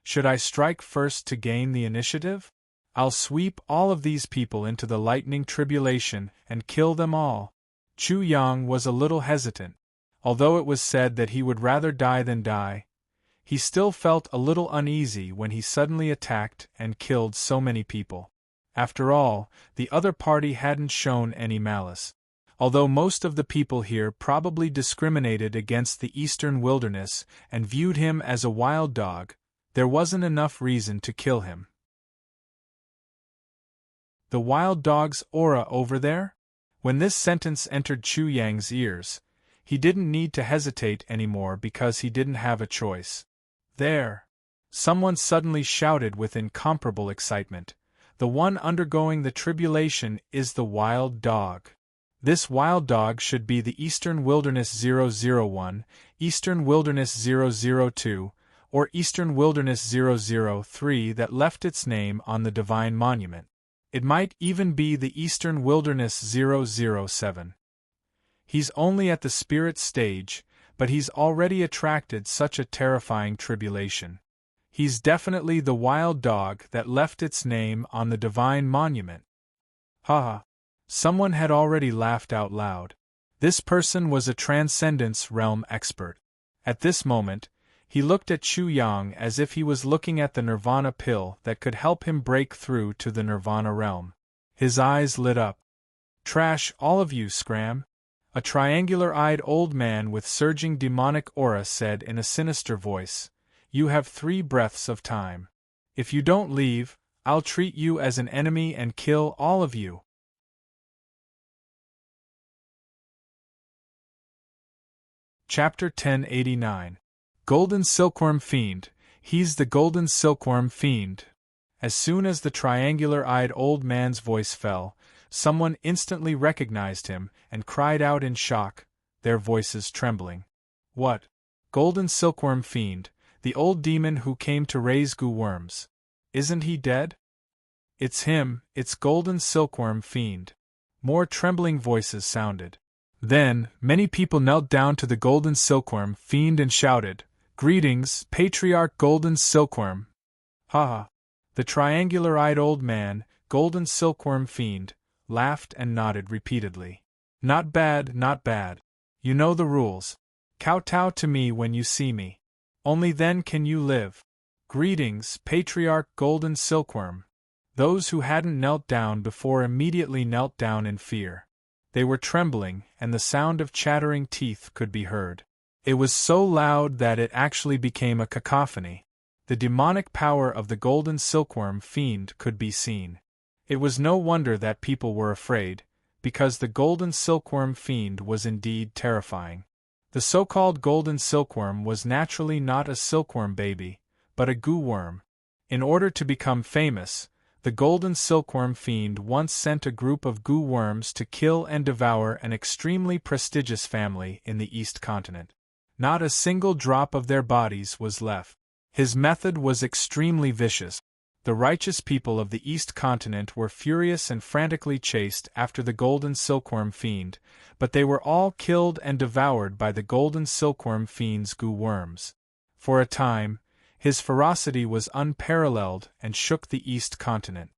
Should I strike first to gain the initiative? I'll sweep all of these people into the lightning tribulation and kill them all. Chu Yang was a little hesitant. Although it was said that he would rather die than die, he still felt a little uneasy when he suddenly attacked and killed so many people. After all, the other party hadn't shown any malice. Although most of the people here probably discriminated against the eastern wilderness and viewed him as a wild dog, there wasn't enough reason to kill him. The wild dog's aura over there? When this sentence entered Chu Yang's ears, he didn't need to hesitate anymore because he didn't have a choice. There! Someone suddenly shouted with incomparable excitement. The one undergoing the tribulation is the wild dog. This wild dog should be the Eastern Wilderness 001, Eastern Wilderness 002, or Eastern Wilderness 003 that left its name on the Divine Monument. It might even be the Eastern Wilderness 007. He's only at the spirit stage, but he's already attracted such a terrifying tribulation. He's definitely the wild dog that left its name on the Divine Monument. Haha. Someone had already laughed out loud. This person was a Transcendence Realm expert. At this moment, he looked at Chu Yang as if he was looking at the Nirvana pill that could help him break through to the Nirvana realm. His eyes lit up. Trash, all of you, scram! A triangular-eyed old man with surging demonic aura said in a sinister voice, "You have 3 breaths of time. If you don't leave, I'll treat you as an enemy and kill all of you." Chapter 1089. Golden Silkworm Fiend. He's the Golden Silkworm Fiend. As soon as the triangular-eyed old man's voice fell, someone instantly recognized him and cried out in shock, their voices trembling. What? Golden Silkworm Fiend, the old demon who came to raise goo worms. Isn't he dead? It's him, it's Golden Silkworm Fiend. More trembling voices sounded. Then, many people knelt down to the Golden Silkworm Fiend and shouted, "Greetings, Patriarch Golden Silkworm!" Ha! The triangular-eyed old man, Golden Silkworm Fiend, laughed and nodded repeatedly. Not bad, not bad. You know the rules. Kowtow to me when you see me. Only then can you live. Greetings, Patriarch Golden Silkworm. Those who hadn't knelt down before immediately knelt down in fear. They were trembling, and the sound of chattering teeth could be heard. It was so loud that it actually became a cacophony. The demonic power of the Golden Silkworm Fiend could be seen. It was no wonder that people were afraid, because the Golden Silkworm Fiend was indeed terrifying. The so-called Golden Silkworm was naturally not a silkworm baby, but a goo worm. In order to become famous, the Golden Silkworm Fiend once sent a group of goo worms to kill and devour an extremely prestigious family in the East Continent. Not a single drop of their bodies was left. His method was extremely vicious. The righteous people of the East Continent were furious and frantically chased after the Golden Silkworm Fiend, but they were all killed and devoured by the Golden Silkworm Fiend's goo worms. For a time, his ferocity was unparalleled and shook the East Continent.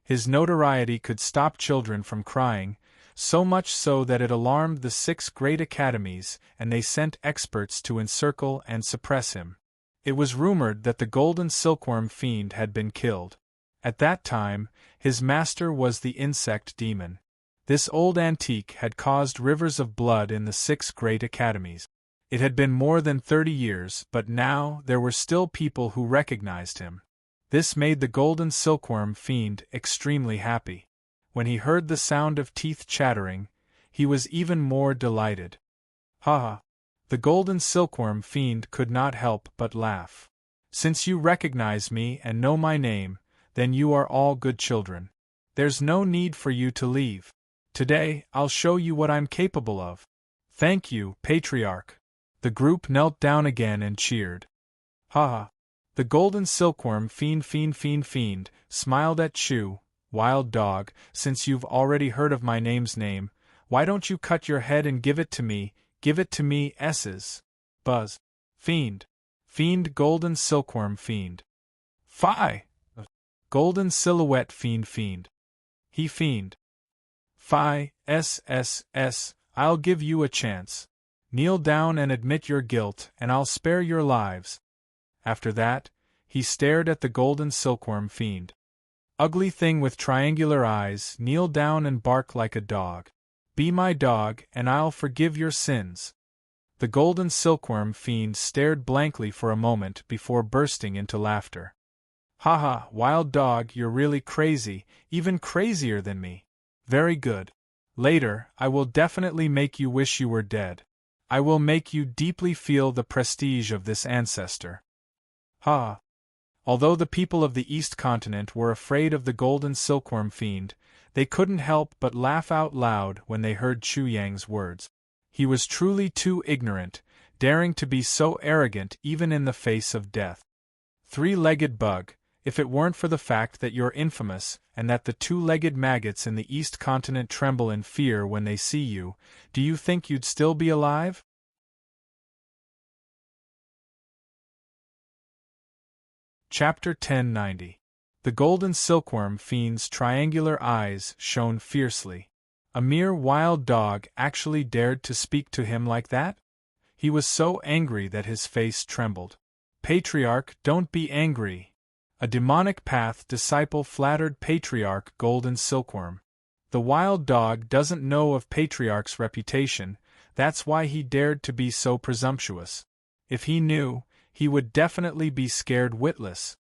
His notoriety could stop children from crying, so much so that it alarmed the 6 great academies, and they sent experts to encircle and suppress him. It was rumored that the Golden Silkworm Fiend had been killed. At that time, his master was the insect demon. This old antique had caused rivers of blood in the 6 great academies. It had been more than 30 years, but now there were still people who recognized him. This made the golden silkworm fiend extremely happy. When he heard the sound of teeth chattering, he was even more delighted. Ha ha! The golden silkworm fiend could not help but laugh. Since you recognize me and know my name, then you are all good children. There's no need for you to leave. Today, I'll show you what I'm capable of. Thank you, Patriarch. The group knelt down again and cheered. Ha ha! The golden silkworm fiend smiled at Chew. Wild dog, since you've already heard of my name's name, why don't you cut your head and give it to me? Give it to me, S's. Buzz. Fiend. Fiend golden silkworm fiend. Phi! Golden silhouette fiend. He fiend. Phi, S. I'll give you a chance. Kneel down and admit your guilt, and I'll spare your lives. After that, he stared at the golden silkworm fiend. Ugly thing with triangular eyes, kneel down and bark like a dog. Be my dog, and I'll forgive your sins. The golden silkworm fiend stared blankly for a moment before bursting into laughter. Ha ha, wild dog, you're really crazy, even crazier than me. Very good. Later, I will definitely make you wish you were dead. I will make you deeply feel the prestige of this ancestor. Ha! Although the people of the East Continent were afraid of the golden silkworm fiend, they couldn't help but laugh out loud when they heard Chu Yang's words. He was truly too ignorant, daring to be so arrogant even in the face of death. Three-legged bug, if it weren't for the fact that you're infamous, and that the two-legged maggots in the East Continent tremble in fear when they see you, do you think you'd still be alive? Chapter 1090. The golden silkworm fiend's triangular eyes shone fiercely. A mere wild dog actually dared to speak to him like that? He was so angry that his face trembled. Patriarch, don't be angry. A demonic path disciple flattered Patriarch Golden Silkworm. The wild dog doesn't know of Patriarch's reputation, that's why he dared to be so presumptuous. If he knew, he would definitely be scared witless.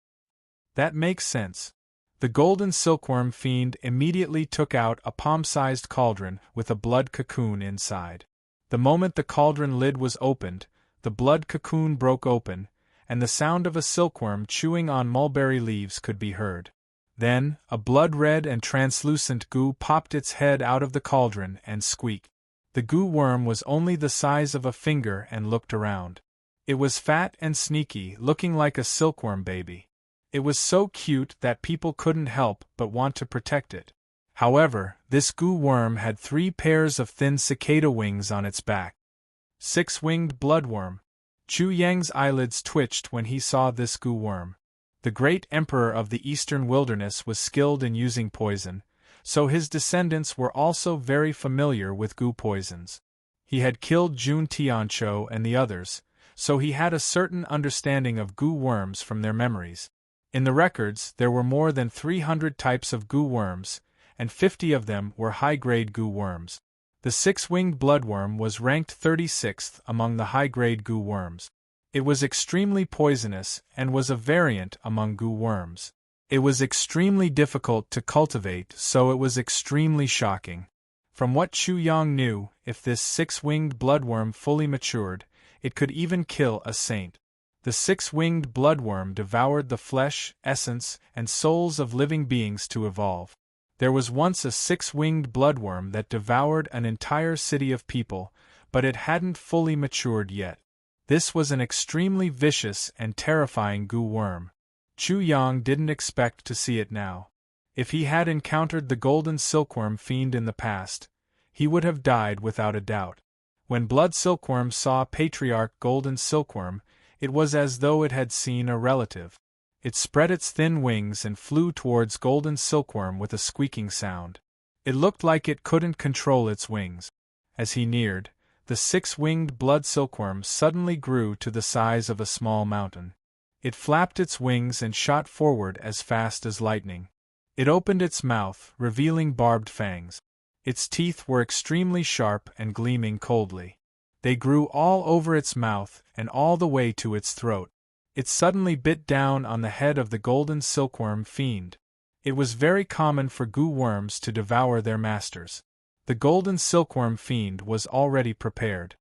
That makes sense. The golden silkworm fiend immediately took out a palm-sized cauldron with a blood cocoon inside. The moment the cauldron lid was opened, the blood cocoon broke open, and the sound of a silkworm chewing on mulberry leaves could be heard. Then, a blood-red and translucent goo popped its head out of the cauldron and squeaked. The goo worm was only the size of a finger and looked around. It was fat and sneaky, looking like a silkworm baby. It was so cute that people couldn't help but want to protect it. However, this goo worm had 3 pairs of thin cicada wings on its back. 6-winged bloodworm. Chu Yang's eyelids twitched when he saw this goo worm. The great emperor of the eastern wilderness was skilled in using poison, so his descendants were also very familiar with goo poisons. He had killed Jun Tiancho and the others, so he had a certain understanding of goo worms from their memories. In the records, there were more than 300 types of goo worms, and 50 of them were high-grade goo worms. The 6-winged bloodworm was ranked 36th among the high-grade goo worms. It was extremely poisonous and was a variant among goo worms. It was extremely difficult to cultivate, so it was extremely shocking. From what Chu Yang knew, if this 6-winged bloodworm fully matured, it could even kill a saint. The 6-winged bloodworm devoured the flesh, essence, and souls of living beings to evolve. There was once a 6-winged bloodworm that devoured an entire city of people, but it hadn't fully matured yet. This was an extremely vicious and terrifying goo worm. Chu Yang didn't expect to see it now. If he had encountered the golden silkworm fiend in the past, he would have died without a doubt. When Blood Silkworm saw Patriarch Golden Silkworm, it was as though it had seen a relative. It spread its thin wings and flew towards Golden Silkworm with a squeaking sound. It looked like it couldn't control its wings. As he neared, the 6-winged blood silkworm suddenly grew to the size of a small mountain. It flapped its wings and shot forward as fast as lightning. It opened its mouth, revealing barbed fangs. Its teeth were extremely sharp and gleaming coldly. They grew all over its mouth and all the way to its throat. It suddenly bit down on the head of the golden silkworm fiend. It was very common for goo worms to devour their masters. The golden silkworm fiend was already prepared.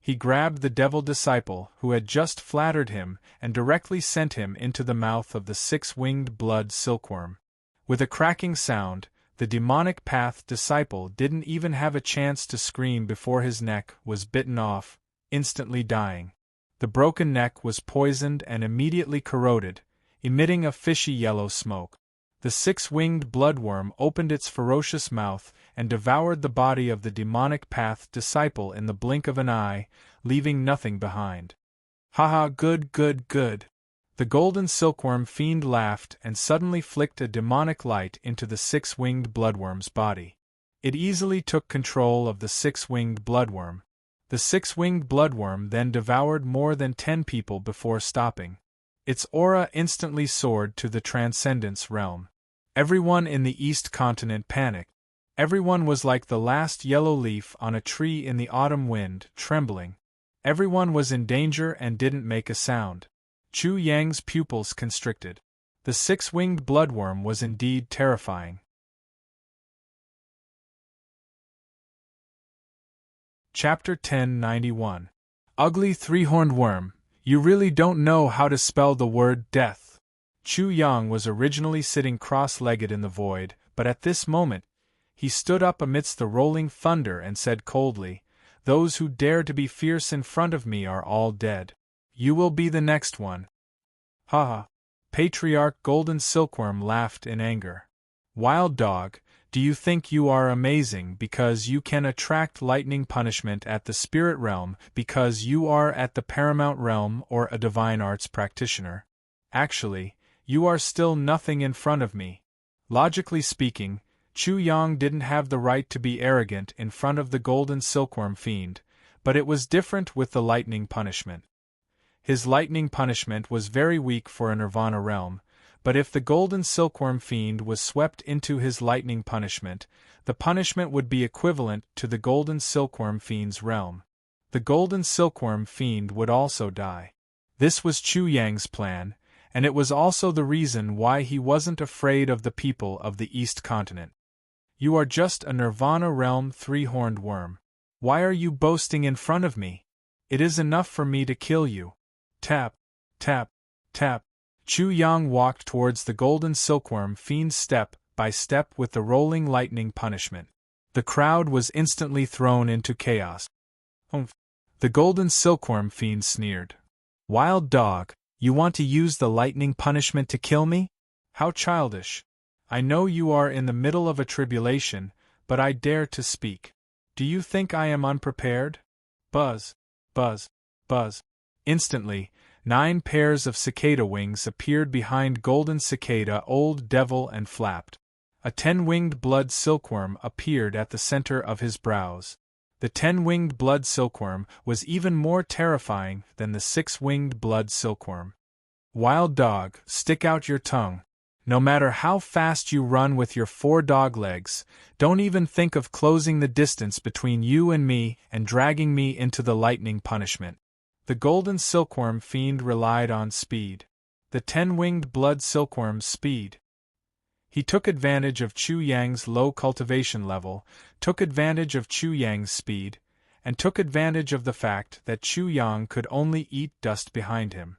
He grabbed the devil disciple who had just flattered him and directly sent him into the mouth of the six-winged blood silkworm. With a cracking sound, the demonic path disciple didn't even have a chance to scream before his neck was bitten off, instantly dying. The broken neck was poisoned and immediately corroded, emitting a fishy yellow smoke. The six-winged bloodworm opened its ferocious mouth and devoured the body of the demonic path disciple in the blink of an eye, leaving nothing behind. "Haha, good, good, good." The golden silkworm fiend laughed and suddenly flicked a demonic light into the six-winged bloodworm's body. It easily took control of the six-winged bloodworm. The six-winged bloodworm then devoured more than 10 people before stopping. Its aura instantly soared to the transcendence realm. Everyone in the East Continent panicked. Everyone was like the last yellow leaf on a tree in the autumn wind, trembling. Everyone was in danger and didn't make a sound. Chu Yang's pupils constricted. The six-winged bloodworm was indeed terrifying. Chapter 1091. Ugly three-horned worm, you really don't know how to spell the word death. Chu Yang was originally sitting cross-legged in the void, but at this moment, he stood up amidst the rolling thunder and said coldly, "Those who dare to be fierce in front of me are all dead. You will be the next one." "Ha ha." Patriarch Golden Silkworm laughed in anger. "Wild dog, do you think you are amazing because you can attract lightning punishment at the spirit realm because you are at the paramount realm or a divine arts practitioner? Actually, you are still nothing in front of me." Logically speaking, Chu Yang didn't have the right to be arrogant in front of the golden silkworm fiend, but it was different with the lightning punishment. His lightning punishment was very weak for a nirvana realm, but if the golden silkworm fiend was swept into his lightning punishment, the punishment would be equivalent to the golden silkworm fiend's realm. The golden silkworm fiend would also die. This was Chu Yang's plan, and it was also the reason why he wasn't afraid of the people of the East Continent. "You are just a nirvana realm three-horned worm. Why are you boasting in front of me? It is enough for me to kill you." Tap, tap, tap. Chu Yang walked towards the golden silkworm fiend step by step with the rolling lightning punishment. The crowd was instantly thrown into chaos. "Humph." The golden silkworm fiend sneered. "Wild dog, you want to use the lightning punishment to kill me? How childish. I know you are in the middle of a tribulation, but I dare to speak. Do you think I am unprepared?" Buzz, buzz, buzz. Instantly, 9 pairs of cicada wings appeared behind golden cicada old devil and flapped. A 10-winged blood silkworm appeared at the center of his brows. The 10-winged blood silkworm was even more terrifying than the 6-winged blood silkworm. "Wild dog, stick out your tongue. No matter how fast you run with your 4 dog legs, don't even think of closing the distance between you and me and dragging me into the lightning punishment." The golden silkworm fiend relied on speed. The 10-winged blood silkworm's speed. He took advantage of Chu Yang's low cultivation level, took advantage of Chu Yang's speed, and took advantage of the fact that Chu Yang could only eat dust behind him.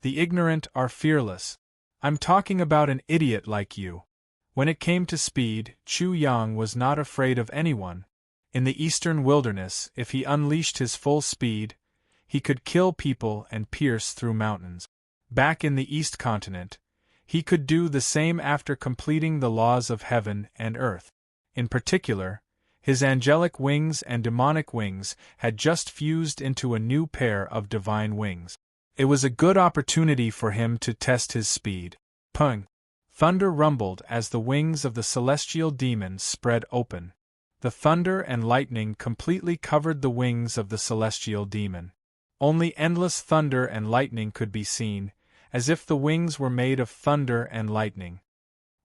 The ignorant are fearless. I'm talking about an idiot like you. When it came to speed, Chu Yang was not afraid of anyone. In the eastern wilderness, if he unleashed his full speed, he could kill people and pierce through mountains. Back in the East Continent, he could do the same after completing the laws of heaven and earth. In particular, his angelic wings and demonic wings had just fused into a new pair of divine wings. It was a good opportunity for him to test his speed. Pung! Thunder rumbled as the wings of the celestial demon spread open. The thunder and lightning completely covered the wings of the celestial demon. Only endless thunder and lightning could be seen, as if the wings were made of thunder and lightning.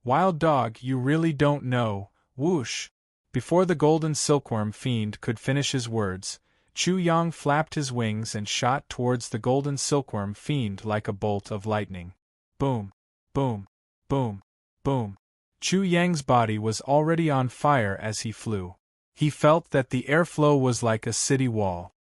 "Wild dog, you really don't know." Whoosh! Before the golden silkworm fiend could finish his words, Chu Yang flapped his wings and shot towards the golden silkworm fiend like a bolt of lightning. Boom! Boom! Boom! Boom! Chu Yang's body was already on fire as he flew. He felt that the airflow was like a city wall.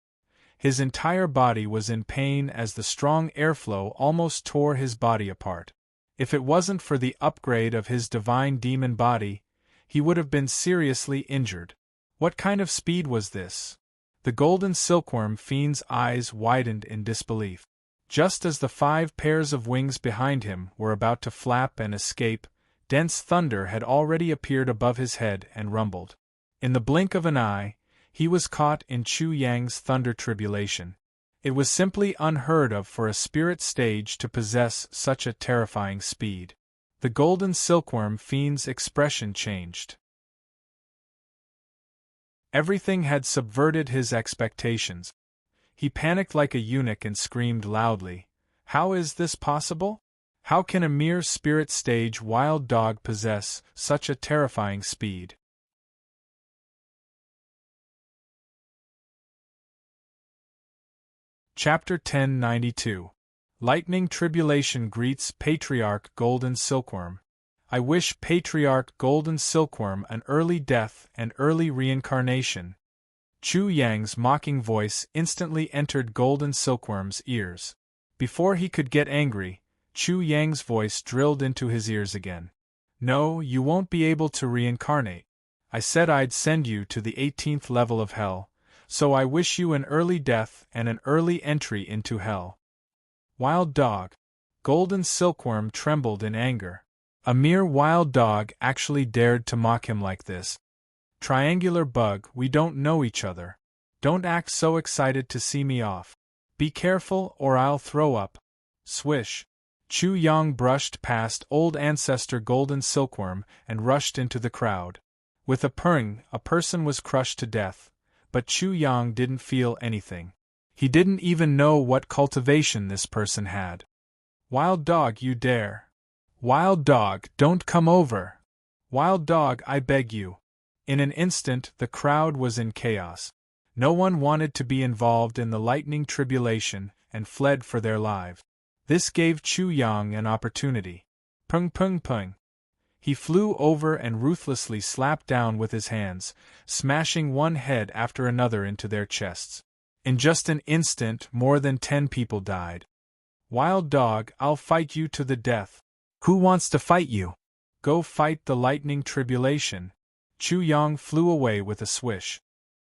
His entire body was in pain as the strong airflow almost tore his body apart. If it wasn't for the upgrade of his divine demon body, he would have been seriously injured. What kind of speed was this? The golden silkworm fiend's eyes widened in disbelief. Just as the 5 pairs of wings behind him were about to flap and escape, dense thunder had already appeared above his head and rumbled. In the blink of an eye, he was caught in Chu Yang's thunder tribulation. It was simply unheard of for a spirit stage to possess such a terrifying speed. The golden silkworm fiend's expression changed. Everything had subverted his expectations. He panicked like a eunuch and screamed loudly, "How is this possible? How can a mere spirit stage wild dog possess such a terrifying speed?" Chapter 1092. Lightning Tribulation Greets Patriarch Golden Silkworm. I wish Patriarch Golden Silkworm an early death and early reincarnation. Chu Yang's mocking voice instantly entered Golden Silkworm's ears. Before he could get angry, Chu Yang's voice drilled into his ears again. "No, you won't be able to reincarnate. I said I'd send you to the 18th level of hell, so I wish you an early death and an early entry into hell." Wild dog. Golden Silkworm trembled in anger. A mere wild dog actually dared to mock him like this. "Triangular bug, we don't know each other. Don't act so excited to see me off. Be careful or I'll throw up." Swish. Chu Yang brushed past old ancestor Golden Silkworm and rushed into the crowd. With a purring, a person was crushed to death, but Chu Yang didn't feel anything. He didn't even know what cultivation this person had. "Wild dog, you dare! Wild dog, don't come over! Wild dog, I beg you!" In an instant, the crowd was in chaos. No one wanted to be involved in the lightning tribulation and fled for their lives. This gave Chu Yang an opportunity. Pung pung pung. He flew over and ruthlessly slapped down with his hands, smashing one head after another into their chests. In just an instant, more than 10 people died. "Wild dog, I'll fight you to the death." "Who wants to fight you?" "Go fight the lightning tribulation." Chu Yang flew away with a swish.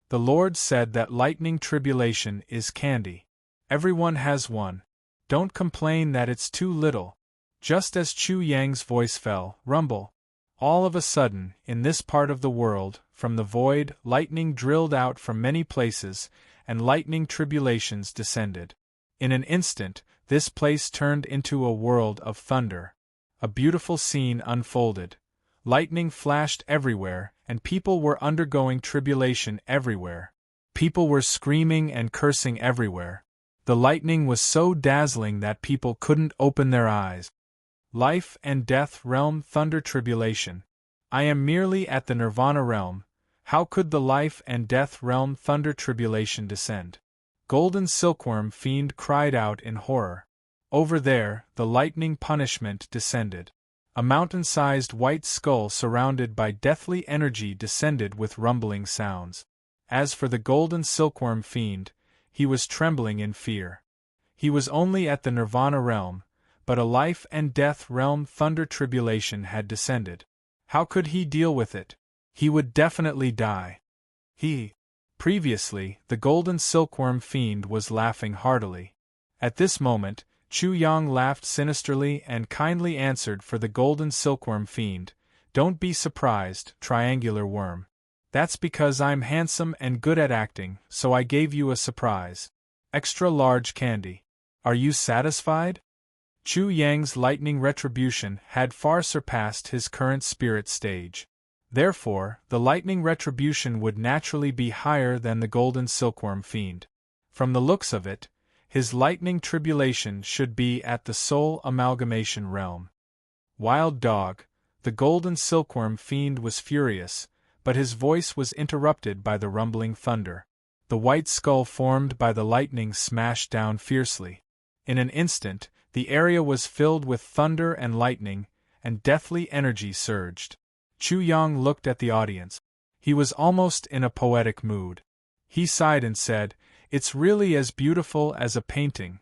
The Lord said that lightning tribulation is candy. Everyone has one. Don't complain that it's too little. Just as Chu Yang's voice fell, rumble. All of a sudden, in this part of the world, from the void, lightning drilled out from many places, and lightning tribulations descended. In an instant, this place turned into a world of thunder. A beautiful scene unfolded. Lightning flashed everywhere, and people were undergoing tribulation everywhere. People were screaming and cursing everywhere. The lightning was so dazzling that people couldn't open their eyes. Life and death realm thunder tribulation. I am merely at the nirvana realm. How could the life and death realm thunder tribulation descend? Golden Silkworm fiend cried out in horror. Over there, the lightning punishment descended. A mountain-sized white skull surrounded by deathly energy descended with rumbling sounds. As for the Golden Silkworm fiend, he was trembling in fear. He was only at the nirvana realm, but a life and death realm thunder tribulation had descended. How could he deal with it? He would definitely die. Previously, the Golden Silkworm fiend was laughing heartily. At this moment, Chu Yang laughed sinisterly and kindly answered for the Golden Silkworm fiend, "Don't be surprised, triangular worm. That's because I'm handsome and good at acting, so I gave you a surprise. Extra large candy. Are you satisfied?" Chu Yang's lightning retribution had far surpassed his current spirit stage. Therefore, the lightning retribution would naturally be higher than the Golden Silkworm fiend. From the looks of it, his lightning tribulation should be at the soul amalgamation realm. Wild dog, the Golden Silkworm fiend was furious, but his voice was interrupted by the rumbling thunder. The white skull formed by the lightning smashed down fiercely. In an instant, the area was filled with thunder and lightning, and deathly energy surged. Chu Yang looked at the audience. He was almost in a poetic mood. He sighed and said, "It's really as beautiful as a painting."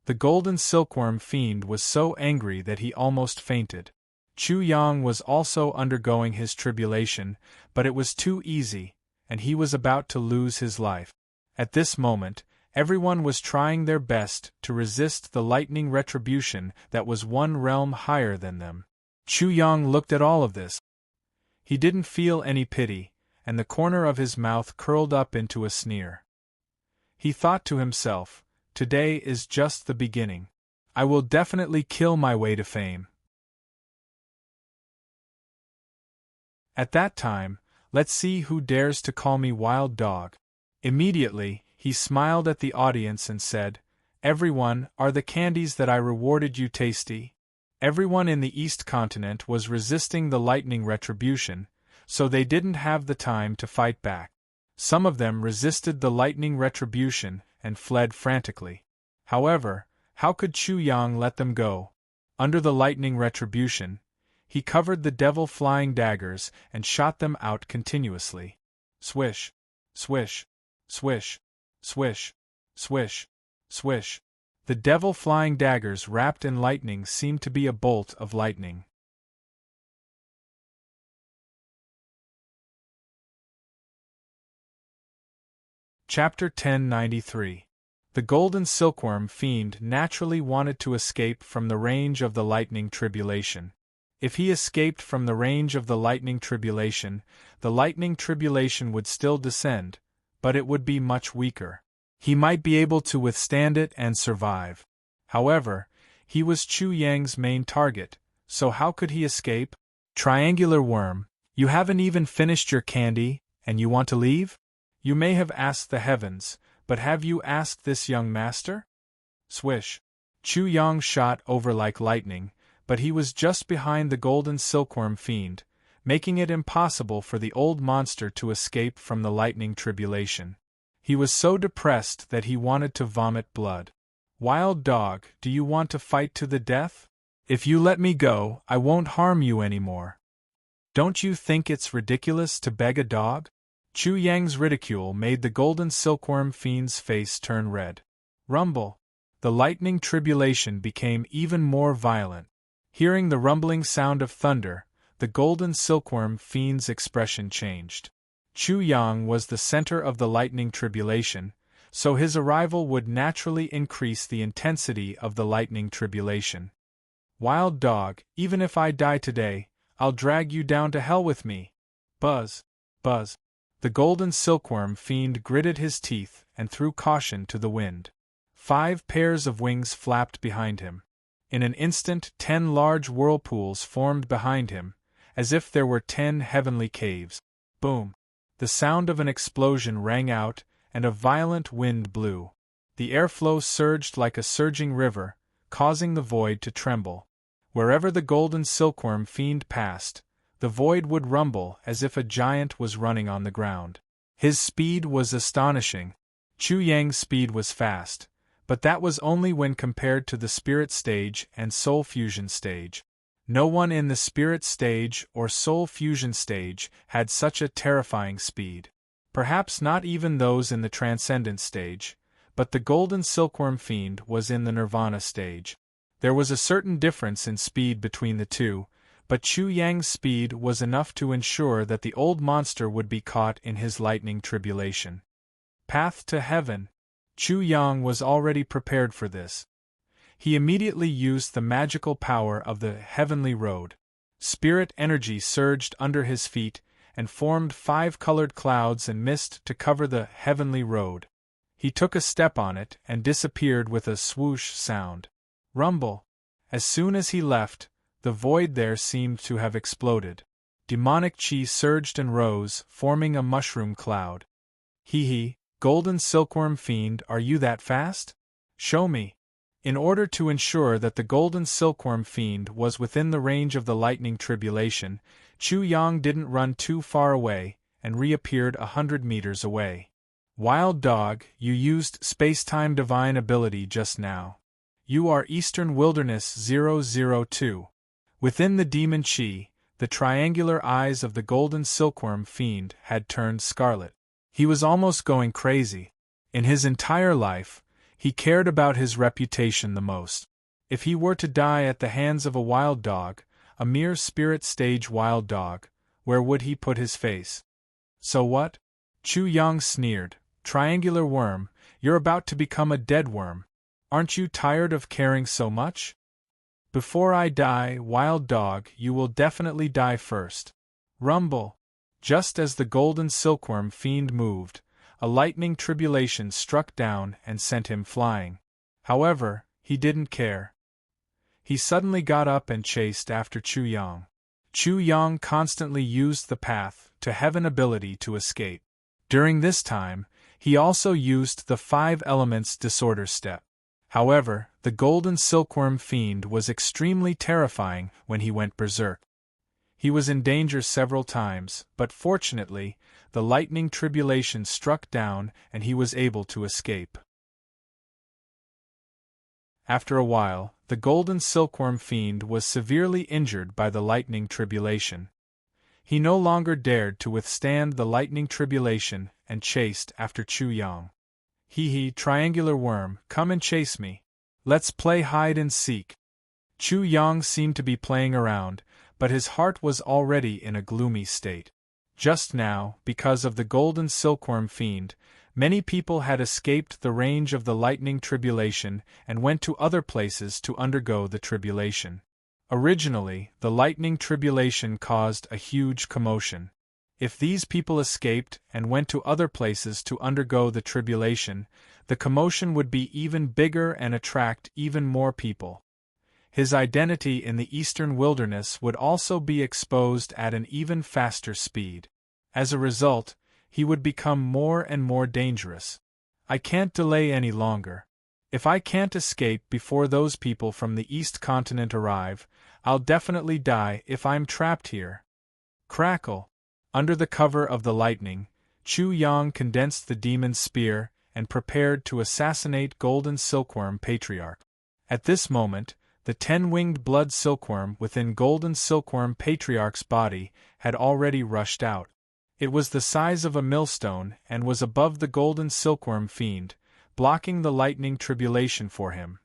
The golden silkworm fiend was so angry that he almost fainted. Chu Yang was also undergoing his tribulation, but it was too easy, and he was about to lose his life. At this moment, everyone was trying their best to resist the lightning retribution that was one realm higher than them. Chu Yang looked at all of this. He didn't feel any pity, and the corner of his mouth curled up into a sneer. He thought to himself, "Today is just the beginning. I will definitely kill my way to fame." At that time, let's see who dares to call me wild dog. Immediately, he smiled at the audience and said, "Everyone, are the candies that I rewarded you tasty?" Everyone in the East Continent was resisting the lightning retribution, so they didn't have the time to fight back. Some of them resisted the lightning retribution and fled frantically. However, how could Chu Yang let them go? Under the lightning retribution, he covered the devil-flying daggers and shot them out continuously. Swish, swish, swish, swish, swish, swish. The devil-flying daggers wrapped in lightning seemed to be a bolt of lightning. Chapter 1093. The golden silkworm fiend naturally wanted to escape from the range of the lightning tribulation. If he escaped from the range of the lightning tribulation would still descend, but it would be much weaker. He might be able to withstand it and survive. However, he was Chu Yang's main target, so how could he escape? Triangular worm, you haven't even finished your candy, and you want to leave? You may have asked the heavens, but have you asked this young master? Swish. Chu Yang shot over like lightning, but he was just behind the golden silkworm fiend, making it impossible for the old monster to escape from the lightning tribulation. He was so depressed that he wanted to vomit blood. Wild dog, do you want to fight to the death? If you let me go, I won't harm you anymore. Don't you think it's ridiculous to beg a dog? Chu Yang's ridicule made the golden silkworm fiend's face turn red. Rumble. The lightning tribulation became even more violent. Hearing the rumbling sound of thunder, the golden silkworm fiend's expression changed. Chu Yang was the center of the lightning tribulation, so his arrival would naturally increase the intensity of the lightning tribulation. Wild dog, even if I die today, I'll drag you down to hell with me. Buzz, buzz. The golden silkworm fiend gritted his teeth and threw caution to the wind. 5 pairs of wings flapped behind him. In an instant 10 large whirlpools formed behind him, as if there were 10 heavenly caves. Boom! The sound of an explosion rang out, and a violent wind blew. The airflow surged like a surging river, causing the void to tremble. Wherever the golden silkworm fiend passed, the void would rumble as if a giant was running on the ground. His speed was astonishing. Chu Yang's speed was fast, but that was only when compared to the spirit stage and soul fusion stage. No one in the spirit stage or soul fusion stage had such a terrifying speed. Perhaps not even those in the transcendent stage, but the golden silkworm fiend was in the nirvana stage. There was a certain difference in speed between the two, but Chu Yang's speed was enough to ensure that the old monster would be caught in his lightning tribulation. Path to heaven. Chu Yang was already prepared for this. He immediately used the magical power of the heavenly road. Spirit energy surged under his feet and formed 5 colored clouds and mist to cover the heavenly road. He took a step on it and disappeared with a swoosh sound. Rumble. As soon as he left, the void there seemed to have exploded. Demonic chi surged and rose, forming a mushroom cloud. Hee, golden silkworm fiend, are you that fast? Show me. In order to ensure that the golden silkworm fiend was within the range of the lightning tribulation, Chu Yang didn't run too far away and reappeared 100 meters away. Wild Dog, you used space-time divine ability just now. You are Eastern Wilderness 002. Within the demon chi, the triangular eyes of the golden silkworm fiend had turned scarlet. He was almost going crazy. In his entire life, he cared about his reputation the most. If he were to die at the hands of a wild dog, a mere spirit stage wild dog, where would he put his face? So what? Chu Yang sneered. Triangular worm, you're about to become a dead worm. Aren't you tired of caring so much? Before I die, wild dog, you will definitely die first. Rumble. Just as the golden silkworm fiend moved, a lightning tribulation struck down and sent him flying. However, he didn't care. He suddenly got up and chased after Chu Yang. Chu Yang constantly used the path to heaven ability to escape. During this time, he also used the 5 elements disorder step. However, the golden silkworm fiend was extremely terrifying when he went berserk. He was in danger several times, but fortunately, the lightning tribulation struck down and he was able to escape. After a while, the golden silkworm fiend was severely injured by the lightning tribulation. He no longer dared to withstand the lightning tribulation and chased after Chu Yang. Hee, triangular worm, come and chase me. Let's play hide and seek. Chu Yang seemed to be playing around, but his heart was already in a gloomy state. Just now, because of the golden silkworm fiend, many people had escaped the range of the lightning tribulation and went to other places to undergo the tribulation. Originally, the lightning tribulation caused a huge commotion. If these people escaped and went to other places to undergo the tribulation, the commotion would be even bigger and attract even more people. His identity in the eastern wilderness would also be exposed at an even faster speed. As a result, he would become more and more dangerous. I can't delay any longer. If I can't escape before those people from the East Continent arrive, I'll definitely die if I'm trapped here. Crackle! Under the cover of the lightning, Chu Yang condensed the demon's spear and prepared to assassinate Golden Silkworm Patriarch. At this moment, the 10-winged blood silkworm within Golden Silkworm Patriarch's body had already rushed out. It was the size of a millstone and was above the Golden Silkworm fiend, blocking the lightning tribulation for him.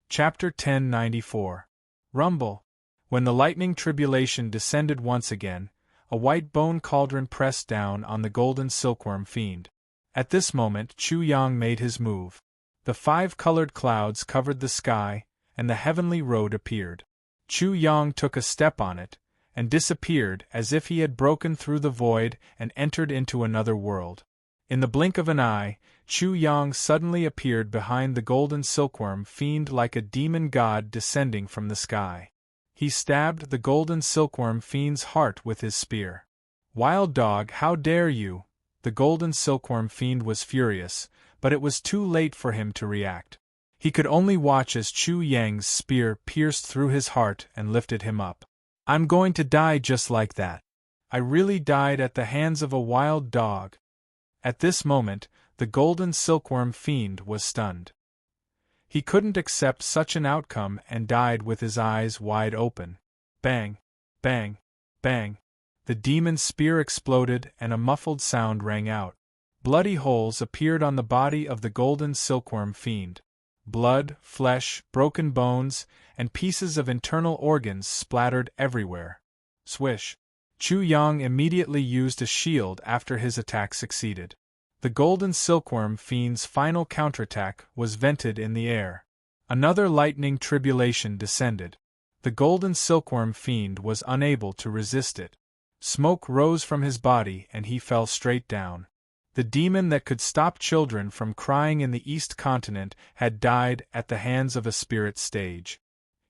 Chapter 1094. Rumble. When the lightning tribulation descended once again, a white bone cauldron pressed down on the golden silkworm fiend. At this moment Chu Yang made his move. The 5 colored clouds covered the sky, and the heavenly road appeared. Chu Yang took a step on it, and disappeared as if he had broken through the void and entered into another world. In the blink of an eye, Chu Yang suddenly appeared behind the golden silkworm fiend like a demon god descending from the sky. He stabbed the golden silkworm fiend's heart with his spear. Wild dog, how dare you! The golden silkworm fiend was furious, but it was too late for him to react. He could only watch as Chu Yang's spear pierced through his heart and lifted him up. I'm going to die just like that. I really died at the hands of a wild dog. At this moment, the golden silkworm fiend was stunned. He couldn't accept such an outcome and died with his eyes wide open. Bang! Bang! Bang! The demon's spear exploded and a muffled sound rang out. Bloody holes appeared on the body of the golden silkworm fiend. Blood, flesh, broken bones, and pieces of internal organs splattered everywhere. Swish! Chu Yang immediately used a shield after his attack succeeded. The golden silkworm fiend's final counterattack was vented in the air. Another lightning tribulation descended. The golden silkworm fiend was unable to resist it. Smoke rose from his body and he fell straight down. The demon that could stop children from crying in the East Continent had died at the hands of a spirit stage.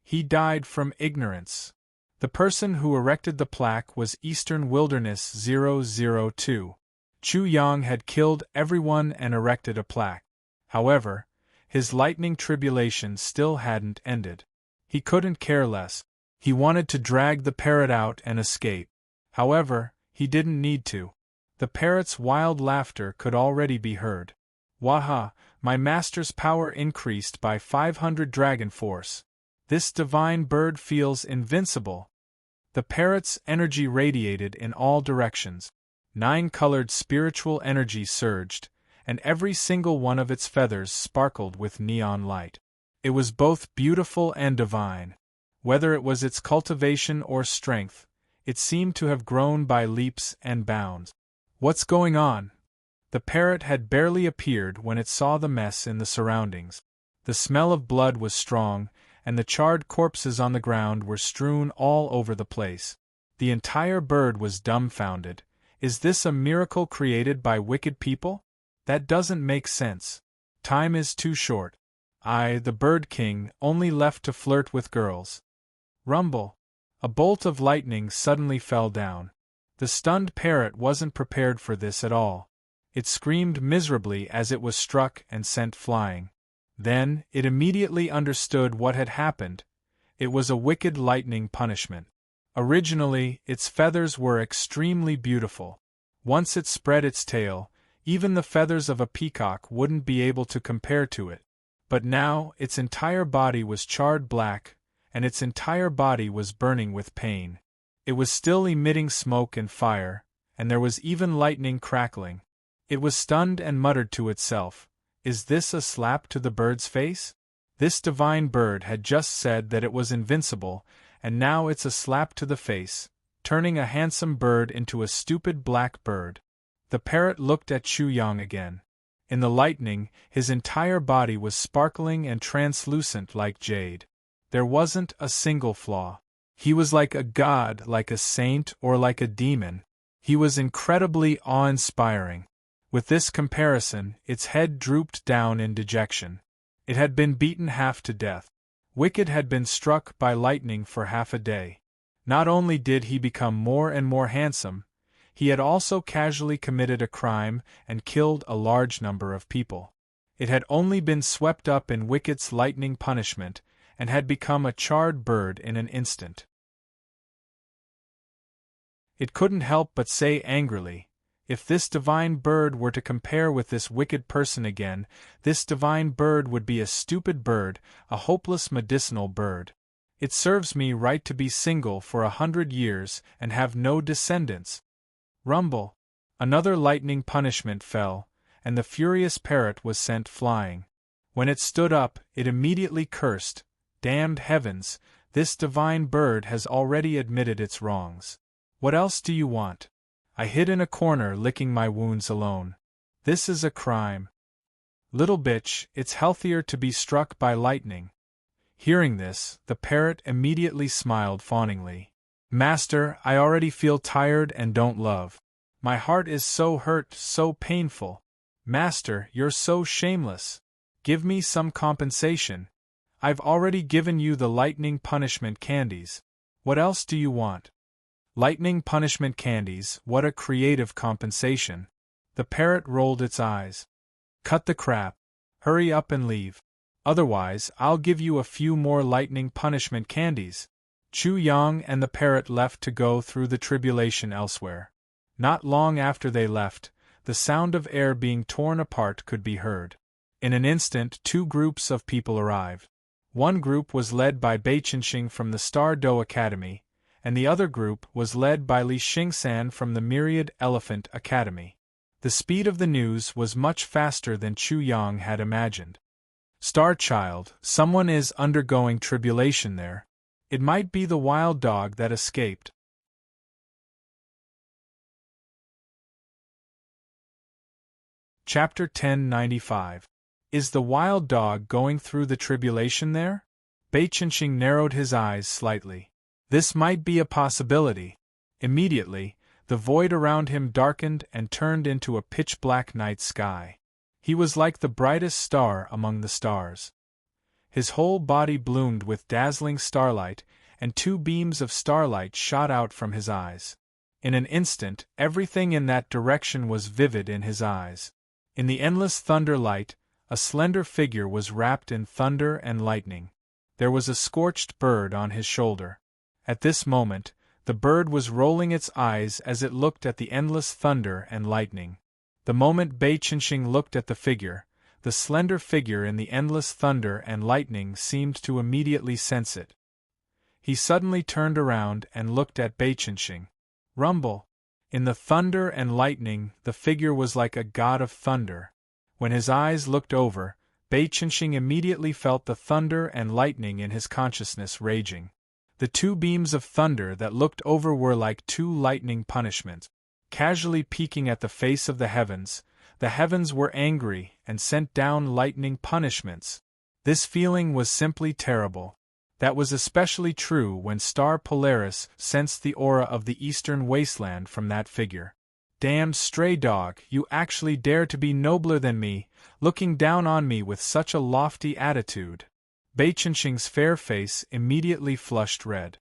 He died from ignorance. The person who erected the plaque was Eastern Wilderness 002. Chu Yang had killed everyone and erected a plaque. However, his lightning tribulation still hadn't ended. He couldn't care less. He wanted to drag the parrot out and escape. However, he didn't need to. The parrot's wild laughter could already be heard. Waha, my master's power increased by 500 dragon force. This divine bird feels invincible. The parrot's energy radiated in all directions. 9-colored spiritual energy surged, and every single one of its feathers sparkled with neon light. It was both beautiful and divine. Whether it was its cultivation or strength, it seemed to have grown by leaps and bounds. What's going on? The parrot had barely appeared when it saw the mess in the surroundings. The smell of blood was strong, and the charred corpses on the ground were strewn all over the place. The entire bird was dumbfounded. Is this a miracle created by wicked people? That doesn't make sense. Time is too short. I, the Bird King, only left to flirt with girls. Rumble. A bolt of lightning suddenly fell down. The stunned parrot wasn't prepared for this at all. It screamed miserably as it was struck and sent flying. Then, it immediately understood what had happened. It was a wicked lightning punishment. Originally, its feathers were extremely beautiful. Once it spread its tail, even the feathers of a peacock wouldn't be able to compare to it. But now, its entire body was charred black, and its entire body was burning with pain. It was still emitting smoke and fire, and there was even lightning crackling. It was stunned and muttered to itself, "Is this a slap to the bird's face? This divine bird had just said that it was invincible, and now it's a slap to the face, turning a handsome bird into a stupid black bird." The parrot looked at Chu Yang again. In the lightning, his entire body was sparkling and translucent like jade. There wasn't a single flaw. He was like a god, like a saint, or like a demon. He was incredibly awe-inspiring. With this comparison, its head drooped down in dejection. It had been beaten half to death. Wicked had been struck by lightning for half a day. Not only did he become more and more handsome, he had also casually committed a crime and killed a large number of people. It had only been swept up in Wicked's lightning punishment, and had become a charred bird in an instant. It couldn't help but say angrily, "If this divine bird were to compare with this wicked person again, this divine bird would be a stupid bird, a hopeless medicinal bird. It serves me right to be single for 100 years and have no descendants." Rumble. Another lightning punishment fell, and the furious parrot was sent flying. When it stood up, it immediately cursed, "Damned heavens, this divine bird has already admitted its wrongs. What else do you want? I hid in a corner licking my wounds alone. This is a crime. Little bitch, it's healthier to be struck by lightning." Hearing this, the parrot immediately smiled fawningly. "Master, I already feel tired and don't love. My heart is so hurt, so painful. Master, you're so shameless. Give me some compensation. I've already given you the lightning punishment candies. What else do you want?" Lightning punishment candies, what a creative compensation. The parrot rolled its eyes. "Cut the crap. Hurry up and leave. Otherwise, I'll give you a few more lightning punishment candies." Chu Yang and the parrot left to go through the tribulation elsewhere. Not long after they left, the sound of air being torn apart could be heard. In an instant, 2 groups of people arrived. One group was led by Bei Chenxing from the Star Do Academy, and the other group was led by Li Xingsan from the Myriad Elephant Academy. The speed of the news was much faster than Chu Yang had imagined. "Star Child, someone is undergoing tribulation there. It might be the wild dog that escaped." Chapter 1095. Is the wild dog going through the tribulation there? Bei Chenxing narrowed his eyes slightly. This might be a possibility. Immediately, the void around him darkened and turned into a pitch-black night sky. He was like the brightest star among the stars. His whole body bloomed with dazzling starlight, and 2 beams of starlight shot out from his eyes. In an instant, everything in that direction was vivid in his eyes. In the endless thunder light, a slender figure was wrapped in thunder and lightning. There was a scorched bird on his shoulder. At this moment, The bird was rolling its eyes as it looked at the endless thunder and lightning. The moment Bei Chenxing looked at the figure, the slender figure in the endless thunder and lightning seemed to immediately sense it. He suddenly turned around and looked at Bei Chenxing. Rumble! In the thunder and lightning, the figure was like a god of thunder. When his eyes looked over, Bei Chenxing immediately felt the thunder and lightning in his consciousness raging. The two beams of thunder that looked over were like two lightning punishments. Casually peeking at the face of the heavens were angry and sent down lightning punishments. This feeling was simply terrible. That was especially true when Star Polaris sensed the aura of the eastern wasteland from that figure. Damned stray dog, you actually dare to be nobler than me, looking down on me with such a lofty attitude. Bei Chenxing's fair face immediately flushed red.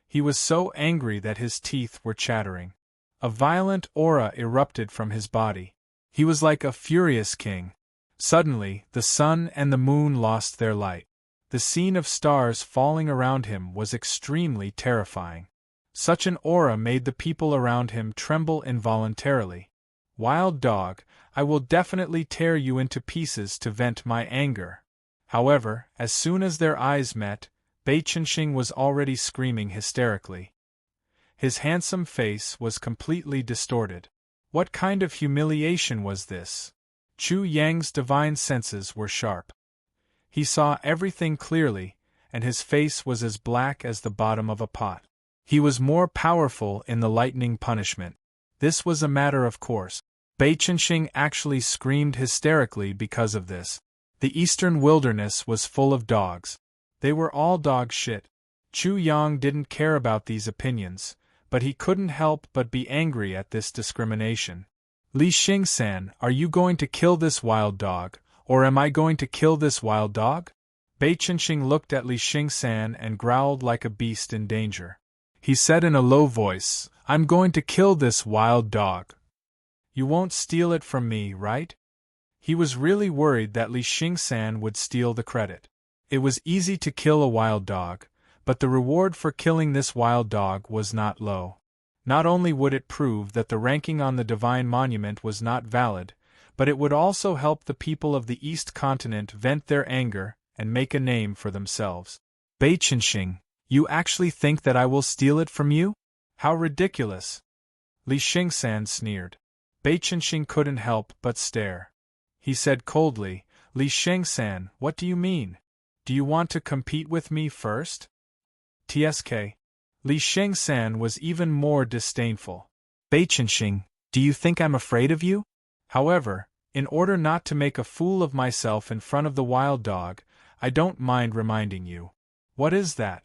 He was so angry that his teeth were chattering. A violent aura erupted from his body. He was like a furious king. Suddenly, the sun and the moon lost their light. The scene of stars falling around him was extremely terrifying. Such an aura made the people around him tremble involuntarily. Wild dog, I will definitely tear you into pieces to vent my anger. However, as soon as their eyes met, Bei Chenxing was already screaming hysterically. His handsome face was completely distorted. What kind of humiliation was this? Chu Yang's divine senses were sharp. He saw everything clearly, and his face was as black as the bottom of a pot. He was more powerful in the lightning punishment. This was a matter of course. Bei Chenxing actually screamed hysterically because of this. The eastern wilderness was full of dogs. They were all dog shit. Chu Yang didn't care about these opinions, but he couldn't help but be angry at this discrimination. Li Xingsan, are you going to kill this wild dog, or am I going to kill this wild dog? Bei Chenxing looked at Li Xingsan and growled like a beast in danger. He said in a low voice, I'm going to kill this wild dog. You won't steal it from me, right? He was really worried that Li Xingsan would steal the credit. It was easy to kill a wild dog, but the reward for killing this wild dog was not low. Not only would it prove that the ranking on the Divine Monument was not valid, but it would also help the people of the East Continent vent their anger and make a name for themselves. Bei Chenxing, you actually think that I will steal it from you? How ridiculous! Li Xingsan sneered. Bei Chenxing couldn't help but stare. He said coldly, Li Xingsan, what do you mean? Do you want to compete with me first? TSK. Li Xingsan was even more disdainful. Bei Chenxing, do you think I'm afraid of you? However, in order not to make a fool of myself in front of the wild dog, I don't mind reminding you. What is that?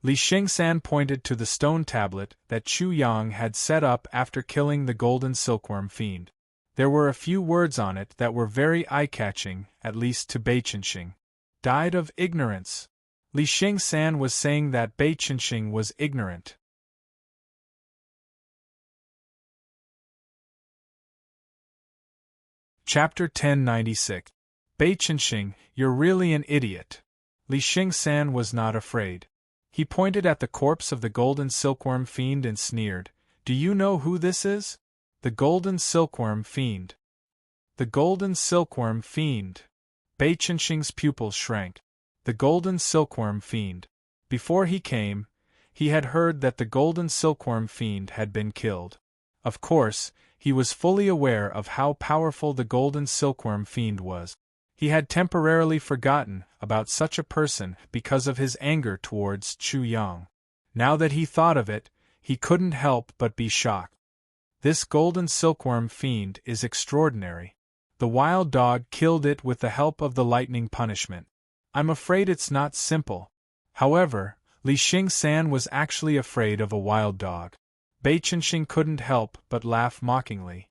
Li Xingsan pointed to the stone tablet that Chu Yang had set up after killing the golden silkworm fiend. There were a few words on it that were very eye-catching, at least to Bei Chenxing. Died of ignorance. Li Xingsan was saying that Bei Chenxing was ignorant. Chapter 1096. Bei Chenxing, you're really an idiot. Li Xingsan was not afraid. He pointed at the corpse of the golden silkworm fiend and sneered, Do you know who this is? The golden silkworm fiend. The golden silkworm fiend. Bei Chenxing's pupils shrank. The golden silkworm fiend. Before he came, he had heard that the golden silkworm fiend had been killed. Of course, he was fully aware of how powerful the golden silkworm fiend was. He had temporarily forgotten about such a person because of his anger towards Chu Yang. Now that he thought of it, he couldn't help but be shocked. This golden silkworm fiend is extraordinary. The wild dog killed it with the help of the lightning punishment. I'm afraid it's not simple. However, Li Xingsan was actually afraid of a wild dog. Bei Chenxing couldn't help but laugh mockingly.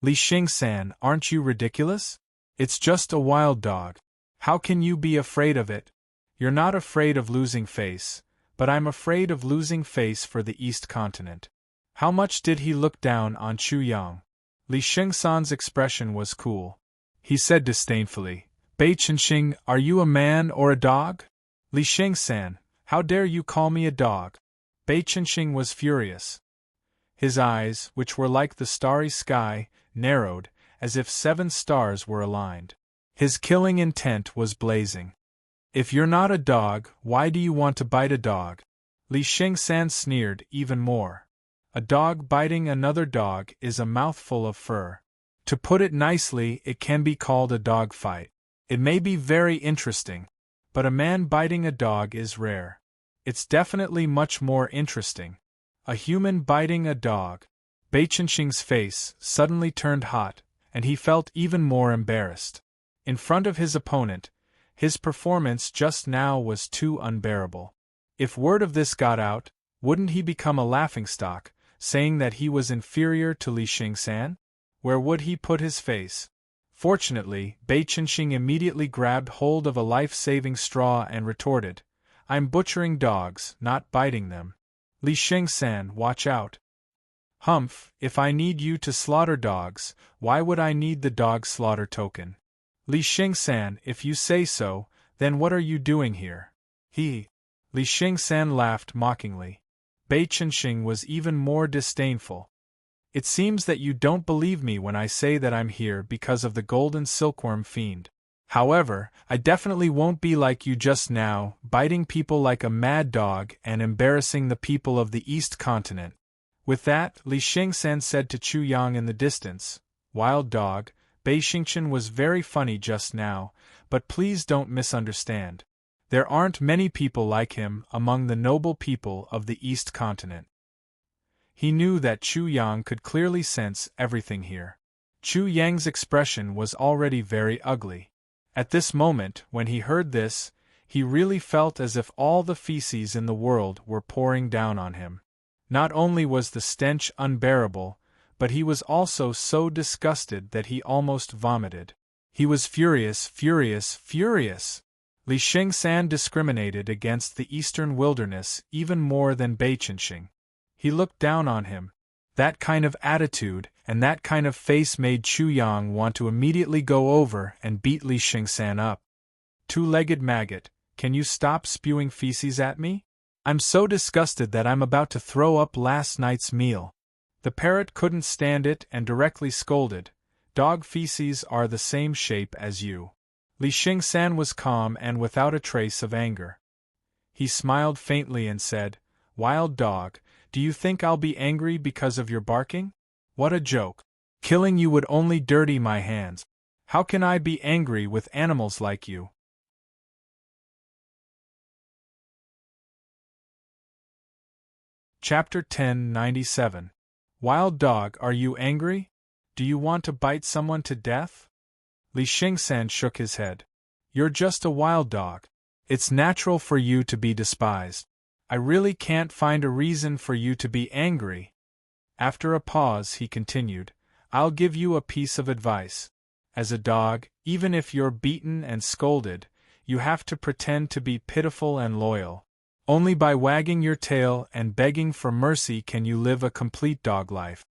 Li Xingsan, aren't you ridiculous? It's just a wild dog. How can you be afraid of it? You're not afraid of losing face, but I'm afraid of losing face for the East Continent. How much did he look down on Chu Yang? Li Xingsan's expression was cool. He said disdainfully, Bei Chenxing, are you a man or a dog? Li Xingsan, how dare you call me a dog? Bei Chenxing was furious. His eyes, which were like the starry sky, narrowed, as if 7 stars were aligned. His killing intent was blazing. If you're not a dog, why do you want to bite a dog? Li Xingsan sneered even more. A dog biting another dog is a mouthful of fur. To put it nicely, it can be called a dog fight. It may be very interesting, but a man biting a dog is rare. It's definitely much more interesting. A human biting a dog. Bei Chenxing's face suddenly turned hot, and he felt even more embarrassed. In front of his opponent, his performance just now was too unbearable. If word of this got out, wouldn't he become a laughingstock, saying that he was inferior to Li Xingsan? Where would he put his face? Fortunately, Bei Chenxing immediately grabbed hold of a life-saving straw and retorted, "I'm butchering dogs, not biting them. Li Xingsan, watch out." "Humph, if I need you to slaughter dogs, why would I need the dog slaughter token? Li Xingsan, if you say so, then what are you doing here?" Li Xingsan laughed mockingly. Bei Chenxing was even more disdainful. "It seems that you don't believe me when I say that I'm here because of the golden silkworm fiend. However, I definitely won't be like you just now, biting people like a mad dog and embarrassing the people of the East Continent." With that, Li Xingsan said to Chu Yang in the distance, "Wild dog, Bei Xingchen was very funny just now, but please don't misunderstand. There aren't many people like him among the noble people of the East Continent." He knew that Chu Yang could clearly sense everything here. Chu Yang's expression was already very ugly. At this moment, when he heard this, he really felt as if all the feces in the world were pouring down on him. Not only was the stench unbearable, but he was also so disgusted that he almost vomited. He was furious, furious, furious. Li Xingsan discriminated against the eastern wilderness even more than Bei Chenxing. He looked down on him. That kind of attitude and that kind of face made Chu Yang want to immediately go over and beat Li Xingsan up. "Two-legged maggot, can you stop spewing feces at me? I'm so disgusted that I'm about to throw up last night's meal." The parrot couldn't stand it and directly scolded, "Dog feces are the same shape as you." Li Xingsan was calm and without a trace of anger. He smiled faintly and said, "Wild dog, do you think I'll be angry because of your barking? What a joke. Killing you would only dirty my hands. How can I be angry with animals like you?" Chapter 1097. Wild dog, are you angry? Do you want to bite someone to death? Li Xingsan shook his head. "You're just a wild dog. It's natural for you to be despised. I really can't find a reason for you to be angry." After a pause, he continued, "I'll give you a piece of advice. As a dog, even if you're beaten and scolded, you have to pretend to be pitiful and loyal. Only by wagging your tail and begging for mercy can you live a complete dog life."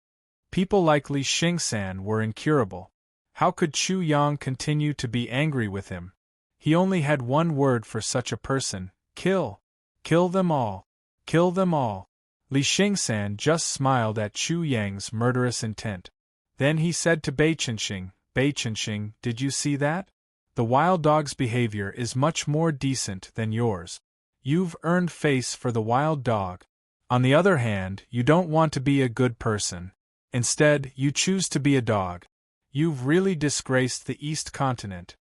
People like Li Xingsan were incurable. How could Chu Yang continue to be angry with him? He only had one word for such a person: kill. Kill them all. Kill them all. Li Xingsan just smiled at Chu Yang's murderous intent. Then he said to Bei Chenxing, "Bei Chenxing, did you see that? The wild dog's behavior is much more decent than yours. You've earned face for the wild dog. On the other hand, you don't want to be a good person. Instead, you choose to be a dog. You've really disgraced the East Continent."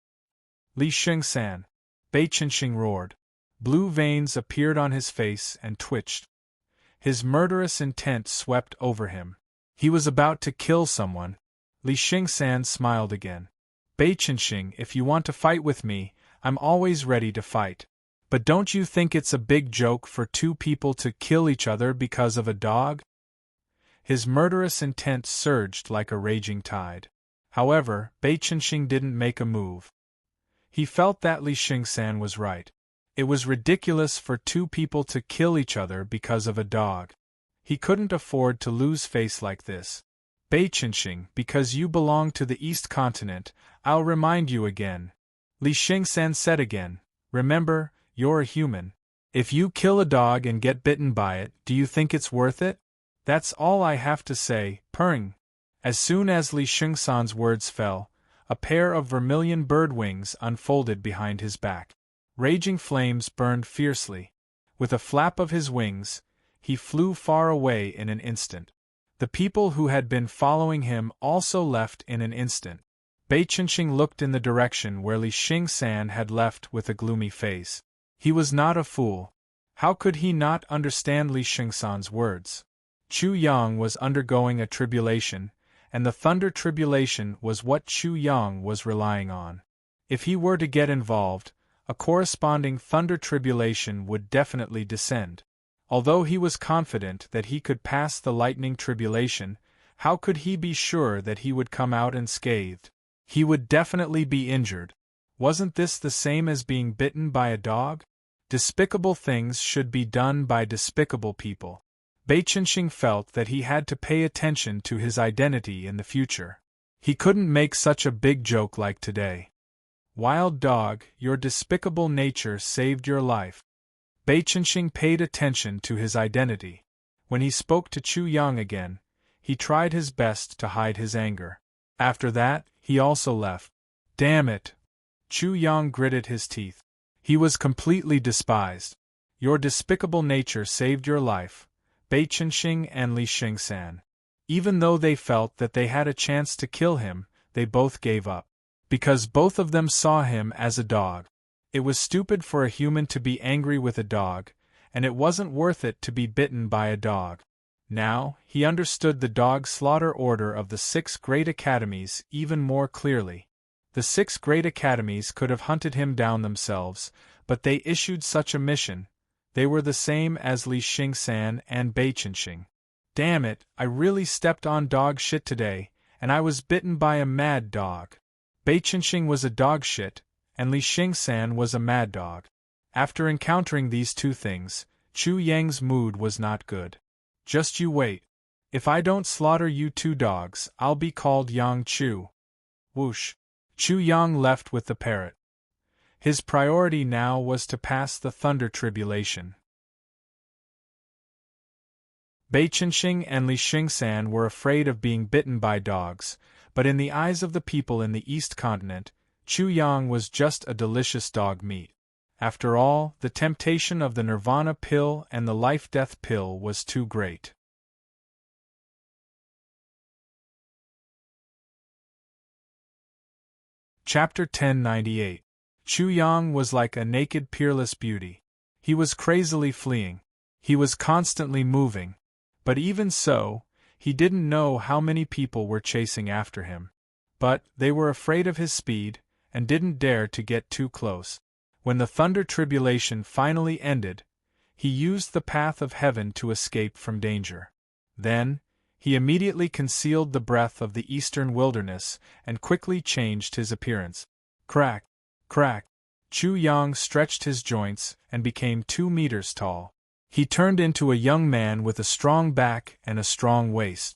Li Xingsan. Bei Chenxing roared. Blue veins appeared on his face and twitched. His murderous intent swept over him. He was about to kill someone. Li Xingsan smiled again. "Bei Chenxing, if you want to fight with me, I'm always ready to fight. But don't you think it's a big joke for two people to kill each other because of a dog?" His murderous intent surged like a raging tide. However, Bei Chenxing didn't make a move. He felt that Li Xingsan was right. It was ridiculous for two people to kill each other because of a dog. He couldn't afford to lose face like this. "Bei Chenxing, because you belong to the East Continent, I'll remind you again." Li Xingsan said again, "Remember, you're a human. If you kill a dog and get bitten by it, do you think it's worth it? That's all I have to say, purring. As soon as Li Shengsan's words fell, a pair of vermilion bird wings unfolded behind his back. Raging flames burned fiercely. With a flap of his wings, he flew far away in an instant. The people who had been following him also left in an instant. Bai Qianxing looked in the direction where Li Shengsan had left with a gloomy face. He was not a fool. How could he not understand Li Shengsan's words? Chu Yang was undergoing a tribulation, and the thunder tribulation was what Chu Yang was relying on. If he were to get involved, a corresponding thunder tribulation would definitely descend. Although he was confident that he could pass the lightning tribulation, how could he be sure that he would come out unscathed? He would definitely be injured. Wasn't this the same as being bitten by a dog? Despicable things should be done by despicable people. Bai Qianxing felt that he had to pay attention to his identity in the future. He couldn't make such a big joke like today. Wild dog, your despicable nature saved your life. Bai Qianxing paid attention to his identity. When he spoke to Chu Yang again, he tried his best to hide his anger. After that, he also left. Damn it! Chu Yang gritted his teeth. He was completely despised. Your despicable nature saved your life, Bai Qianxing and Li Shengsan. Even though they felt that they had a chance to kill him, they both gave up. Because both of them saw him as a dog. It was stupid for a human to be angry with a dog, and it wasn't worth it to be bitten by a dog. Now, he understood the dog slaughter order of the 6 great academies even more clearly. The 6 great academies could have hunted him down themselves, but they issued such a mission. They were the same as Li Shengsan and Bai Qianxing. Damn it, I really stepped on dog shit today, and I was bitten by a mad dog. Bai Qianxing was a dog shit, and Li Shengsan was a mad dog. After encountering these two things, Chu Yang's mood was not good. Just you wait. If I don't slaughter you 2 dogs, I'll be called Yang Chu. Whoosh. Chu Yang left with the parrot. His priority now was to pass the thunder tribulation. Bai Qianxing and Li Shengsan were afraid of being bitten by dogs, but in the eyes of the people in the East Continent, Chu Yang was just a delicious dog meat. After all, the temptation of the Nirvana pill and the life-death pill was too great. Chapter 1098. Chu Yang was like a naked peerless beauty. He was crazily fleeing. He was constantly moving. But even so, he didn't know how many people were chasing after him. But they were afraid of his speed, and didn't dare to get too close. When the thunder tribulation finally ended, he used the path of heaven to escape from danger. Then, he immediately concealed the breath of the eastern wilderness and quickly changed his appearance. Crack! Crack! Chu Yang stretched his joints and became 2 meters tall. He turned into a young man with a strong back and a strong waist.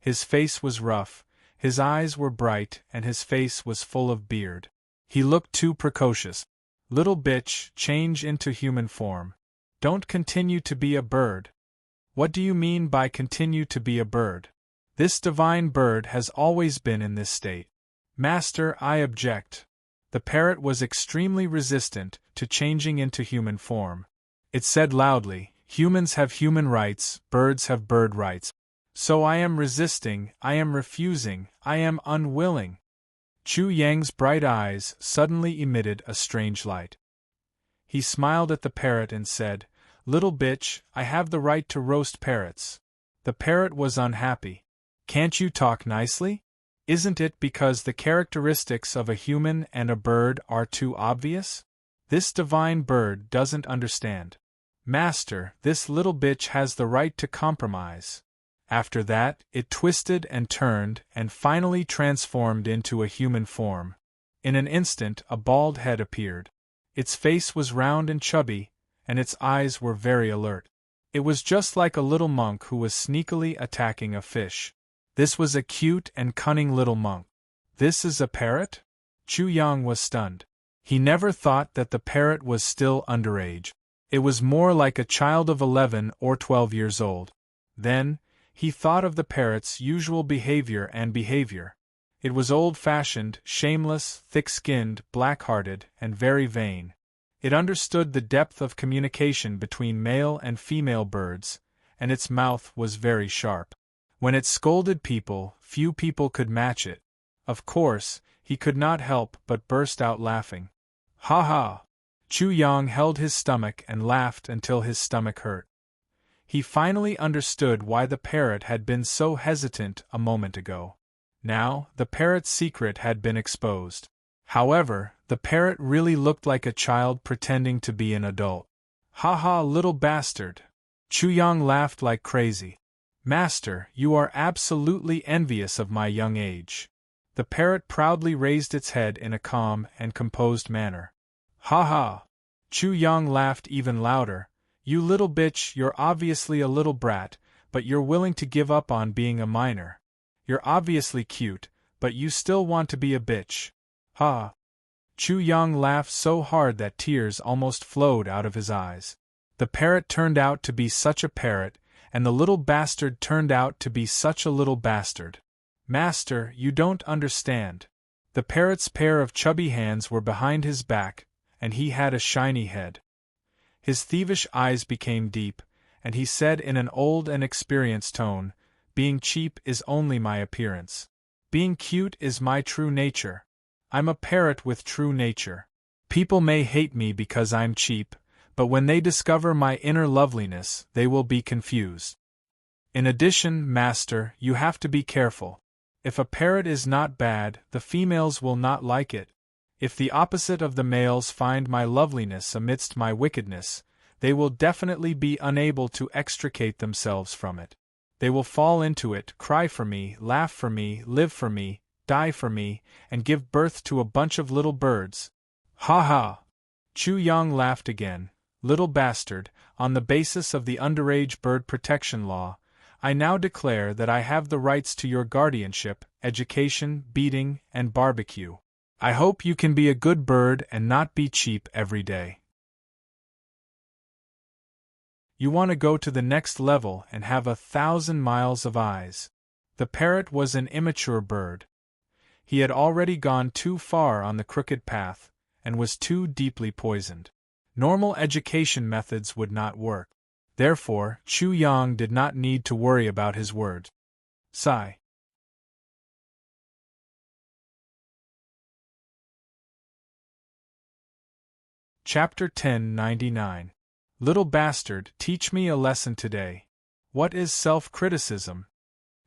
His face was rough, his eyes were bright, and his face was full of beard. He looked too precocious. Little bitch, change into human form. Don't continue to be a bird. What do you mean by continue to be a bird? This divine bird has always been in this state. Master, I object. The parrot was extremely resistant to changing into human form. It said loudly, humans have human rights, birds have bird rights. So I am resisting, I am refusing, I am unwilling. Chu Yang's bright eyes suddenly emitted a strange light. He smiled at the parrot and said, Little bitch, I have the right to roast parrots. The parrot was unhappy. Can't you talk nicely? Isn't it because the characteristics of a human and a bird are too obvious? This divine bird doesn't understand. Master, this little bitch has the right to compromise. After that, it twisted and turned and finally transformed into a human form. In an instant, a bald head appeared. Its face was round and chubby, and its eyes were very alert. It was just like a little monk who was sneakily attacking a fish. This was a cute and cunning little monk. This is a parrot? Chu Yang was stunned. He never thought that the parrot was still underage. It was more like a child of 11 or 12 years old. Then, he thought of the parrot's usual behavior. It was old-fashioned, shameless, thick-skinned, black-hearted, and very vain. It understood the depth of communication between male and female birds, and its mouth was very sharp. When it scolded people, few people could match it. Of course, he could not help but burst out laughing. Ha ha! Chu Yang held his stomach and laughed until his stomach hurt. He finally understood why the parrot had been so hesitant a moment ago. Now, the parrot's secret had been exposed. However, the parrot really looked like a child pretending to be an adult. Ha ha, little bastard! Chu Yang laughed like crazy. Master, you are absolutely envious of my young age. The parrot proudly raised its head in a calm and composed manner. Ha ha! Chu Yang laughed even louder. You little bitch, you're obviously a little brat, but you're willing to give up on being a minor. You're obviously cute, but you still want to be a bitch. Ha! Chu Yang laughed so hard that tears almost flowed out of his eyes. The parrot turned out to be such a parrot, and the little bastard turned out to be such a little bastard. Master, you don't understand. The parrot's pair of chubby hands were behind his back, and he had a shiny head. His thievish eyes became deep, and he said in an old and experienced tone, "Being cheap is only my appearance. Being cute is my true nature. I'm a parrot with true nature. People may hate me because I'm cheap, but when they discover my inner loveliness, they will be confused. In addition, master, you have to be careful. If a parrot is not bad, the females will not like it. If the opposite of the males find my loveliness amidst my wickedness, they will definitely be unable to extricate themselves from it. They will fall into it, cry for me, laugh for me, live for me, die for me, and give birth to a bunch of little birds. Ha ha! Chu Yang laughed again. Little bastard, on the basis of the underage bird protection law, I now declare that I have the rights to your guardianship, education, beating, and barbecue. I hope you can be a good bird and not be cheap every day. You want to go to the next level and have 1,000 miles of eyes. The parrot was an immature bird. He had already gone too far on the crooked path, and was too deeply poisoned. Normal education methods would not work. Therefore, Chu Yang did not need to worry about his words. Sigh. Chapter 1099. Little bastard, teach me a lesson today. What is self-criticism?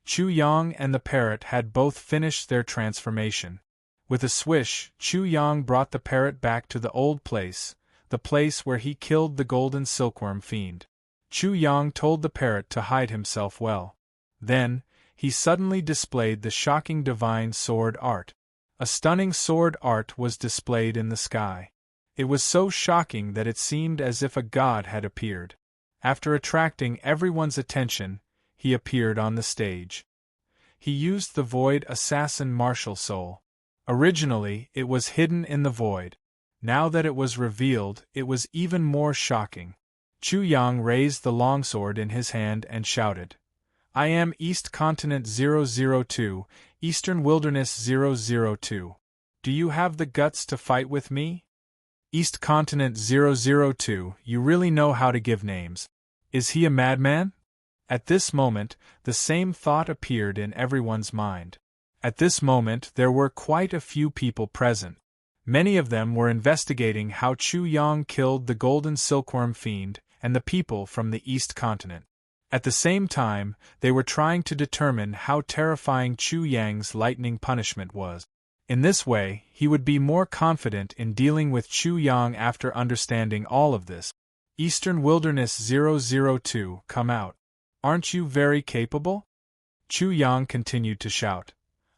Chu Yang and the parrot had both finished their transformation. With a swish, Chu Yang brought the parrot back to the old place, the place where he killed the golden silkworm fiend. Chu Yang told the parrot to hide himself well. Then, he suddenly displayed the shocking divine sword art. A stunning sword art was displayed in the sky. It was so shocking that it seemed as if a god had appeared. After attracting everyone's attention, he appeared on the stage. He used the void assassin martial soul. Originally, it was hidden in the void. Now that it was revealed, it was even more shocking. Chu Yang raised the longsword in his hand and shouted, I am East Continent 002, Eastern Wilderness 002. Do you have the guts to fight with me? East Continent 002, you really know how to give names. Is he a madman? At this moment, the same thought appeared in everyone's mind. At this moment, there were quite a few people present. Many of them were investigating how Chu Yang killed the golden silkworm fiend and the people from the East Continent. At the same time, they were trying to determine how terrifying Chu Yang's lightning punishment was. In this way, he would be more confident in dealing with Chu Yang after understanding all of this. Eastern Wilderness 002, come out. Aren't you very capable? Chu Yang continued to shout.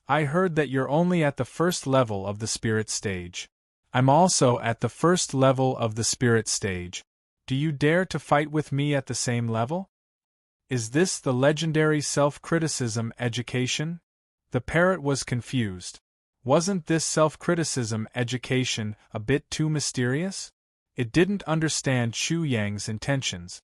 I heard that you're only at the first level of the spirit stage. I'm also at the first level of the spirit stage. Do you dare to fight with me at the same level? Is this the legendary self-criticism education? The parrot was confused. Wasn't this self-criticism education a bit too mysterious? It didn't understand Chu Yang's intentions.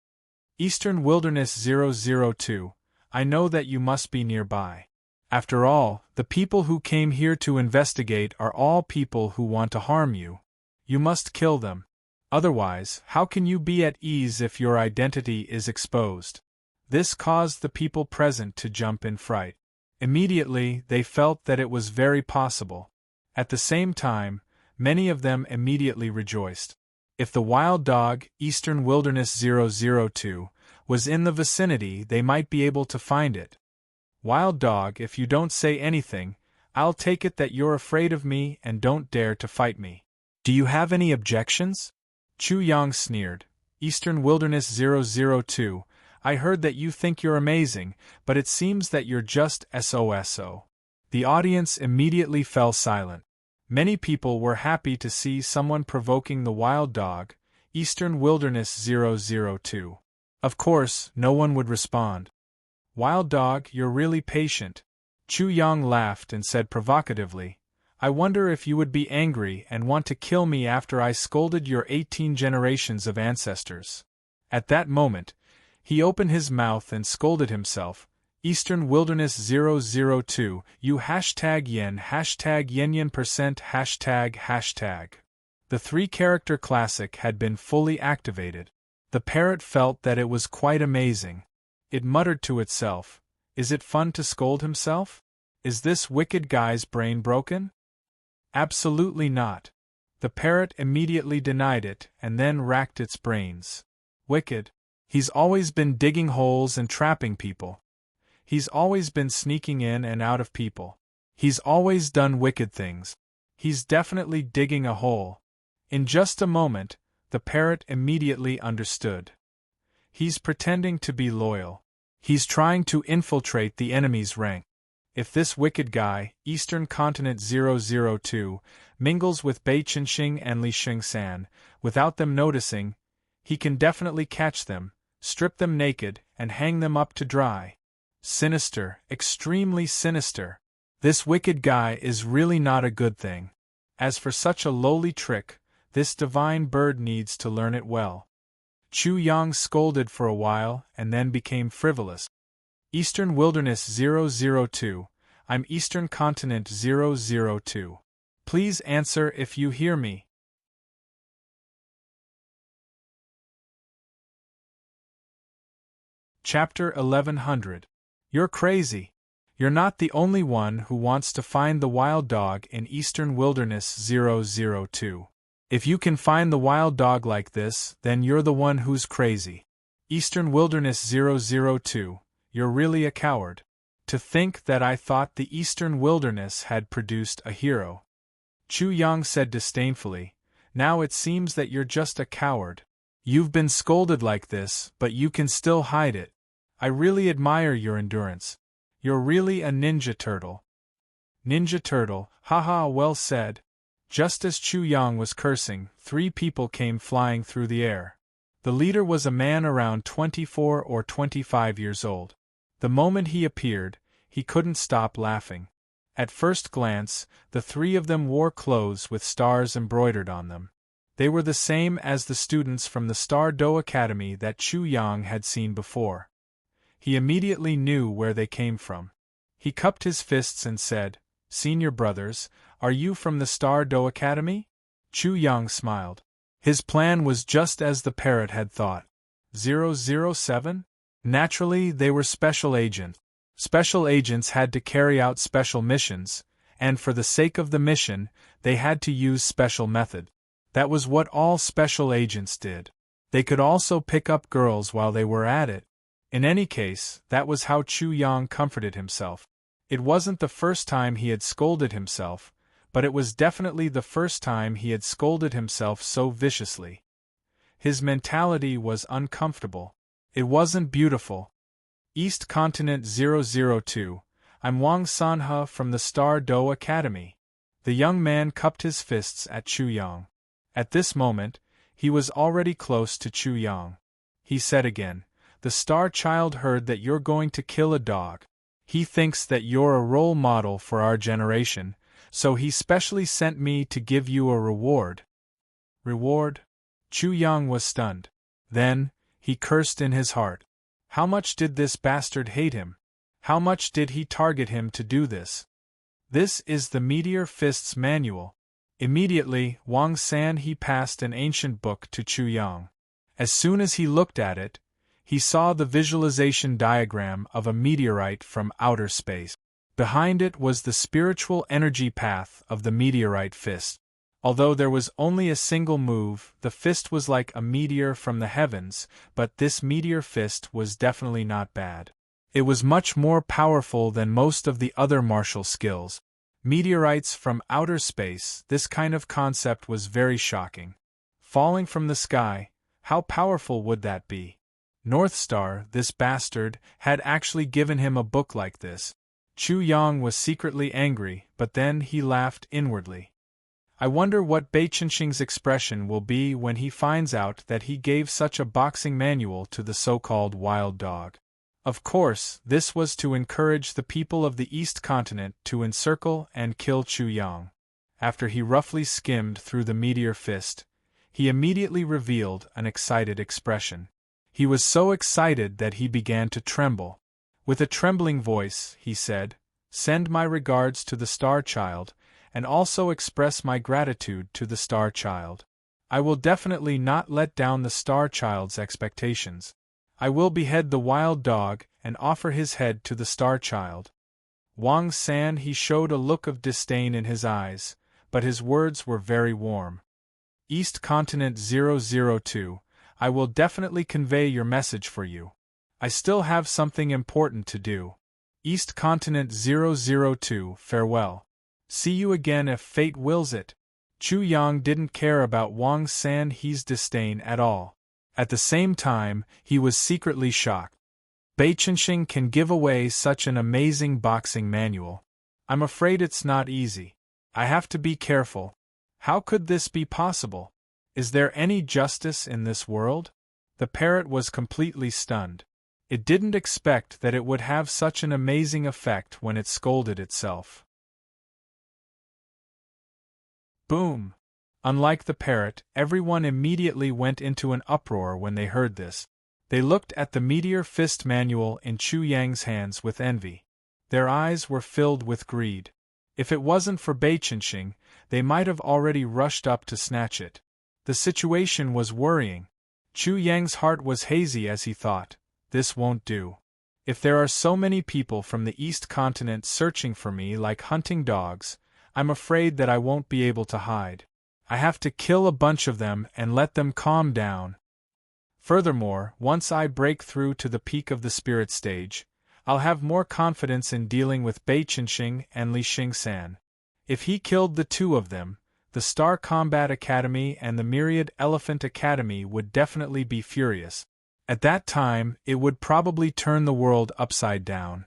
Eastern Wilderness 002, I know that you must be nearby. After all, the people who came here to investigate are all people who want to harm you. You must kill them. Otherwise, how can you be at ease if your identity is exposed? This caused the people present to jump in fright. Immediately, they felt that it was very possible. At the same time, many of them immediately rejoiced. If the wild dog, Eastern Wilderness 002, was in the vicinity, they might be able to find it. Wild dog, if you don't say anything, I'll take it that you're afraid of me and don't dare to fight me. Do you have any objections? Chu Yang sneered. Eastern Wilderness 002, I heard that you think you're amazing, but it seems that you're just SOSO. The audience immediately fell silent. Many people were happy to see someone provoking the wild dog, Eastern Wilderness 002. Of course, no one would respond. Wild dog, you're really patient. Chu Yang laughed and said provocatively, I wonder if you would be angry and want to kill me after I scolded your 18 generations of ancestors. At that moment, he opened his mouth and scolded himself. Eastern Wilderness 002, you #yen #. The three-character classic had been fully activated. The parrot felt that it was quite amazing. It muttered to itself, is it fun to scold himself? Is this wicked guy's brain broken? Absolutely not. The parrot immediately denied it and then racked its brains. Wicked. He's always been digging holes and trapping people. He's always been sneaking in and out of people. He's always done wicked things. He's definitely digging a hole. In just a moment, the parrot immediately understood. He's pretending to be loyal. He's trying to infiltrate the enemy's rank. If this wicked guy, Eastern Continent 002, mingles with Bei Chenxing and Li Xingsan, without them noticing, he can definitely catch them, strip them naked, and hang them up to dry. Sinister, extremely sinister. This wicked guy is really not a good thing. As for such a lowly trick, this divine bird needs to learn it well. Chu Yang scolded for a while and then became frivolous. Eastern Wilderness 002, I'm Eastern Continent 002. Please answer if you hear me. Chapter 1100. You're crazy. You're not the only one who wants to find the wild dog in Eastern Wilderness 002. If you can find the wild dog like this, then you're the one who's crazy. Eastern Wilderness 002, you're really a coward. To think that I thought the Eastern Wilderness had produced a hero. Chu Yang said disdainfully, now it seems that you're just a coward. You've been scolded like this, but you can still hide it. I really admire your endurance. You're really a ninja turtle. Ninja turtle, haha, well said. Just as Chu Yang was cursing, 3 people came flying through the air. The leader was a man around 24 or 25 years old. The moment he appeared, he couldn't stop laughing. At first glance, the 3 of them wore clothes with stars embroidered on them. They were the same as the students from the Star Do Academy that Chu Yang had seen before. He immediately knew where they came from. He cupped his fists and said, Senior brothers, are you from the Star Do Academy? Chu Yang smiled. His plan was just as the parrot had thought. 007? Naturally, they were special agents. Special agents had to carry out special missions, and for the sake of the mission, they had to use special method. That was what all special agents did. They could also pick up girls while they were at it. In any case, that was how Chu Yang comforted himself. It wasn't the first time he had scolded himself, but it was definitely the first time he had scolded himself so viciously. His mentality was uncomfortable. It wasn't beautiful. East Continent 002, I'm Wang Sanhe from the Star Do Academy. The young man cupped his fists at Chu Yang. At this moment, he was already close to Chu Yang. He said again, the Star Child heard that you're going to kill a dog. He thinks that you're a role model for our generation, so he specially sent me to give you a reward. Reward? Chu Yang was stunned. Then, he cursed in his heart. How much did this bastard hate him? How much did he target him to do this? This is the Meteor Fist's manual. Immediately, Wang San he passed an ancient book to Chu Yang. As soon as he looked at it, he saw the visualization diagram of a meteorite from outer space. Behind it was the spiritual energy path of the meteorite fist. Although there was only a single move, the fist was like a meteor from the heavens, but this meteor fist was definitely not bad. It was much more powerful than most of the other martial skills. Meteorites from outer space, this kind of concept was very shocking. Falling from the sky, how powerful would that be? North Star, this bastard, had actually given him a book like this. Chu Yang was secretly angry, but then he laughed inwardly. I wonder what Bei Chenxing's expression will be when he finds out that he gave such a boxing manual to the so-called wild dog. Of course, this was to encourage the people of the East Continent to encircle and kill Chu Yang. After he roughly skimmed through the meteor fist, he immediately revealed an excited expression. He was so excited that he began to tremble. With a trembling voice, he said, "Send my regards to the Star Child, and also express my gratitude to the Star Child. I will definitely not let down the Star Child's expectations. I will behead the wild dog and offer his head to the Star Child." Wang San he showed a look of disdain in his eyes, but his words were very warm. "East Continent 002, I will definitely convey your message for you. I still have something important to do. East Continent 002, farewell. See you again if fate wills it." Chu Yang didn't care about Wang San he's disdain at all. At the same time, he was secretly shocked. Bei Chenxing can give away such an amazing boxing manual. I'm afraid it's not easy. I have to be careful. How could this be possible? Is there any justice in this world? The parrot was completely stunned. It didn't expect that it would have such an amazing effect when it scolded itself. Boom! Unlike the parrot, everyone immediately went into an uproar when they heard this. They looked at the Meteor Fist manual in Chu Yang's hands with envy. Their eyes were filled with greed. If it wasn't for Bei Chenxing, they might have already rushed up to snatch it. The situation was worrying. Chu Yang's heart was hazy as he thought, "This won't do. If there are so many people from the East Continent searching for me like hunting dogs, I'm afraid that I won't be able to hide. I have to kill a bunch of them and let them calm down. Furthermore, once I break through to the peak of the spirit stage, I'll have more confidence in dealing with Bei Chenxing and Li Xingsan. If he killed the two of them, the Star Combat Academy and the Myriad Elephant Academy would definitely be furious. At that time, it would probably turn the world upside down.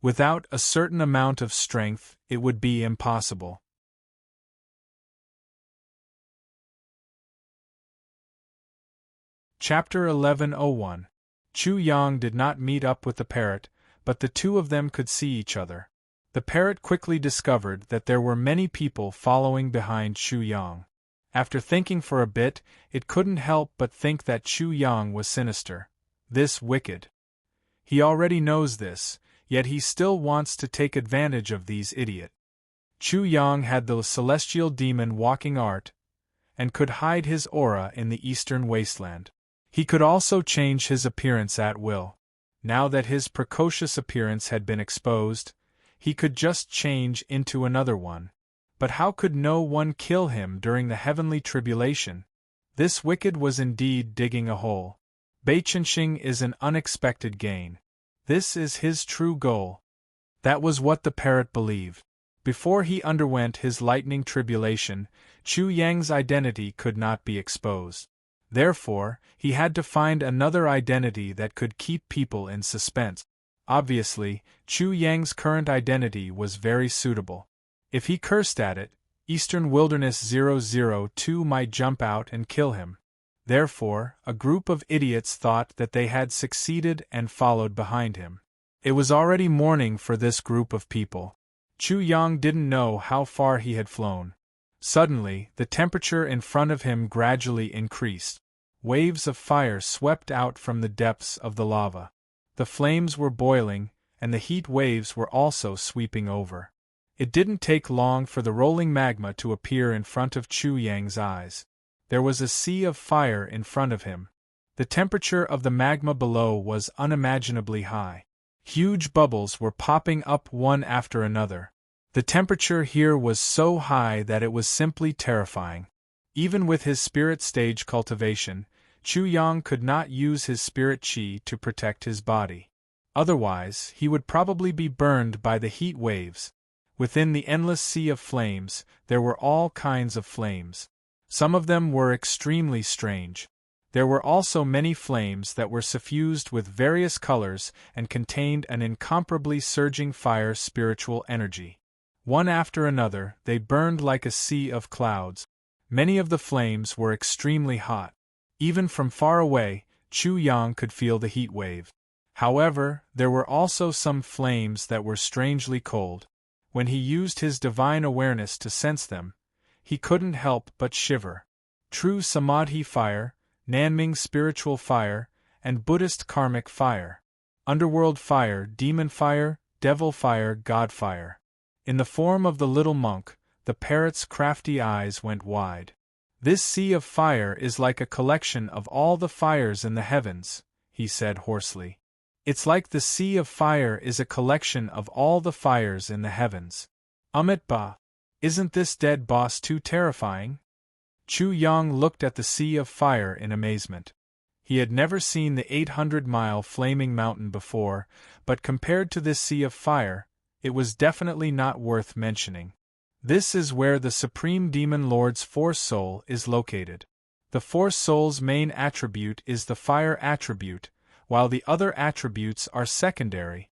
Without a certain amount of strength, it would be impossible." Chapter 1101. Chu Yang did not meet up with the parrot, but the two of them could see each other. The parrot quickly discovered that there were many people following behind Chu Yang. After thinking for a bit, it couldn't help but think that Chu Yang was sinister. This wicked. He already knows this, yet he still wants to take advantage of these idiots. Chu Yang had the celestial demon walking art, and could hide his aura in the eastern wasteland. He could also change his appearance at will. Now that his precocious appearance had been exposed, he could just change into another one. But how could no one kill him during the heavenly tribulation? This wicked was indeed digging a hole. Bei Chenxing is an unexpected gain. This is his true goal. That was what the parrot believed. Before he underwent his lightning tribulation, Chu Yang's identity could not be exposed. Therefore, he had to find another identity that could keep people in suspense. Obviously, Chu Yang's current identity was very suitable. If he cursed at it, Eastern Wilderness 002 might jump out and kill him. Therefore, a group of idiots thought that they had succeeded and followed behind him. It was already morning for this group of people. Chu Yang didn't know how far he had flown. Suddenly, the temperature in front of him gradually increased. waves of fire swept out from the depths of the lava. The flames were boiling, and the heat waves were also sweeping over. It didn't take long for the rolling magma to appear in front of Chu Yang's eyes. There was a sea of fire in front of him. The temperature of the magma below was unimaginably high. Huge bubbles were popping up one after another. The temperature here was so high that it was simply terrifying. Even with his spirit stage cultivation, Chu Yang could not use his spirit chi to protect his body. Otherwise, he would probably be burned by the heat waves. Within the endless sea of flames, there were all kinds of flames. Some of them were extremely strange. There were also many flames that were suffused with various colors and contained an incomparably surging fire spiritual energy. One after another, they burned like a sea of clouds. Many of the flames were extremely hot. Even from far away, Chu Yang could feel the heat wave. However, there were also some flames that were strangely cold. When he used his divine awareness to sense them, he couldn't help but shiver. True Samadhi fire, Nanming spiritual fire, and Buddhist karmic fire. Underworld fire, demon fire, devil fire, god fire. In the form of the little monk, the parrot's crafty eyes went wide. This sea of fire is like a collection of all the fires in the heavens, he said hoarsely. It's like the sea of fire is a collection of all the fires in the heavens. Ba, isn't this dead boss too terrifying? Chu Yang looked at the sea of fire in amazement. He had never seen the 800-mile flaming mountain before, but compared to this sea of fire, it was definitely not worth mentioning. This is where the Supreme Demon Lord's Force Soul is located. The Force Soul's main attribute is the fire attribute, while the other attributes are secondary.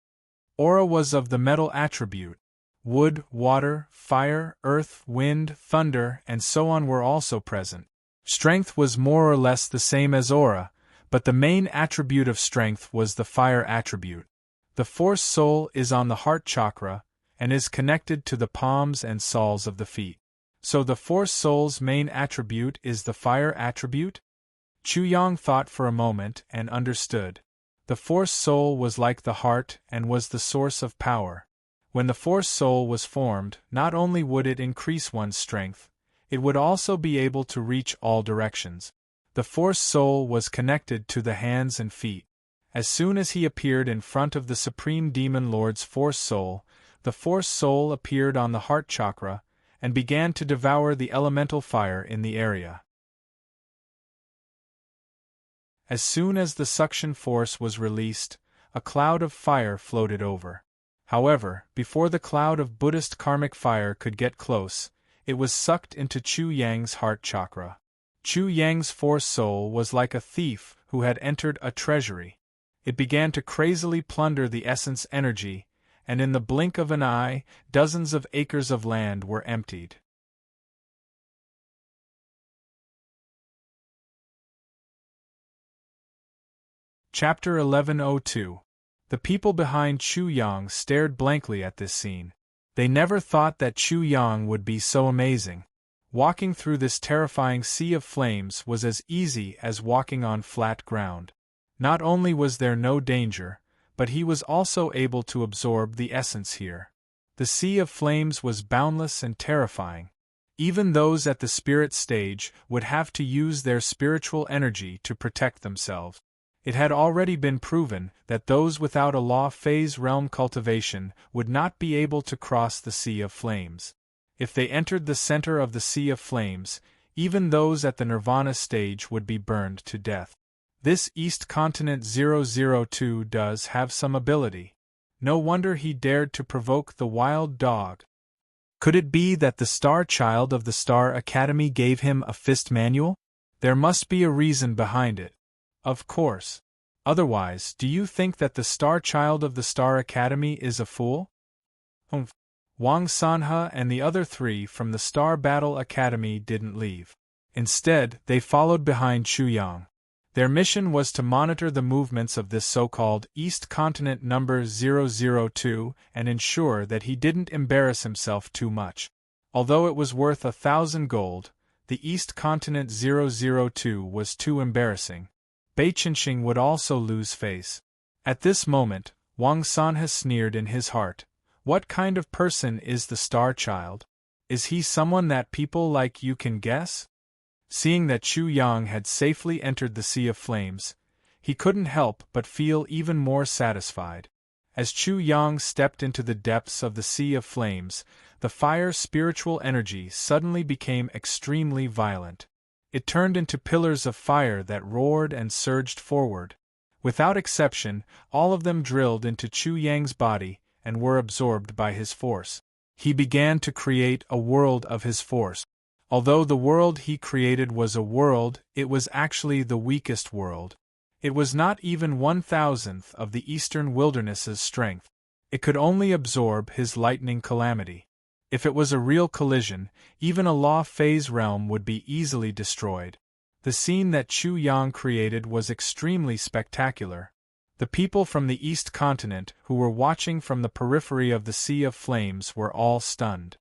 Aura was of the metal attribute. Wood, water, fire, earth, wind, thunder, and so on were also present. Strength was more or less the same as aura, but the main attribute of strength was the fire attribute. The Force Soul is on the heart chakra, and is connected to the palms and soles of the feet. So the Force Soul's main attribute is the fire attribute? Chu Yang thought for a moment and understood. The Force Soul was like the heart and was the source of power. When the Force Soul was formed, not only would it increase one's strength, it would also be able to reach all directions. The Force Soul was connected to the hands and feet. As soon as he appeared in front of the Supreme Demon Lord's Force Soul, the Force Soul appeared on the heart chakra and began to devour the elemental fire in the area. As soon as the suction force was released, a cloud of fire floated over. However, before the cloud of Buddhist karmic fire could get close, it was sucked into Chu Yang's heart chakra. Chu Yang's Force Soul was like a thief who had entered a treasury. It began to crazily plunder the essence energy, and in the blink of an eye, dozens of acres of land were emptied. Chapter 1102. The people behind Chu Yang stared blankly at this scene. They never thought that Chu Yang would be so amazing. Walking through this terrifying sea of flames was as easy as walking on flat ground. Not only was there no danger, but he was also able to absorb the essence here. The sea of flames was boundless and terrifying. Even those at the spirit stage would have to use their spiritual energy to protect themselves. It had already been proven that those without a law phase realm cultivation would not be able to cross the sea of flames. If they entered the center of the sea of flames, even those at the nirvana stage would be burned to death. This East Continent 002 does have some ability. No wonder he dared to provoke the wild dog. Could it be that the Star Child of the Star Academy gave him a fist manual? There must be a reason behind it. Of course. Otherwise, do you think that the Star Child of the Star Academy is a fool? Wang Sanhe and the other three from the Star Battle Academy didn't leave. Instead, they followed behind Chu Yang. Their mission was to monitor the movements of this so-called East Continent number 002 and ensure that he didn't embarrass himself too much. Although it was worth 1,000 gold, the East Continent 002 was too embarrassing. Beiqianxing would also lose face. At this moment, Wang Sanhe sneered in his heart. What kind of person is the Star Child? Is he someone that people like you can guess? Seeing that Chu Yang had safely entered the Sea of Flames, he couldn't help but feel even more satisfied. As Chu Yang stepped into the depths of the Sea of Flames, the fire's spiritual energy suddenly became extremely violent. It turned into pillars of fire that roared and surged forward. Without exception, all of them drilled into Chu Yang's body and were absorbed by his force. He began to create a world of his force. Although the world he created was a world, it was actually the weakest world. It was not even 1,000th of the eastern wilderness's strength. It could only absorb his lightning calamity. If it was a real collision, even a law phase realm would be easily destroyed. The scene that Chu Yang created was extremely spectacular. The people from the East Continent who were watching from the periphery of the Sea of Flames were all stunned.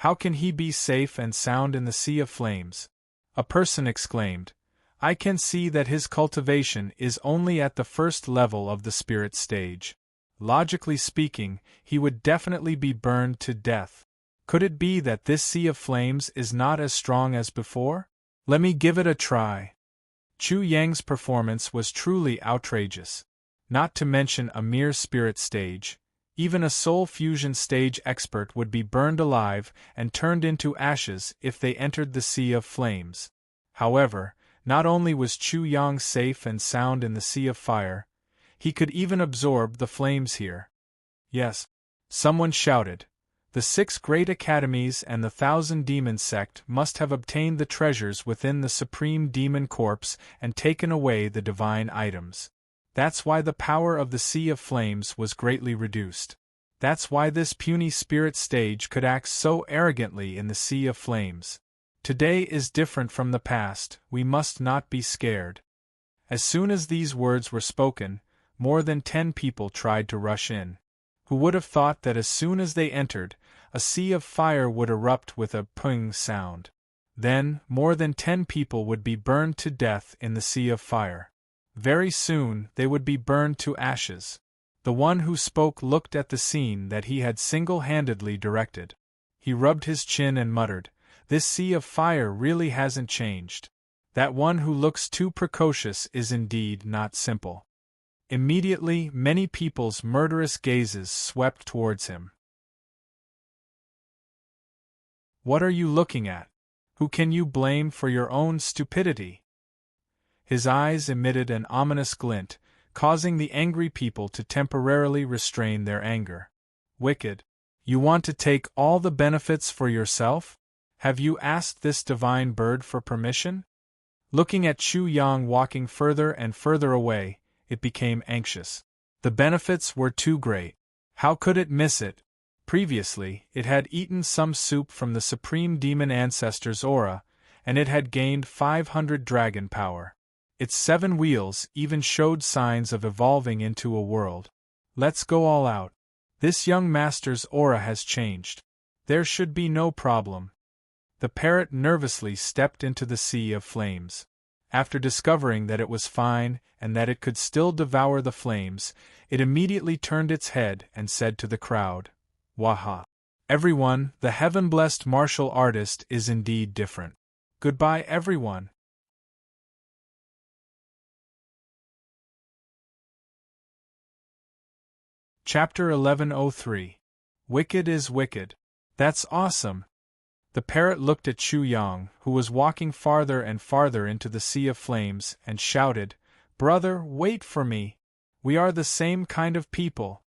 How can he be safe and sound in the Sea of Flames? A person exclaimed. I can see that his cultivation is only at the first level of the spirit stage. Logically speaking, he would definitely be burned to death. Could it be that this Sea of Flames is not as strong as before? Let me give it a try. Chu Yang's performance was truly outrageous. Not to mention a mere spirit stage. Even a soul fusion stage expert would be burned alive and turned into ashes if they entered the Sea of Flames. However, not only was Chu Yang safe and sound in the Sea of Fire, he could even absorb the flames here. Yes, someone shouted. The 6 great academies and the 1,000 demon sect must have obtained the treasures within the Supreme Demon Corpse and taken away the divine items. That's why the power of the Sea of Flames was greatly reduced. That's why this puny spirit stage could act so arrogantly in the Sea of Flames. Today is different from the past, we must not be scared. As soon as these words were spoken, more than 10 people tried to rush in. Who would have thought that as soon as they entered, a sea of fire would erupt with a ping sound. Then, more than 10 people would be burned to death in the Sea of Fire. Very soon, they would be burned to ashes. The one who spoke looked at the scene that he had single-handedly directed. He rubbed his chin and muttered, "This Sea of Fire really hasn't changed. That one who looks too precocious is indeed not simple." Immediately, many people's murderous gazes swept towards him. What are you looking at? Who can you blame for your own stupidity? His eyes emitted an ominous glint, causing the angry people to temporarily restrain their anger. Wicked. You want to take all the benefits for yourself? Have you asked this divine bird for permission? Looking at Chu Yang walking further and further away, it became anxious. The benefits were too great. How could it miss it? Previously, it had eaten some soup from the Supreme Demon Ancestor's aura, and it had gained 500 dragon power. Its 7 wheels even showed signs of evolving into a world. Let's go all out. This young master's aura has changed. There should be no problem. The parrot nervously stepped into the Sea of Flames. After discovering that it was fine and that it could still devour the flames, it immediately turned its head and said to the crowd, "Waha! Everyone, the heaven-blessed martial artist is indeed different. Goodbye, everyone." Chapter 1103. Wicked is wicked. That's awesome. The parrot looked at Chu Yang, who was walking farther and farther into the Sea of Flames, and shouted, "Brother, wait for me. We are the same kind of people."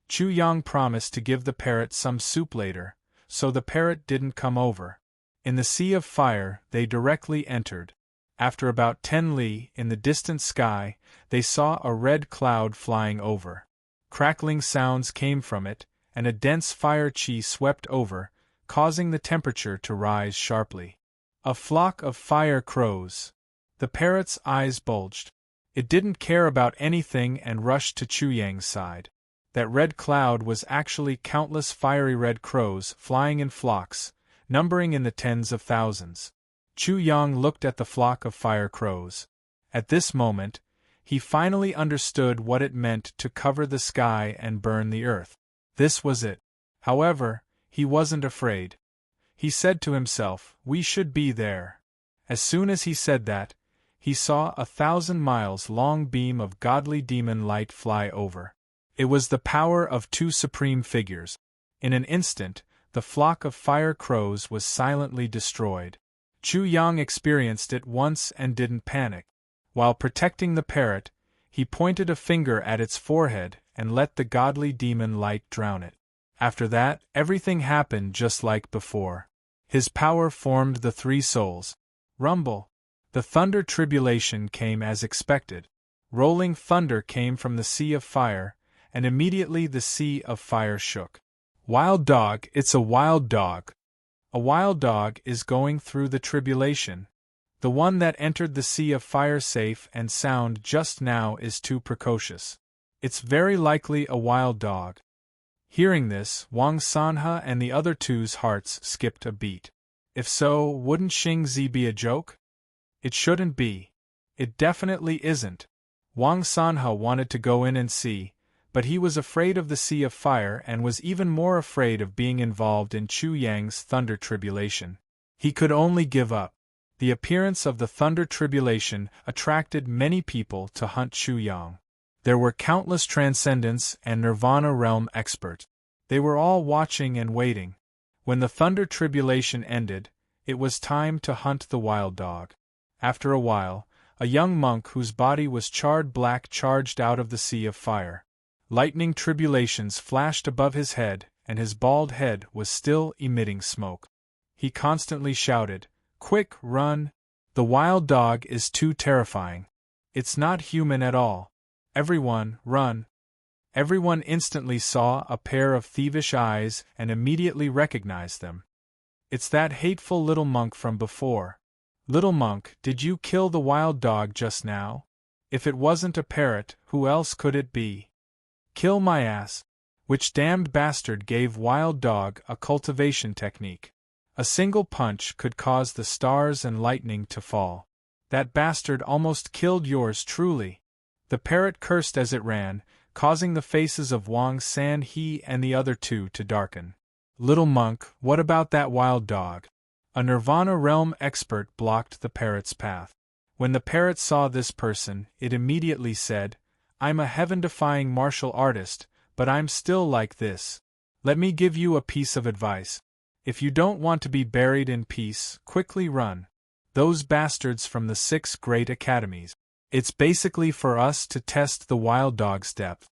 Chu Yang promised to give the parrot some soup later, so the parrot didn't come over. In the Sea of Fire, they directly entered. After about 10 li in the distant sky, they saw a red cloud flying over. Crackling sounds came from it, and a dense fire chi swept over, causing the temperature to rise sharply. A flock of fire crows. The parrot's eyes bulged. It didn't care about anything and rushed to Chu Yang's side. That red cloud was actually countless fiery red crows flying in flocks, numbering in the tens of thousands. Chu Yang looked at the flock of fire crows. At this moment, he finally understood what it meant to cover the sky and burn the earth. This was it. However, he wasn't afraid. He said to himself, "We should be there." As soon as he said that, he saw 1,000-miles-long beam of godly demon light fly over. It was the power of two supreme figures. In an instant, the flock of fire crows was silently destroyed. Chu Yang experienced it once and didn't panic. While protecting the parrot, he pointed a finger at its forehead and let the godly demon light drown it. After that, everything happened just like before. His power formed the three souls. Rumble. The thunder tribulation came as expected. Rolling thunder came from the sea of fire, and immediately the sea of fire shook. Wild dog, it's a wild dog. A wild dog is going through the tribulation. The one that entered the sea of fire safe and sound just now is too precocious. It's very likely a wild dog. Hearing this, Wang Sanhe and the other two's hearts skipped a beat. If so, wouldn't Xing Zi be a joke? It shouldn't be. It definitely isn't. Wang Sanhe wanted to go in and see, but he was afraid of the sea of fire and was even more afraid of being involved in Chu Yang's thunder tribulation. He could only give up. The appearance of the thunder tribulation attracted many people to hunt Chu Yang. There were countless transcendence and nirvana realm experts. They were all watching and waiting. When the thunder tribulation ended, it was time to hunt the wild dog. After a while, a young monk whose body was charred black charged out of the sea of fire. Lightning tribulations flashed above his head, and his bald head was still emitting smoke. He constantly shouted, "Quick, run! The wild dog is too terrifying. It's not human at all. Everyone, run!" Everyone instantly saw a pair of thievish eyes and immediately recognized them. "It's that hateful little monk from before. Little monk, did you kill the wild dog just now? If it wasn't a parrot, who else could it be? Kill my ass." Which damned bastard gave wild dog a cultivation technique. A single punch could cause the stars and lightning to fall. That bastard almost killed yours truly. The parrot cursed as it ran, causing the faces of Wang Sanhe and the other two to darken. "Little monk, what about that wild dog?" A Nirvana realm expert blocked the parrot's path. When the parrot saw this person, it immediately said, "I'm a heaven-defying martial artist, but I'm still like this. Let me give you a piece of advice. If you don't want to be buried in peace, quickly run. Those bastards from the 6 great academies. It's basically for us to test the wild dog's depth."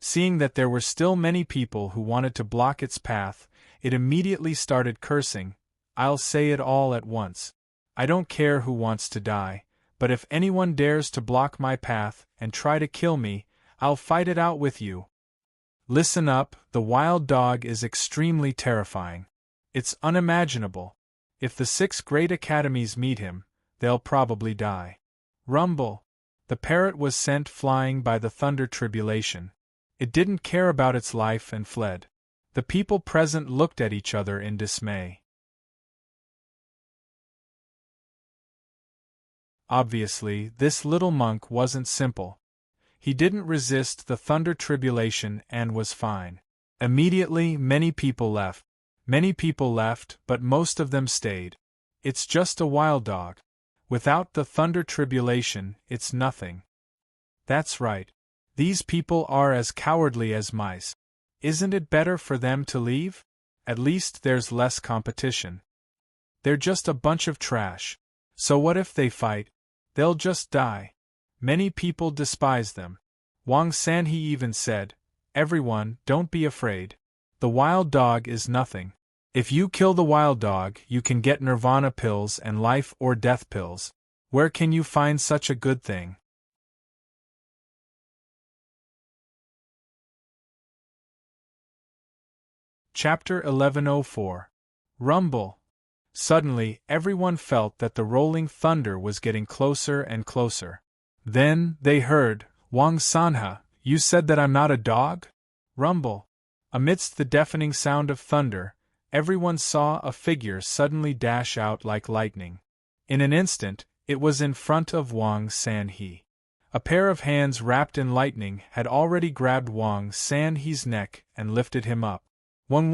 Seeing that there were still many people who wanted to block its path, it immediately started cursing, "I'll say it all at once. I don't care who wants to die, but if anyone dares to block my path and try to kill me, I'll fight it out with you. Listen up, the wild dog is extremely terrifying. It's unimaginable. If the 6 great academies meet him, they'll probably die." Rumble. The parrot was sent flying by the thunder tribulation. It didn't care about its life and fled. The people present looked at each other in dismay. Obviously, this little monk wasn't simple. He didn't resist the thunder tribulation and was fine. Immediately, many people left. Many people left, but most of them stayed. It's just a wild dog. Without the thunder tribulation, it's nothing. That's right. These people are as cowardly as mice. Isn't it better for them to leave? At least there's less competition. They're just a bunch of trash. So what if they fight? They'll just die. Many people despise them. Wang Sanhe even said, "Everyone, don't be afraid. The wild dog is nothing. If you kill the wild dog, you can get nirvana pills and life or death pills. Where can you find such a good thing?" Chapter 1104. Rumble. Suddenly, everyone felt that the rolling thunder was getting closer and closer. Then, they heard, "Wang Sanhe, you said that I'm not a dog?" Rumble. Amidst the deafening sound of thunder, everyone saw a figure suddenly dash out like lightning. In an instant, it was in front of Wang Sanhe. A pair of hands wrapped in lightning had already grabbed Wang Sanhe's neck and lifted him up. Wang.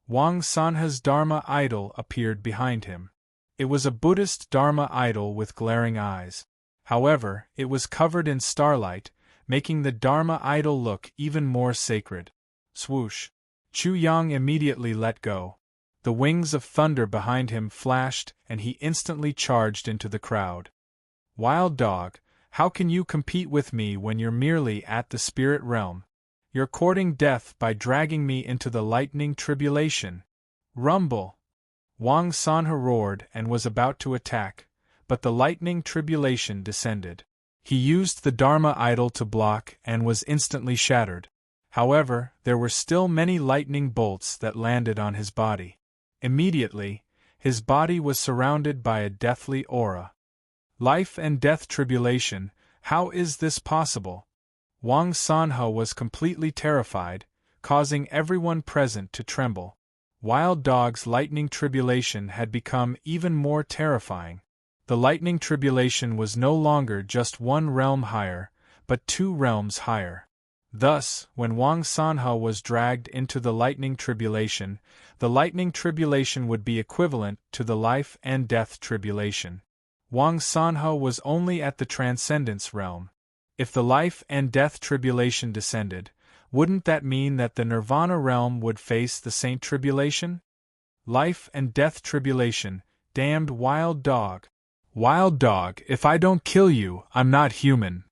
Wang Sanhe's Dharma idol appeared behind him. It was a Buddhist Dharma idol with glaring eyes. However, it was covered in starlight, making the Dharma idol look even more sacred. Swoosh! Chu Yang immediately let go. The wings of thunder behind him flashed and he instantly charged into the crowd. Wild dog, how can you compete with me when you're merely at the spirit realm? You're courting death by dragging me into the lightning tribulation. Rumble! Wang Sanhe roared and was about to attack, but the lightning tribulation descended. He used the Dharma idol to block and was instantly shattered. However, there were still many lightning bolts that landed on his body. Immediately, his body was surrounded by a deathly aura. Life and death tribulation, how is this possible? Wang Sanhe was completely terrified, causing everyone present to tremble. Wild Dog's lightning tribulation had become even more terrifying. The lightning tribulation was no longer just one realm higher, but 2 realms higher. Thus, when Wang Sanhe was dragged into the lightning tribulation would be equivalent to the life and death tribulation. Wang Sanhe was only at the transcendence realm. If the life and death tribulation descended, wouldn't that mean that the nirvana realm would face the saint tribulation? Life and death tribulation, damned wild dog. Wild dog, if I don't kill you, I'm not human.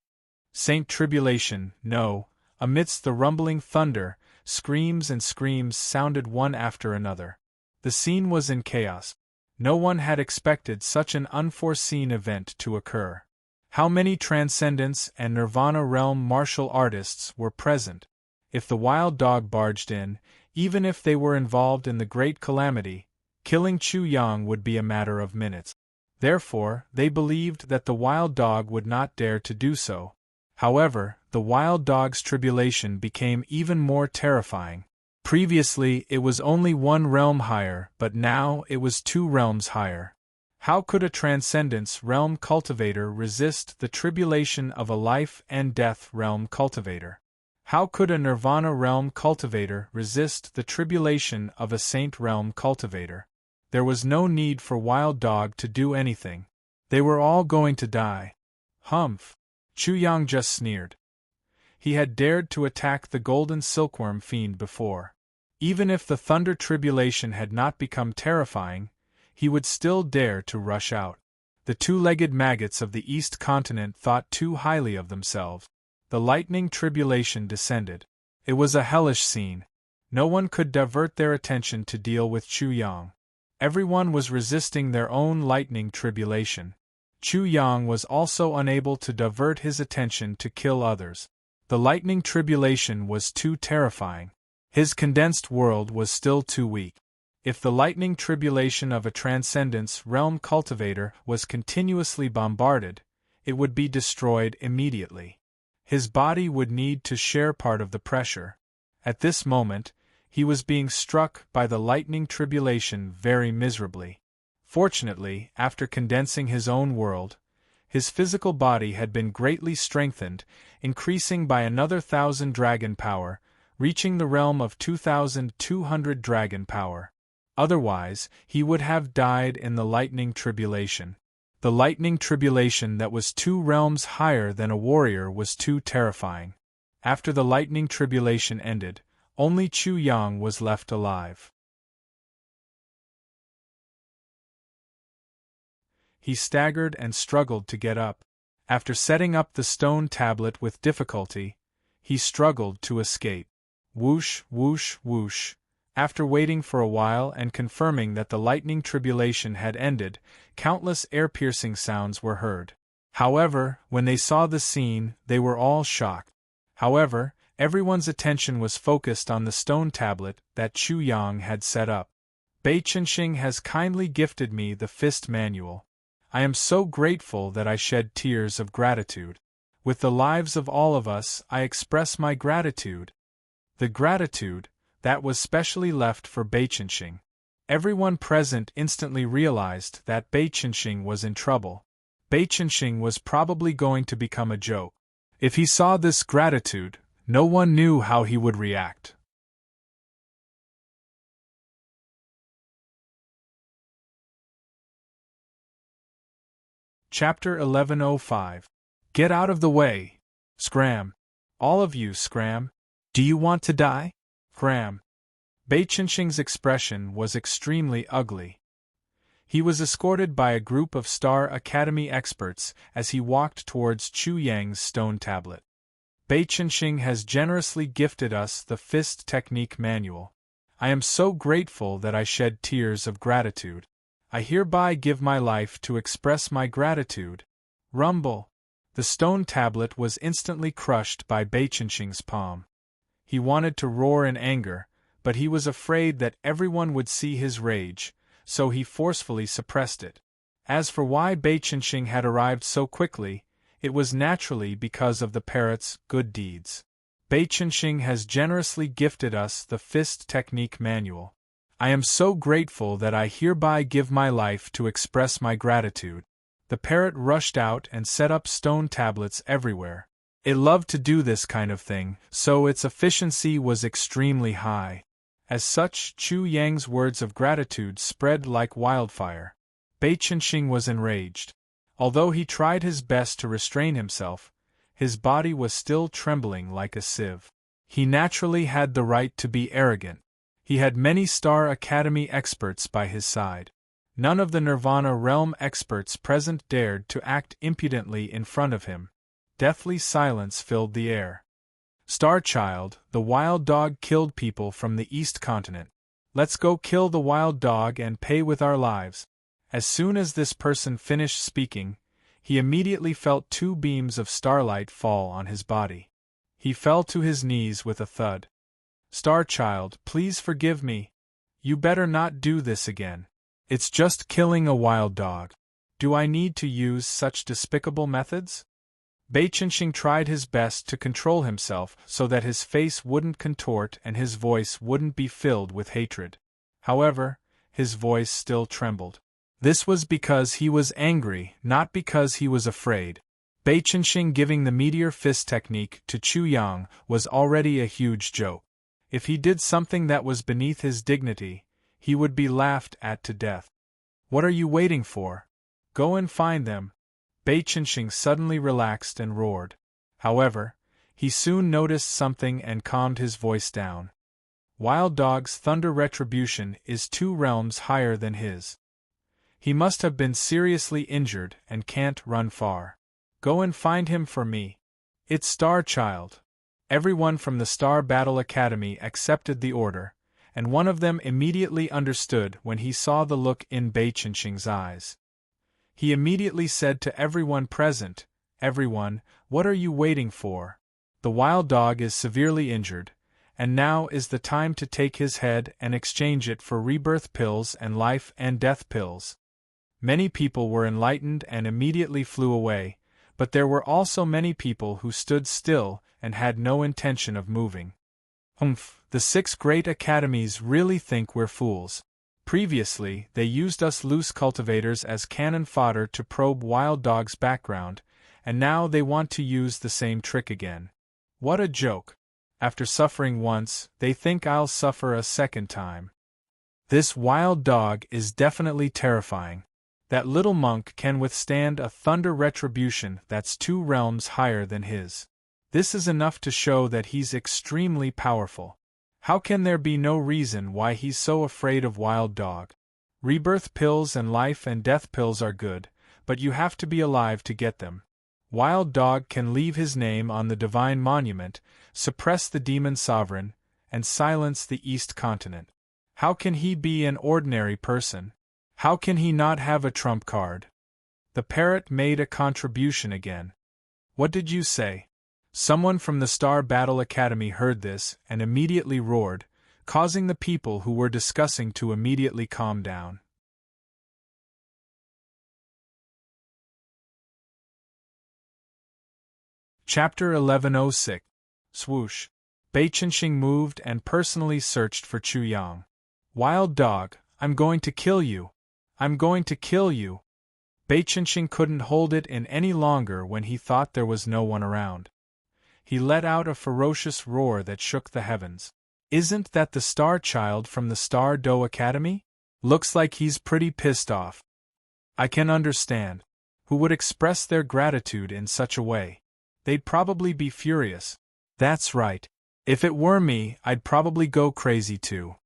Saint tribulation, no. Amidst the rumbling thunder, screams and screams sounded one after another. The scene was in chaos. No one had expected such an unforeseen event to occur. How many Transcendence and Nirvana realm martial artists were present? If the wild dog barged in, even if they were involved in the great calamity, killing Chu Yang would be a matter of minutes. Therefore, they believed that the wild dog would not dare to do so. However, the wild dog's tribulation became even more terrifying. Previously, it was only 1 realm higher, but now it was 2 realms higher. How could a Transcendence realm cultivator resist the tribulation of a life and death realm cultivator? How could a Nirvana realm cultivator resist the tribulation of a Saint realm cultivator? There was no need for Wild Dog to do anything. They were all going to die. Humph! Chu Yang just sneered. He had dared to attack the golden silkworm fiend before. Even if the thunder tribulation had not become terrifying, he would still dare to rush out. The 2-legged maggots of the East Continent thought too highly of themselves. The lightning tribulation descended. It was a hellish scene. No one could divert their attention to deal with Chu Yang. Everyone was resisting their own lightning tribulation. Chu Yang was also unable to divert his attention to kill others. The lightning tribulation was too terrifying. His condensed world was still too weak. If the lightning tribulation of a Transcendence realm cultivator was continuously bombarded, it would be destroyed immediately. His body would need to share part of the pressure. At this moment, he was being struck by the lightning tribulation very miserably. Fortunately, after condensing his own world, his physical body had been greatly strengthened, increasing by another 1,000 dragon power, reaching the realm of 2,200 dragon power. Otherwise, he would have died in the lightning tribulation. The lightning tribulation that was 2 realms higher than a warrior was too terrifying. After the lightning tribulation ended, only Chu Yang was left alive. He staggered and struggled to get up. After setting up the stone tablet with difficulty, he struggled to escape. Whoosh, whoosh, whoosh. After waiting for a while and confirming that the lightning tribulation had ended, countless air-piercing sounds were heard. However, when they saw the scene, they were all shocked. However, everyone's attention was focused on the stone tablet that Chu Yang had set up. Beichengxing has kindly gifted me the fist manual. I am so grateful that I shed tears of gratitude. With the lives of all of us, I express my gratitude. The gratitude that was specially left for Beichengxing. Everyone present instantly realized that Bei Qinxing was in trouble. Bei Qinxing was probably going to become a joke. If he saw this gratitude, no one knew how he would react. Chapter 1105. Get out of the way! Scram! All of you scram! Do you want to die? Scram! Bei Qinxing's expression was extremely ugly. He was escorted by a group of Star Academy experts as he walked towards Chu Yang's stone tablet. Bei Qinxing has generously gifted us the fist technique manual. I am so grateful that I shed tears of gratitude. I hereby give my life to express my gratitude. Rumble! The stone tablet was instantly crushed by Bei Qinxing's palm. He wanted to roar in anger, but he was afraid that everyone would see his rage, so he forcefully suppressed it. As for why Bei Qinxing had arrived so quickly, it was naturally because of the parrot's good deeds. Bei Qinxing has generously gifted us the fist technique manual. I am so grateful that I hereby give my life to express my gratitude. The parrot rushed out and set up stone tablets everywhere. It loved to do this kind of thing, so its efficiency was extremely high. As such, Chu Yang's words of gratitude spread like wildfire. Bei Qinxing was enraged. Although he tried his best to restrain himself, his body was still trembling like a sieve. He naturally had the right to be arrogant. He had many Star Academy experts by his side. None of the Nirvana realm experts present dared to act impudently in front of him. Deathly silence filled the air. Star Child, the wild dog killed people from the East Continent. Let's go kill the wild dog and pay with our lives. As soon as this person finished speaking, he immediately felt 2 beams of starlight fall on his body. He fell to his knees with a thud. Star Child, please forgive me. You better not do this again. It's just killing a wild dog. Do I need to use such despicable methods? Bei Qinxing tried his best to control himself so that his face wouldn't contort and his voice wouldn't be filled with hatred. However, his voice still trembled. This was because he was angry, not because he was afraid. Bei Qinxing giving the meteor fist technique to Chu Yang was already a huge joke. If he did something that was beneath his dignity, he would be laughed at to death. What are you waiting for? Go and find them. Bei Qinxing suddenly relaxed and roared. However, he soon noticed something and calmed his voice down. Wild Dog's thunder retribution is 2 realms higher than his. He must have been seriously injured and can't run far. Go and find him for me. It's Star Child. Everyone from the Star Battle Academy accepted the order, and one of them immediately understood when he saw the look in Bei Qinxing's eyes. He immediately said to everyone present, "Everyone, what are you waiting for? The wild dog is severely injured, and now is the time to take his head and exchange it for rebirth pills and life and death pills." Many people were enlightened and immediately flew away, but there were also many people who stood still and had no intention of moving. Humph, the 6 great academies really think we're fools. Previously, they used us loose cultivators as cannon fodder to probe Wild Dog's background, and now they want to use the same trick again. What a joke! After suffering once, they think I'll suffer a second time. This Wild Dog is definitely terrifying. That little monk can withstand a thunder retribution that's 2 realms higher than his. This is enough to show that he's extremely powerful. How can there be no reason why he's so afraid of Wild Dog? Rebirth pills and life and death pills are good, but you have to be alive to get them. Wild Dog can leave his name on the divine monument, suppress the demon sovereign, and silence the East Continent. How can he be an ordinary person? How can he not have a trump card? The parrot made a contribution again. What did you say? Someone from the Star Battle Academy heard this and immediately roared, causing the people who were discussing to immediately calm down. Chapter 1106. Swoosh. Bei Qinxing moved and personally searched for Chu Yang. Wild Dog, I'm going to kill you! I'm going to kill you! Beichengxing couldn't hold it in any longer when he thought there was no one around. He let out a ferocious roar that shook the heavens. Isn't that the Star Child from the Star Do Academy? Looks like he's pretty pissed off. I can understand. Who would express their gratitude in such a way? They'd probably be furious. That's right. If it were me, I'd probably go crazy too.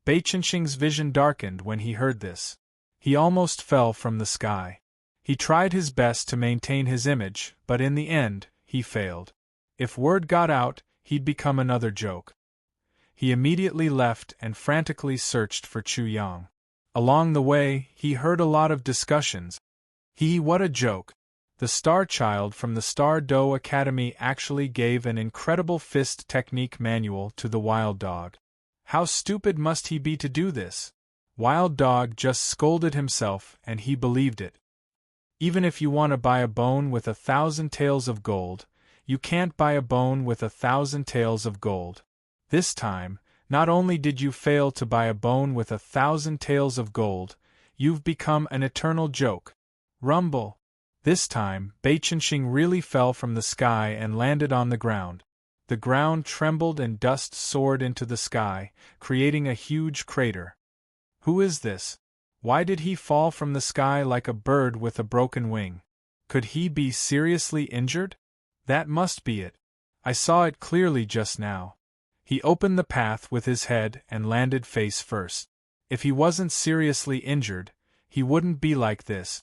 Beichengxing's vision darkened when he heard this. He almost fell from the sky. He tried his best to maintain his image, but in the end, he failed. If word got out, he'd become another joke. He immediately left and frantically searched for Chu Yang. Along the way, he heard a lot of discussions. What a joke! The Star Child from the Star Do Academy actually gave an incredible fist technique manual to the Wild Dog. How stupid must he be to do this? Wild Dog just scolded himself and he believed it. Even if you want to buy a bone with 1,000 taels of gold, you can't buy a bone with 1,000 taels of gold. This time, not only did you fail to buy a bone with 1,000 taels of gold, you've become an eternal joke. Rumble! This time, Beichengxing really fell from the sky and landed on the ground. The ground trembled and dust soared into the sky, creating a huge crater. Who is this? Why did he fall from the sky like a bird with a broken wing? Could he be seriously injured? That must be it. I saw it clearly just now. He opened the path with his head and landed face first. If he wasn't seriously injured, he wouldn't be like this.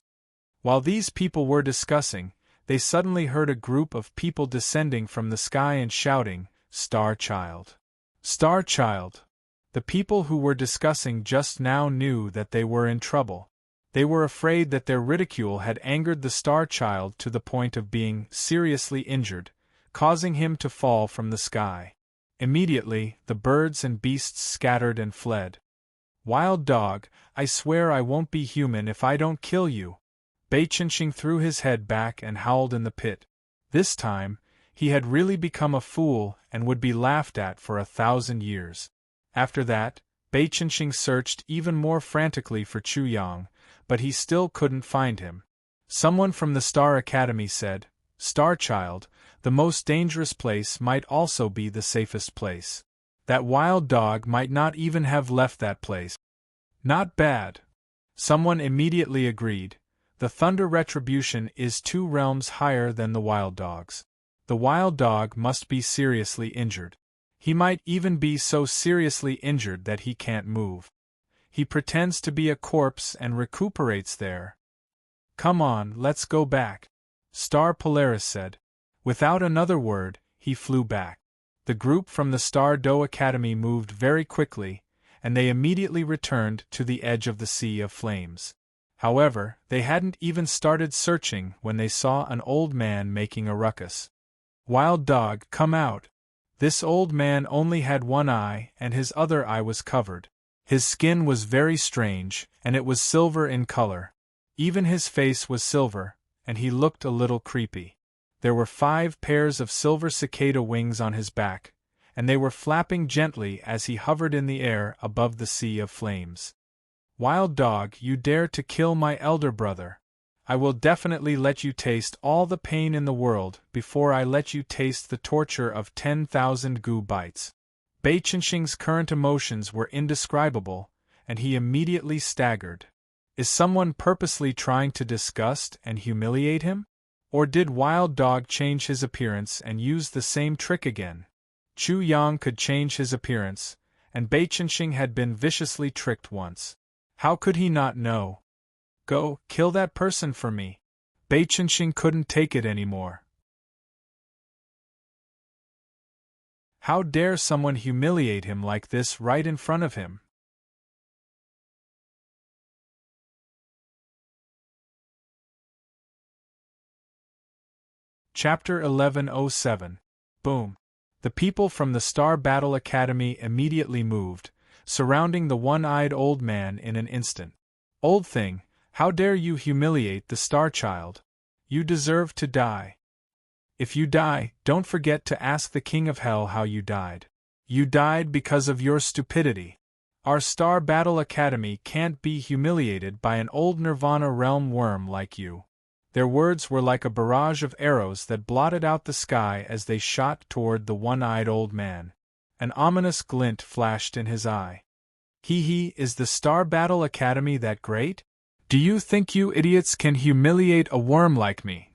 While these people were discussing, they suddenly heard a group of people descending from the sky and shouting, "Star Child! Star Child!" The people who were discussing just now knew that they were in trouble. They were afraid that their ridicule had angered the Star Child to the point of being seriously injured, causing him to fall from the sky. Immediately, the birds and beasts scattered and fled. Wild Dog, I swear I won't be human if I don't kill you! Beichengxing threw his head back and howled in the pit. This time, he had really become a fool and would be laughed at for 1,000 years. After that, Beichengxing searched even more frantically for Chu Yang, but he still couldn't find him. Someone from the Star Academy said, "Star Child, the most dangerous place might also be the safest place. That Wild Dog might not even have left that place." Not bad. Someone immediately agreed. The Thunder Retribution is 2 realms higher than the Wild Dog's. The Wild Dog must be seriously injured. He might even be so seriously injured that he can't move. He pretends to be a corpse and recuperates there. "Come on, let's go back," Star Polaris said. Without another word, he flew back. The group from the Star Do Academy moved very quickly, and they immediately returned to the edge of the Sea of Flames. However, they hadn't even started searching when they saw an old man making a ruckus. "Wild Dog, come out!" This old man only had one eye and his other eye was covered. His skin was very strange, and it was silver in color. Even his face was silver, and he looked a little creepy. There were 5 pairs of silver cicada wings on his back, and they were flapping gently as he hovered in the air above the Sea of Flames. "Wild Dog, you dare to kill my elder brother. I will definitely let you taste all the pain in the world before I let you taste the torture of 10,000 goo bites." Beichengxing's current emotions were indescribable, and he immediately staggered. Is someone purposely trying to disgust and humiliate him? Or did Wild Dog change his appearance and use the same trick again? Chu Yang could change his appearance, and Beichengxing had been viciously tricked once. How could he not know? "Go, kill that person for me." Beichengxing couldn't take it anymore. How dare someone humiliate him like this right in front of him? Chapter 1107. Boom. The people from the Star Battle Academy immediately moved, surrounding the one-eyed old man in an instant. "Old thing, how dare you humiliate the Star Child? You deserve to die. If you die, don't forget to ask the King of Hell how you died. You died because of your stupidity." Our Star Battle Academy can't be humiliated by an old Nirvana realm worm like you." Their words were like a barrage of arrows that blotted out the sky as they shot toward the one-eyed old man. An ominous glint flashed in his eye. Is the Star Battle Academy that great? Do you think you idiots can humiliate a worm like me?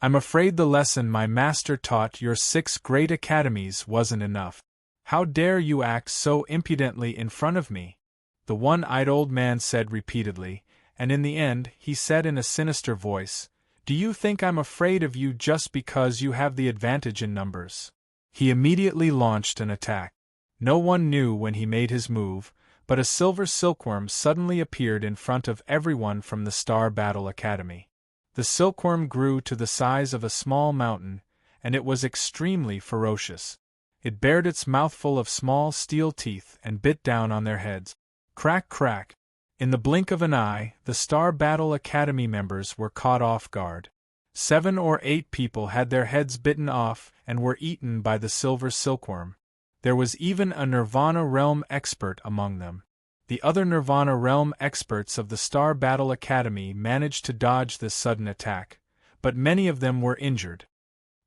I'm afraid the lesson my master taught your 6 great academies wasn't enough. How dare you act so impudently in front of me? The one-eyed old man said repeatedly, and in the end he said in a sinister voice, "Do you think I'm afraid of you just because you have the advantage in numbers?" He immediately launched an attack. No one knew when he made his move, but a silver silkworm suddenly appeared in front of everyone from the Star Battle Academy. The silkworm grew to the size of a small mountain, and it was extremely ferocious. It bared its mouthful of small steel teeth and bit down on their heads. Crack, crack! In the blink of an eye, the Star Battle Academy members were caught off guard. 7 or 8 people had their heads bitten off and were eaten by the silver silkworm. There was even a Nirvana realm expert among them. The other Nirvana realm experts of the Star Battle Academy managed to dodge this sudden attack, but many of them were injured.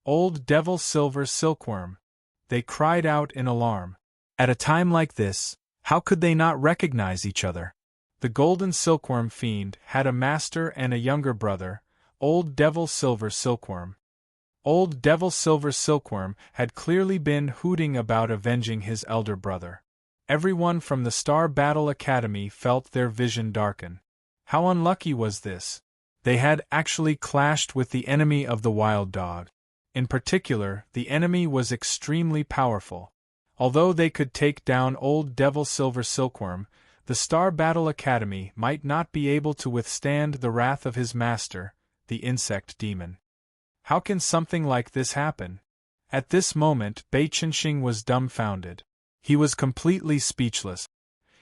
"Old Devil Silver Silkworm!" they cried out in alarm. At a time like this, how could they not recognize each other? The Golden Silkworm Fiend had a master and a younger brother, Old Devil Silver Silkworm. Old Devil Silver Silkworm had clearly been hooting about avenging his elder brother. Everyone from the Star Battle Academy felt their vision darken. How unlucky was this? They had actually clashed with the enemy of the wild dog. In particular, the enemy was extremely powerful. Although they could take down Old Devil Silver Silkworm, the Star Battle Academy might not be able to withstand the wrath of his master, the insect demon. How can something like this happen? At this moment, Bei Chenxing was dumbfounded. He was completely speechless.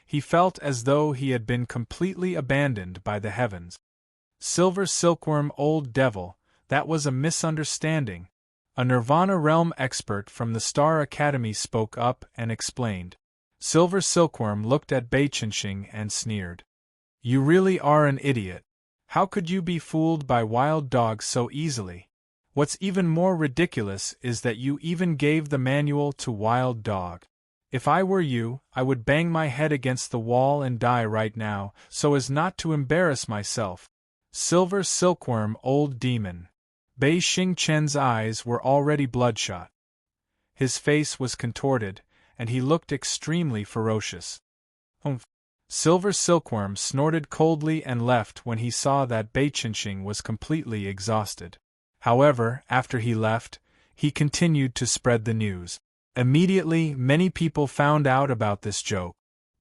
He felt as though he had been completely abandoned by the heavens. Silver Silkworm Old Devil, that was a misunderstanding. A Nirvana realm expert from the Star Academy spoke up and explained. Silver Silkworm looked at Bei Chenxing and sneered. "You really are an idiot. How could you be fooled by wild dogs so easily? What's even more ridiculous is that you even gave the manual to Wild Dog. If I were you, I would bang my head against the wall and die right now, so as not to embarrass myself." Silver Silkworm Old Demon. Bei Xingchen's eyes were already bloodshot. His face was contorted, and he looked extremely ferocious. "Humph!" Silver Silkworm snorted coldly and left when he saw that Bei Chenxing was completely exhausted. However, after he left, he continued to spread the news. Immediately, many people found out about this joke.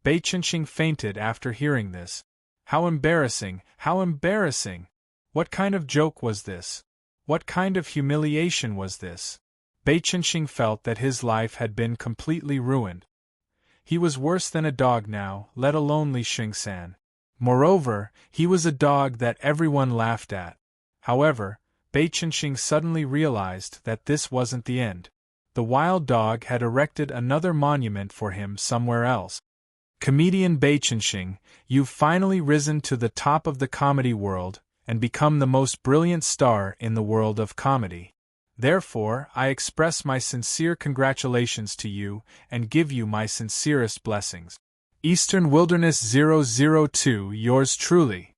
Bei Chenxing fainted after hearing this. How embarrassing! How embarrassing! What kind of joke was this? What kind of humiliation was this? Bei Chenxing felt that his life had been completely ruined. He was worse than a dog now, let alone Li Xingsan. Moreover, he was a dog that everyone laughed at. However, Bei Chenxing suddenly realized that this wasn't the end. The wild dog had erected another monument for him somewhere else. Comedian Bei Chenxing, you've finally risen to the top of the comedy world and become the most brilliant star in the world of comedy. Therefore, I express my sincere congratulations to you and give you my sincerest blessings. Eastern Wilderness 002, yours truly.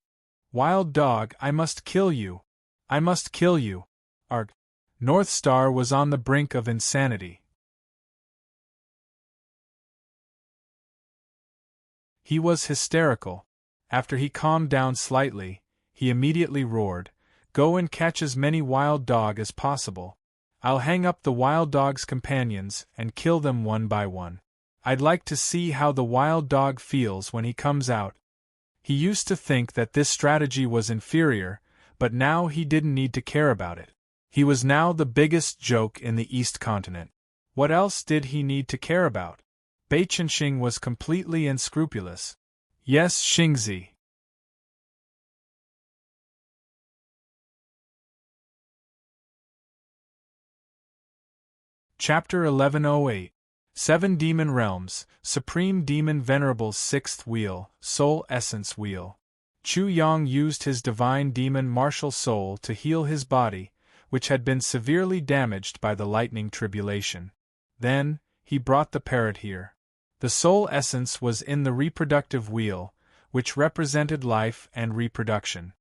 Wild Dog, I must kill you. I must kill you. Arg. North Star was on the brink of insanity. He was hysterical. After he calmed down slightly, he immediately roared, "Go and catch as many wild dog as possible. I'll hang up the wild dog's companions and kill them one by one. I'd like to see how the wild dog feels when he comes out." He used to think that this strategy was inferior, but now he didn't need to care about it. He was now the biggest joke in the East Continent. What else did he need to care about? Bei Chenxing was completely unscrupulous. Yes, Xingzi. Chapter 1108. 7 Demon Realms, Supreme Demon Venerable's 6th Wheel, Soul Essence Wheel. Chu Yang used his divine demon martial soul to heal his body, which had been severely damaged by the lightning tribulation. Then, he brought the parrot here. The soul essence was in the reproductive wheel, which represented life and reproduction.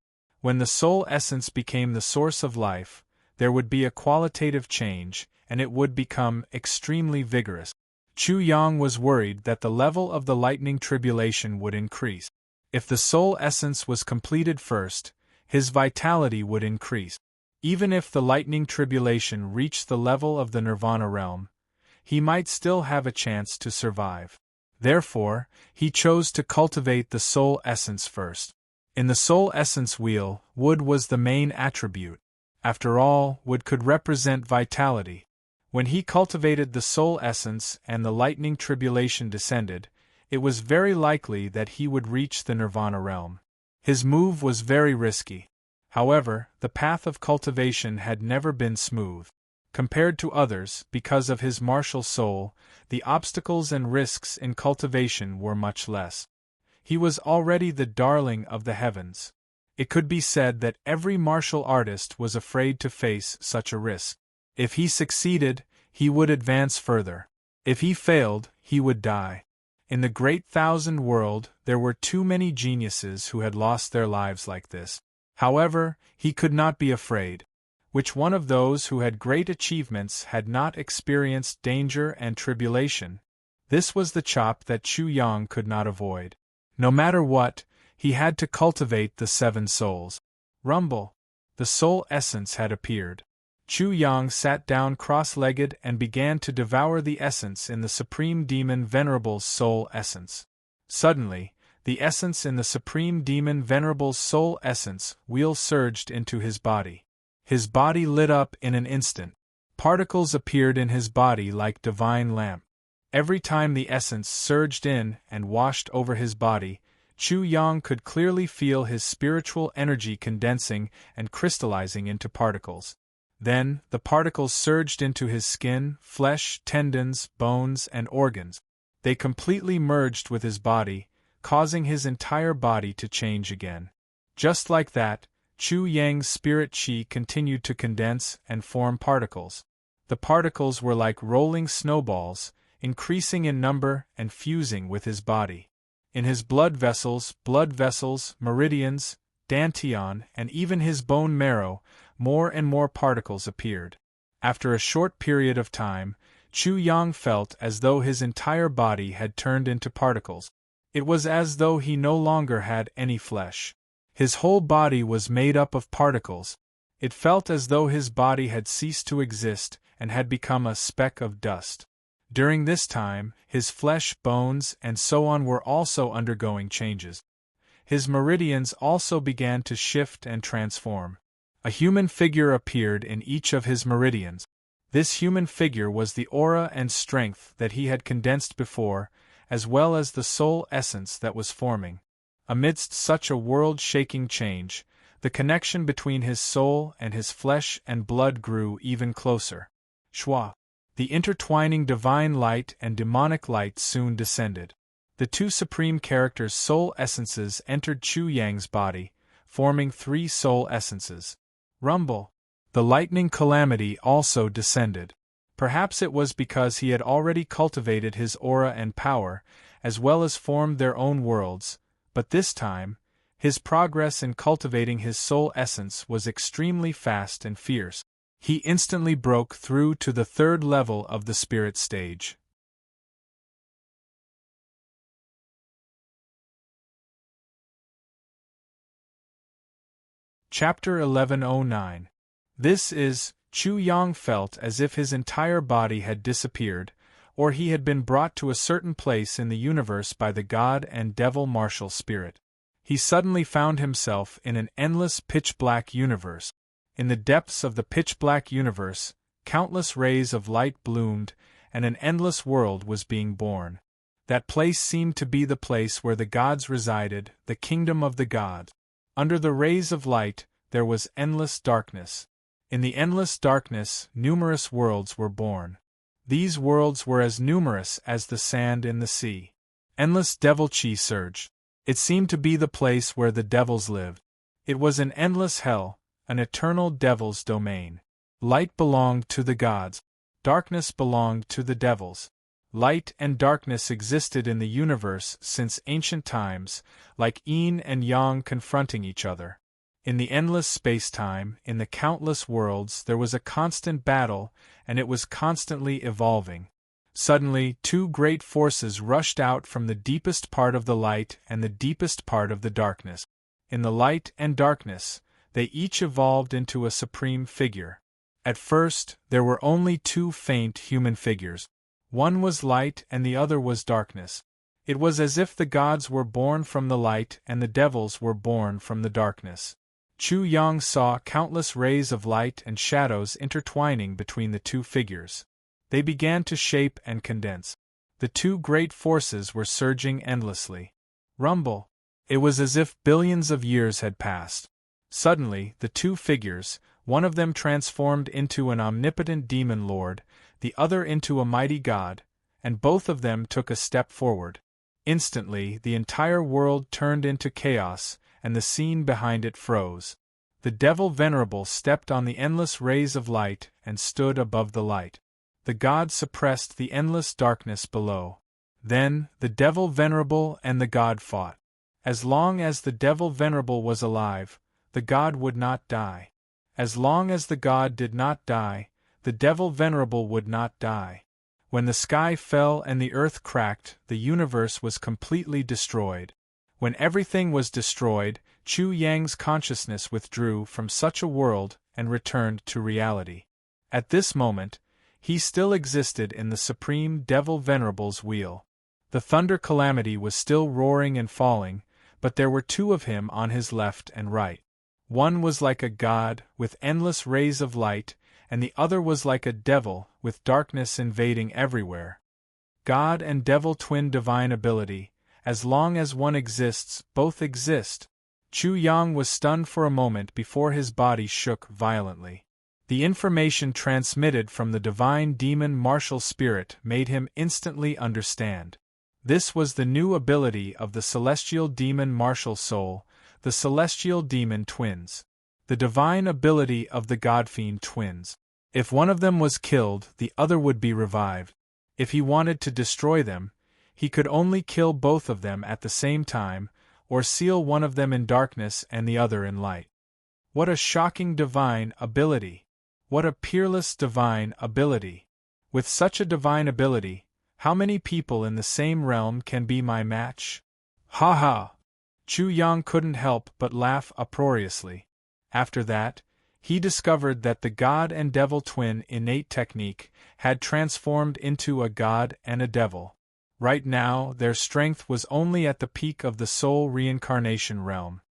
When the soul essence became the source of life, there would be a qualitative change, and it would become extremely vigorous. Chu Yang was worried that the level of the lightning tribulation would increase. If the soul essence was completed first, his vitality would increase. Even if the lightning tribulation reached the level of the nirvana realm, he might still have a chance to survive. Therefore, he chose to cultivate the soul essence first. In the soul essence wheel, wood was the main attribute. After all, wood could represent vitality. When he cultivated the soul essence and the lightning tribulation descended, it was very likely that he would reach the nirvana realm. His move was very risky. However, the path of cultivation had never been smooth. Compared to others, because of his martial soul, the obstacles and risks in cultivation were much less. He was already the darling of the heavens. It could be said that every martial artist was afraid to face such a risk. If he succeeded, he would advance further. If he failed, he would die. In the great thousand world, there were too many geniuses who had lost their lives like this. However, he could not be afraid. Which one of those who had great achievements had not experienced danger and tribulation? This was the chop that Chu Yang could not avoid. No matter what, he had to cultivate the 7 souls. Rumble. The soul essence had appeared. Chu Yang sat down cross-legged and began to devour the essence in the Supreme Demon Venerable's soul essence. Suddenly, the essence in the Supreme Demon Venerable's soul essence wheel surged into his body. His body lit up in an instant. Particles appeared in his body like divine lamp. Every time the essence surged in and washed over his body, Chu Yang could clearly feel his spiritual energy condensing and crystallizing into particles. Then, the particles surged into his skin, flesh, tendons, bones, and organs. They completely merged with his body, causing his entire body to change again. Just like that, Chu Yang's spirit qi continued to condense and form particles. The particles were like rolling snowballs, increasing in number and fusing with his body. In his blood vessels, meridians, dantian, and even his bone marrow, more and more particles appeared. After a short period of time, Chu Yang felt as though his entire body had turned into particles. It was as though he no longer had any flesh. His whole body was made up of particles. It felt as though his body had ceased to exist and had become a speck of dust. During this time, his flesh, bones, and so on were also undergoing changes. His meridians also began to shift and transform. A human figure appeared in each of his meridians. This human figure was the aura and strength that he had condensed before, as well as the soul essence that was forming. Amidst such a world-shaking change, the connection between his soul and his flesh and blood grew even closer. Shwa. The intertwining divine light and demonic light soon descended. The 2 supreme characters' soul essences entered Chu Yang's body, forming 3 soul essences. Rumble. The lightning calamity also descended. Perhaps it was because he had already cultivated his aura and power, as well as formed their own worlds, but this time, his progress in cultivating his soul essence was extremely fast and fierce. He instantly broke through to the 3rd level of the spirit stage. Chapter 1109. This is, Chu Yang felt as if his entire body had disappeared, or he had been brought to a certain place in the universe by the god and devil martial spirit. He suddenly found himself in an endless pitch-black universe. In the depths of the pitch-black universe, countless rays of light bloomed, and an endless world was being born. That place seemed to be the place where the gods resided, the kingdom of the gods. Under the rays of light, there was endless darkness. In the endless darkness, numerous worlds were born. These worlds were as numerous as the sand in the sea. Endless devil chi surged. It seemed to be the place where the devils lived. It was an endless hell, an eternal devil's domain. Light belonged to the gods. Darkness belonged to the devils. Light and darkness existed in the universe since ancient times, like yin and yang confronting each other. In the endless space-time, in the countless worlds, there was a constant battle, and it was constantly evolving. Suddenly, two great forces rushed out from the deepest part of the light and the deepest part of the darkness. In the light and darkness, they each evolved into a supreme figure. At first, there were only two faint human figures. One was light and the other was darkness. It was as if the gods were born from the light and the devils were born from the darkness. Chu Yang saw countless rays of light and shadows intertwining between the two figures. They began to shape and condense. The two great forces were surging endlessly. Rumble. It was as if billions of years had passed. Suddenly, the two figures, one of them transformed into an omnipotent demon lord, the other into a mighty god, and both of them took a step forward. Instantly, the entire world turned into chaos, and the scene behind it froze. The devil venerable stepped on the endless rays of light and stood above the light. The god suppressed the endless darkness below. Then, the devil venerable and the god fought. As long as the devil venerable was alive, the god would not die. As long as the god did not die, the devil venerable would not die. When the sky fell and the earth cracked, the universe was completely destroyed. When everything was destroyed, Chu Yang's consciousness withdrew from such a world and returned to reality. At this moment, he still existed in the supreme devil venerable's wheel. The thunder calamity was still roaring and falling, but there were two of him on his left and right. One was like a god, with endless rays of light, and the other was like a devil, with darkness invading everywhere. God and devil twin divine ability. As long as one exists, both exist. Chu Yang was stunned for a moment before his body shook violently. The information transmitted from the divine demon martial spirit made him instantly understand. This was the new ability of the celestial demon martial soul, the celestial demon twins. The divine ability of the godfiend twins. If one of them was killed, the other would be revived. If he wanted to destroy them, he could only kill both of them at the same time, or seal one of them in darkness and the other in light. What a shocking divine ability! What a peerless divine ability! With such a divine ability, how many people in the same realm can be my match? Ha ha! Chu Yang couldn't help but laugh uproariously. After that, he discovered that the god and devil twin innate technique had transformed into a god and a devil. Right now, their strength was only at the peak of the soul reincarnation realm.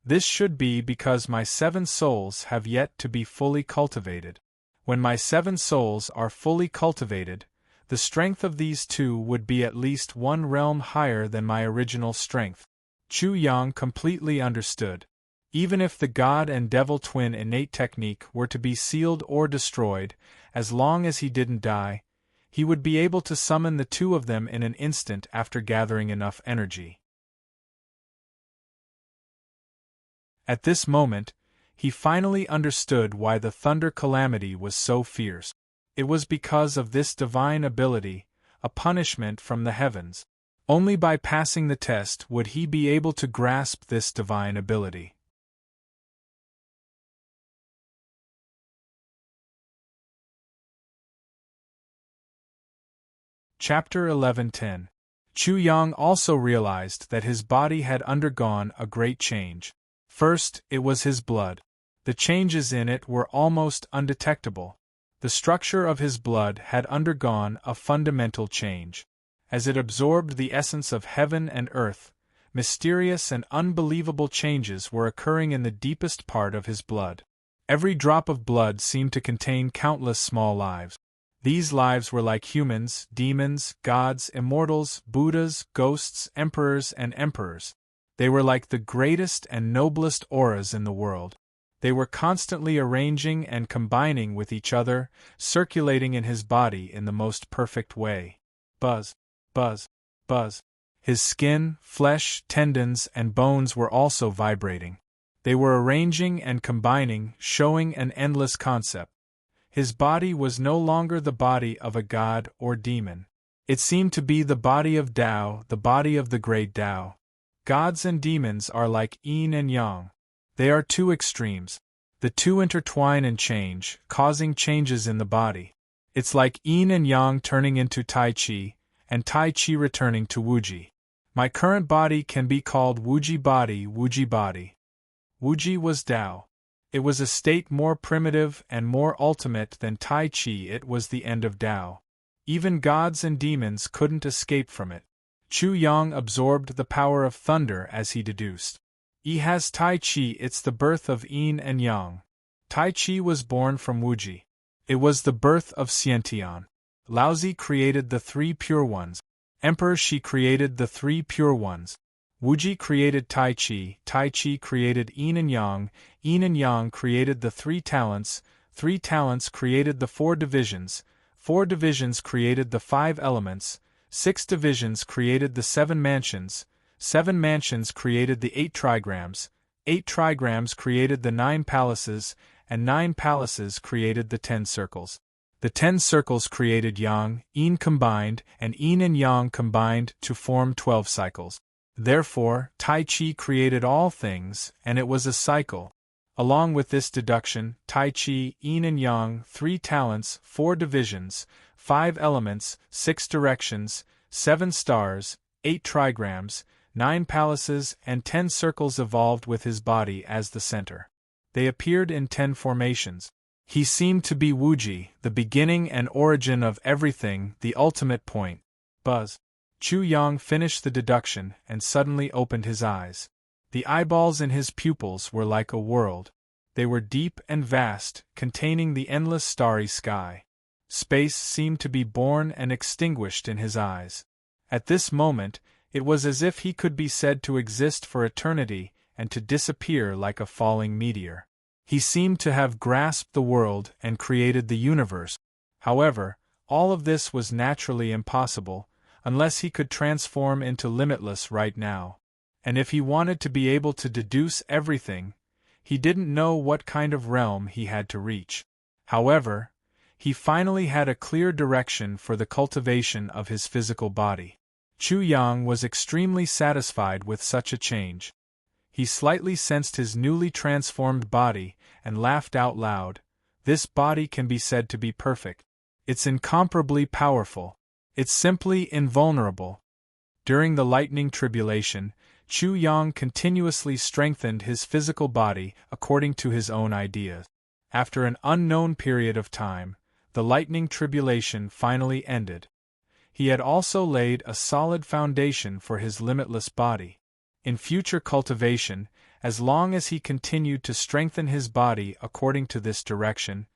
This should be because my 7 souls have yet to be fully cultivated. When my 7 souls are fully cultivated, the strength of these two would be at least 1 realm higher than my original strength. Chu Yang completely understood. Even if the god and devil twin innate technique were to be sealed or destroyed, as long as he didn't die, he would be able to summon the two of them in an instant after gathering enough energy. At this moment, he finally understood why the thunder calamity was so fierce. It was because of this divine ability, a punishment from the heavens. Only by passing the test would he be able to grasp this divine ability. Chapter 11:10. Chu Yang also realized that his body had undergone a great change. First, it was his blood. The changes in it were almost undetectable. The structure of his blood had undergone a fundamental change. As it absorbed the essence of heaven and earth, mysterious and unbelievable changes were occurring in the deepest part of his blood. Every drop of blood seemed to contain countless small lives. These lives were like humans, demons, gods, immortals, Buddhas, ghosts, emperors, and emperors. They were like the greatest and noblest auras in the world. They were constantly arranging and combining with each other, circulating in his body in the most perfect way. Buzz, buzz, buzz. His skin, flesh, tendons, and bones were also vibrating. They were arranging and combining, showing an endless concept. His body was no longer the body of a god or demon. It seemed to be the body of Tao, the body of the great Tao. Gods and demons are like yin and yang. They are two extremes. The two intertwine and change, causing changes in the body. It's like yin and yang turning into Tai Chi, and Tai Chi returning to Wuji. My current body can be called Wuji body, Wuji body. Wuji was Tao. It was a state more primitive and more ultimate than Tai Chi. It was the end of Tao. Even gods and demons couldn't escape from it. Chu Yang absorbed the power of thunder as he deduced. Yi has Tai Chi, it's the birth of yin and yang. Tai Chi was born from Wuji. It was the birth of Xiantian. Laozi created the three pure ones. Emperor Shi created the three pure ones. Wuji created Tai Chi created yin and yang created the three talents created the four divisions created the 5 elements, 6 divisions created the 7 mansions created the 8 trigrams, 8 trigrams created the 9 palaces, and 9 palaces created the 10 circles. The 10 circles created yang, yin combined, and yin and yang combined to form 12 cycles. Therefore, Tai Chi created all things, and it was a cycle. Along with this deduction, Tai Chi, yin and yang, 3 talents, 4 divisions, 5 elements, 6 directions, 7 stars, 8 trigrams, 9 palaces, and 10 circles evolved with his body as the center. They appeared in 10 formations. He seemed to be Wuji, the beginning and origin of everything, the ultimate point. Buzz. Chu Yang finished the deduction and suddenly opened his eyes. The eyeballs in his pupils were like a world. They were deep and vast, containing the endless starry sky. Space seemed to be born and extinguished in his eyes. At this moment, it was as if he could be said to exist for eternity and to disappear like a falling meteor. He seemed to have grasped the world and created the universe. However, all of this was naturally impossible, unless he could transform into limitless right now. And if he wanted to be able to deduce everything, he didn't know what kind of realm he had to reach. However, he finally had a clear direction for the cultivation of his physical body. Chu Yang was extremely satisfied with such a change. He slightly sensed his newly transformed body and laughed out loud. This body can be said to be perfect. It's incomparably powerful. It's simply invulnerable. During the lightning tribulation, Chu Yang continuously strengthened his physical body according to his own ideas. After an unknown period of time, the lightning tribulation finally ended. He had also laid a solid foundation for his limitless body. In future cultivation, as long as he continued to strengthen his body according to this direction,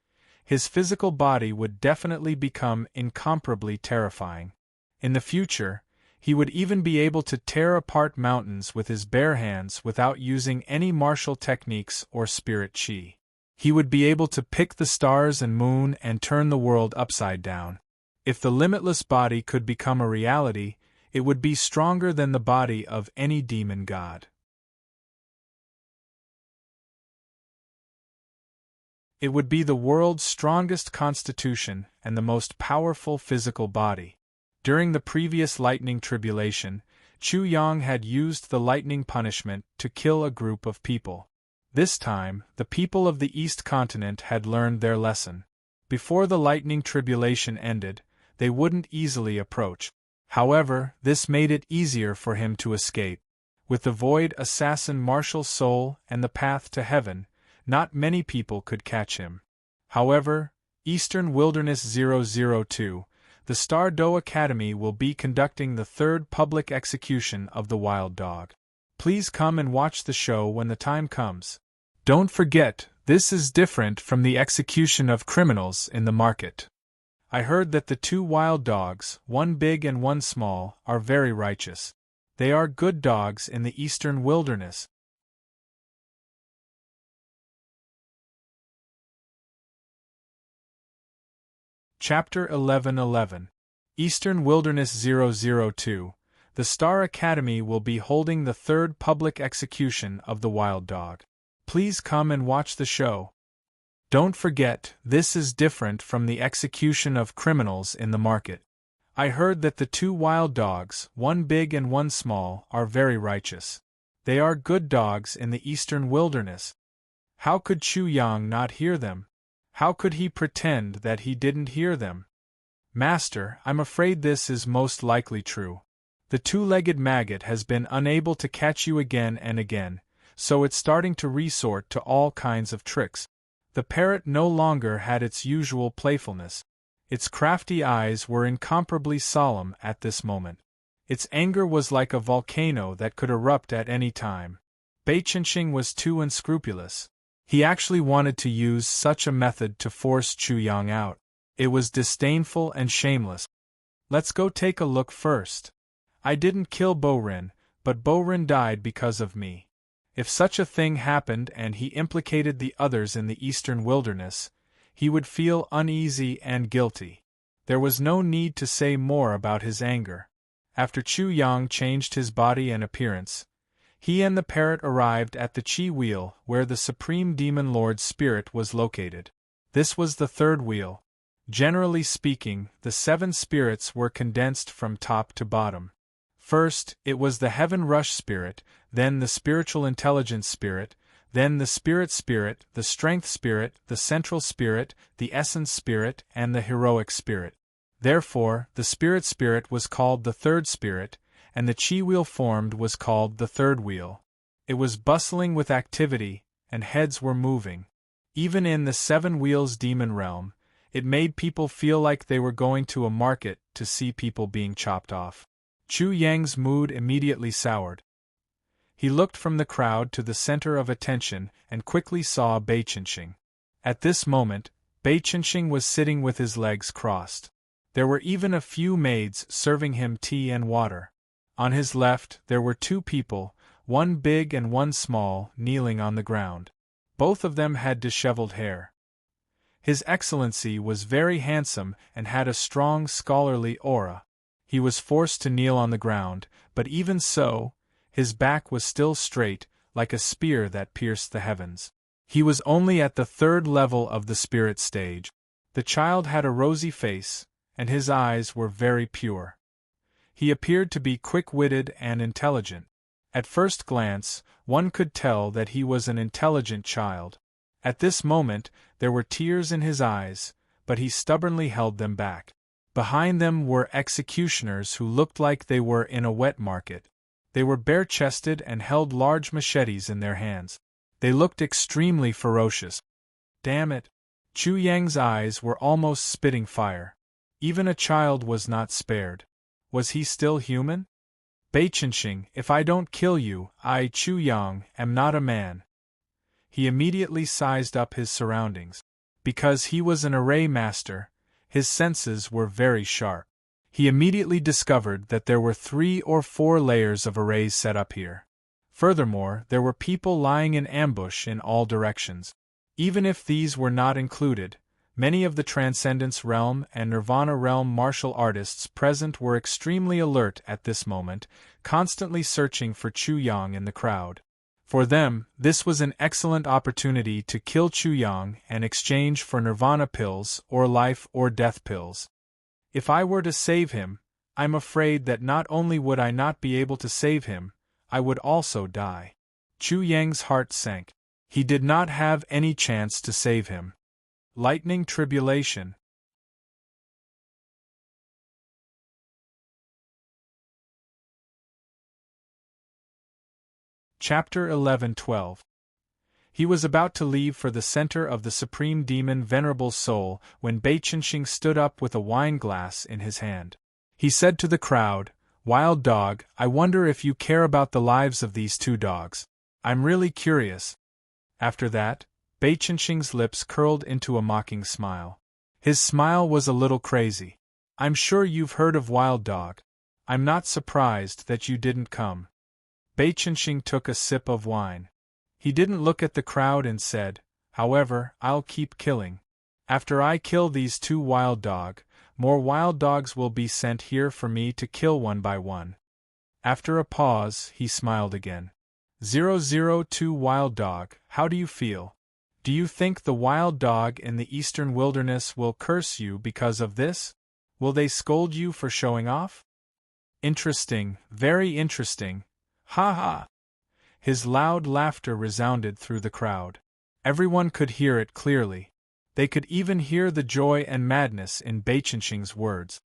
his physical body would definitely become incomparably terrifying. In the future, he would even be able to tear apart mountains with his bare hands without using any martial techniques or spirit chi. He would be able to pick the stars and moon and turn the world upside down. If the limitless body could become a reality, it would be stronger than the body of any demon god. It would be the world's strongest constitution and the most powerful physical body. During the previous lightning tribulation, Chu Yang had used the lightning punishment to kill a group of people. This time, the people of the East Continent had learned their lesson. Before the lightning tribulation ended, they wouldn't easily approach. However, this made it easier for him to escape. With the void assassin martial soul and the path to heaven, not many people could catch him. However, Eastern Wilderness 002, the Star Do Academy will be conducting the 3rd public execution of the wild dog. Please come and watch the show when the time comes. Don't forget, this is different from the execution of criminals in the market. I heard that the 2 wild dogs, one big and one small, are very righteous. They are good dogs in the Eastern Wilderness. Chapter 1111. Eastern Wilderness 002. The Star Academy will be holding the third public execution of the wild dog. Please come and watch the show. Don't forget, this is different from the execution of criminals in the market. I heard that the two wild dogs, one big and one small, are very righteous. They are good dogs in the eastern wilderness. How could Chu Yang not hear them? How could he pretend that he didn't hear them? Master, I'm afraid this is most likely true. The two-legged maggot has been unable to catch you again and again, so it's starting to resort to all kinds of tricks. The parrot no longer had its usual playfulness. Its crafty eyes were incomparably solemn at this moment. Its anger was like a volcano that could erupt at any time. Beiqianxing was too unscrupulous. He actually wanted to use such a method to force Chu Yang out. It was disdainful and shameless. Let's go take a look first. I didn't kill Borin, but Borin died because of me. If such a thing happened and he implicated the others in the eastern wilderness, he would feel uneasy and guilty. There was no need to say more about his anger. After Chu Yang changed his body and appearance, he and the parrot arrived at the Qi wheel where the Supreme Demon Lord's spirit was located. This was the third wheel. Generally speaking, the 7 spirits were condensed from top to bottom. First, it was the Heaven Rush spirit, then the Spiritual Intelligence spirit, then the Spirit spirit, the Strength spirit, the Central spirit, the Essence spirit, and the Heroic spirit. Therefore, the Spirit spirit was called the third spirit, and the Qi wheel formed was called the third wheel. It was bustling with activity, and heads were moving. Even in the 7 wheels demon realm, it made people feel like they were going to a market to see people being chopped off. Chu Yang's mood immediately soured. He looked from the crowd to the center of attention and quickly saw Beiqianxing. At this moment, Beiqianxing was sitting with his legs crossed. There were even a few maids serving him tea and water. On his left, there were 2 people, one big and one small, kneeling on the ground. Both of them had disheveled hair. His Excellency was very handsome and had a strong scholarly aura. He was forced to kneel on the ground, but even so, his back was still straight, like a spear that pierced the heavens. He was only at the 3rd level of the spirit stage. The child had a rosy face, and his eyes were very pure. He appeared to be quick-witted and intelligent. At first glance, one could tell that he was an intelligent child. At this moment, there were tears in his eyes, but he stubbornly held them back. Behind them were executioners who looked like they were in a wet market. They were bare-chested and held large machetes in their hands. They looked extremely ferocious. Damn it! Chu Yang's eyes were almost spitting fire. Even a child was not spared. Was he still human? Beiqianxing, if I don't kill you, I, Chu Yang, am not a man. He immediately sized up his surroundings. Because he was an array master, his senses were very sharp. He immediately discovered that there were 3 or 4 layers of arrays set up here. Furthermore, there were people lying in ambush in all directions. Even if these were not included, many of the Transcendence Realm and Nirvana Realm martial artists present were extremely alert at this moment, constantly searching for Chu Yang in the crowd. For them, this was an excellent opportunity to kill Chu Yang and exchange for Nirvana pills or life or death pills. If I were to save him, I'm afraid that not only would I not be able to save him, I would also die. Chu Yang's heart sank. He did not have any chance to save him. Lightning tribulation. Chapter 1112. He was about to leave for the center of the Supreme Demon Venerable Soul when Beiqianxing stood up with a wine glass in his hand. He said to the crowd, "Wild dog, I wonder if you care about the lives of these 2 dogs. I'm really curious." After that, Beiqianxing's lips curled into a mocking smile. His smile was a little crazy. "I'm sure you've heard of Wild Dog. I'm not surprised that you didn't come." Beiqianxing took a sip of wine. He didn't look at the crowd and said, "However, I'll keep killing." After I kill these 2 wild dog, more wild dogs will be sent here for me to kill one by one. After a pause, he smiled again. 002 wild dog, how do you feel? Do you think the wild dog in the eastern wilderness will curse you because of this? Will they scold you for showing off? Interesting, very interesting. Ha ha! His loud laughter resounded through the crowd. Everyone could hear it clearly. They could even hear the joy and madness in Beicheng's words.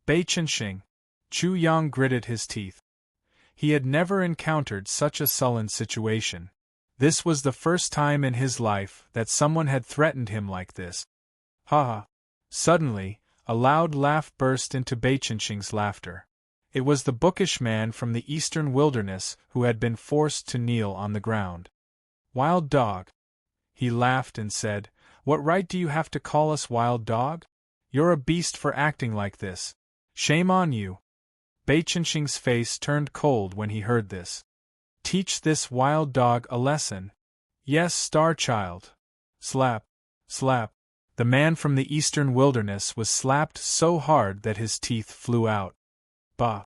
Beicheng! Chu Yang gritted his teeth. He had never encountered such a sullen situation. This was the first time in his life that someone had threatened him like this. Ha ha! Suddenly, a loud laugh burst into Beicheng's laughter. It was the bookish man from the eastern wilderness who had been forced to kneel on the ground. Wild dog! He laughed and said, What right do you have to call us wild dog? You're a beast for acting like this. Shame on you! Beicheng's face turned cold when he heard this. Teach this wild dog a lesson. Yes, star child. Slap, slap. The man from the eastern wilderness was slapped so hard that his teeth flew out. Bah!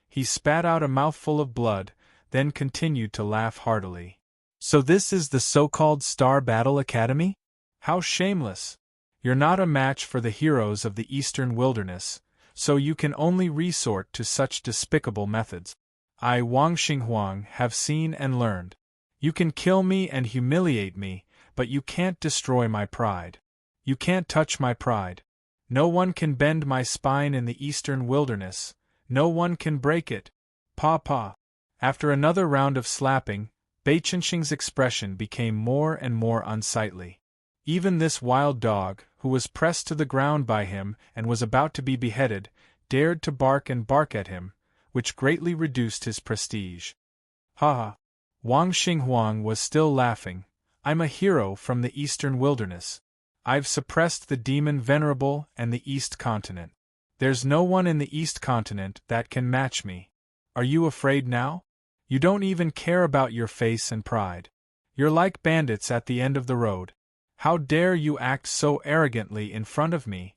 He spat out a mouthful of blood, then continued to laugh heartily. So this is the so-called Star Battle Academy? How shameless! You're not a match for the heroes of the eastern wilderness, so you can only resort to such despicable methods. I, Wang Xinghuang, have seen and learned. You can kill me and humiliate me, but you can't destroy my pride. You can't touch my pride. No one can bend my spine in the eastern wilderness. No one can break it. Pa pa. After another round of slapping, Beicheng's expression became more and more unsightly. Even this wild dog, who was pressed to the ground by him and was about to be beheaded, dared to bark and bark at him, which greatly reduced his prestige. Ha ha! Wang Xinghuang was still laughing. I'm a hero from the eastern wilderness. I've suppressed the demon Venerable and the East Continent. There's no one in the East Continent that can match me. Are you afraid now? You don't even care about your face and pride. You're like bandits at the end of the road. How dare you act so arrogantly in front of me?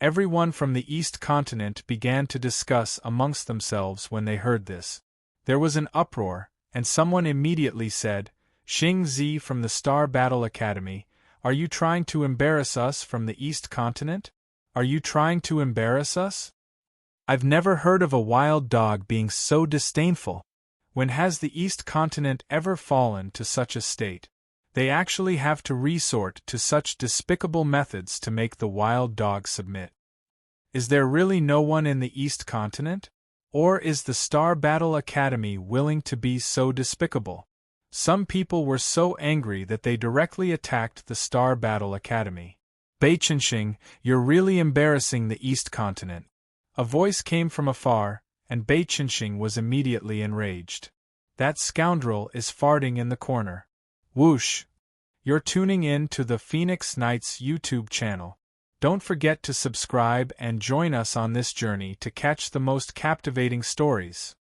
Everyone from the East Continent began to discuss amongst themselves when they heard this. There was an uproar, and someone immediately said, Xing Zi from the Star Battle Academy, are you trying to embarrass us from the East Continent? Are you trying to embarrass us? I've never heard of a wild dog being so disdainful. When has the East Continent ever fallen to such a state? They actually have to resort to such despicable methods to make the wild dog submit. Is there really no one in the East Continent? Or is the Star Battle Academy willing to be so despicable? Some people were so angry that they directly attacked the Star Battle Academy. Beicheng, you're really embarrassing the East Continent. A voice came from afar, and Beicheng was immediately enraged. That scoundrel is farting in the corner. Whoosh! You're tuning in to the Phoenix Knights YouTube channel. Don't forget to subscribe and join us on this journey to catch the most captivating stories.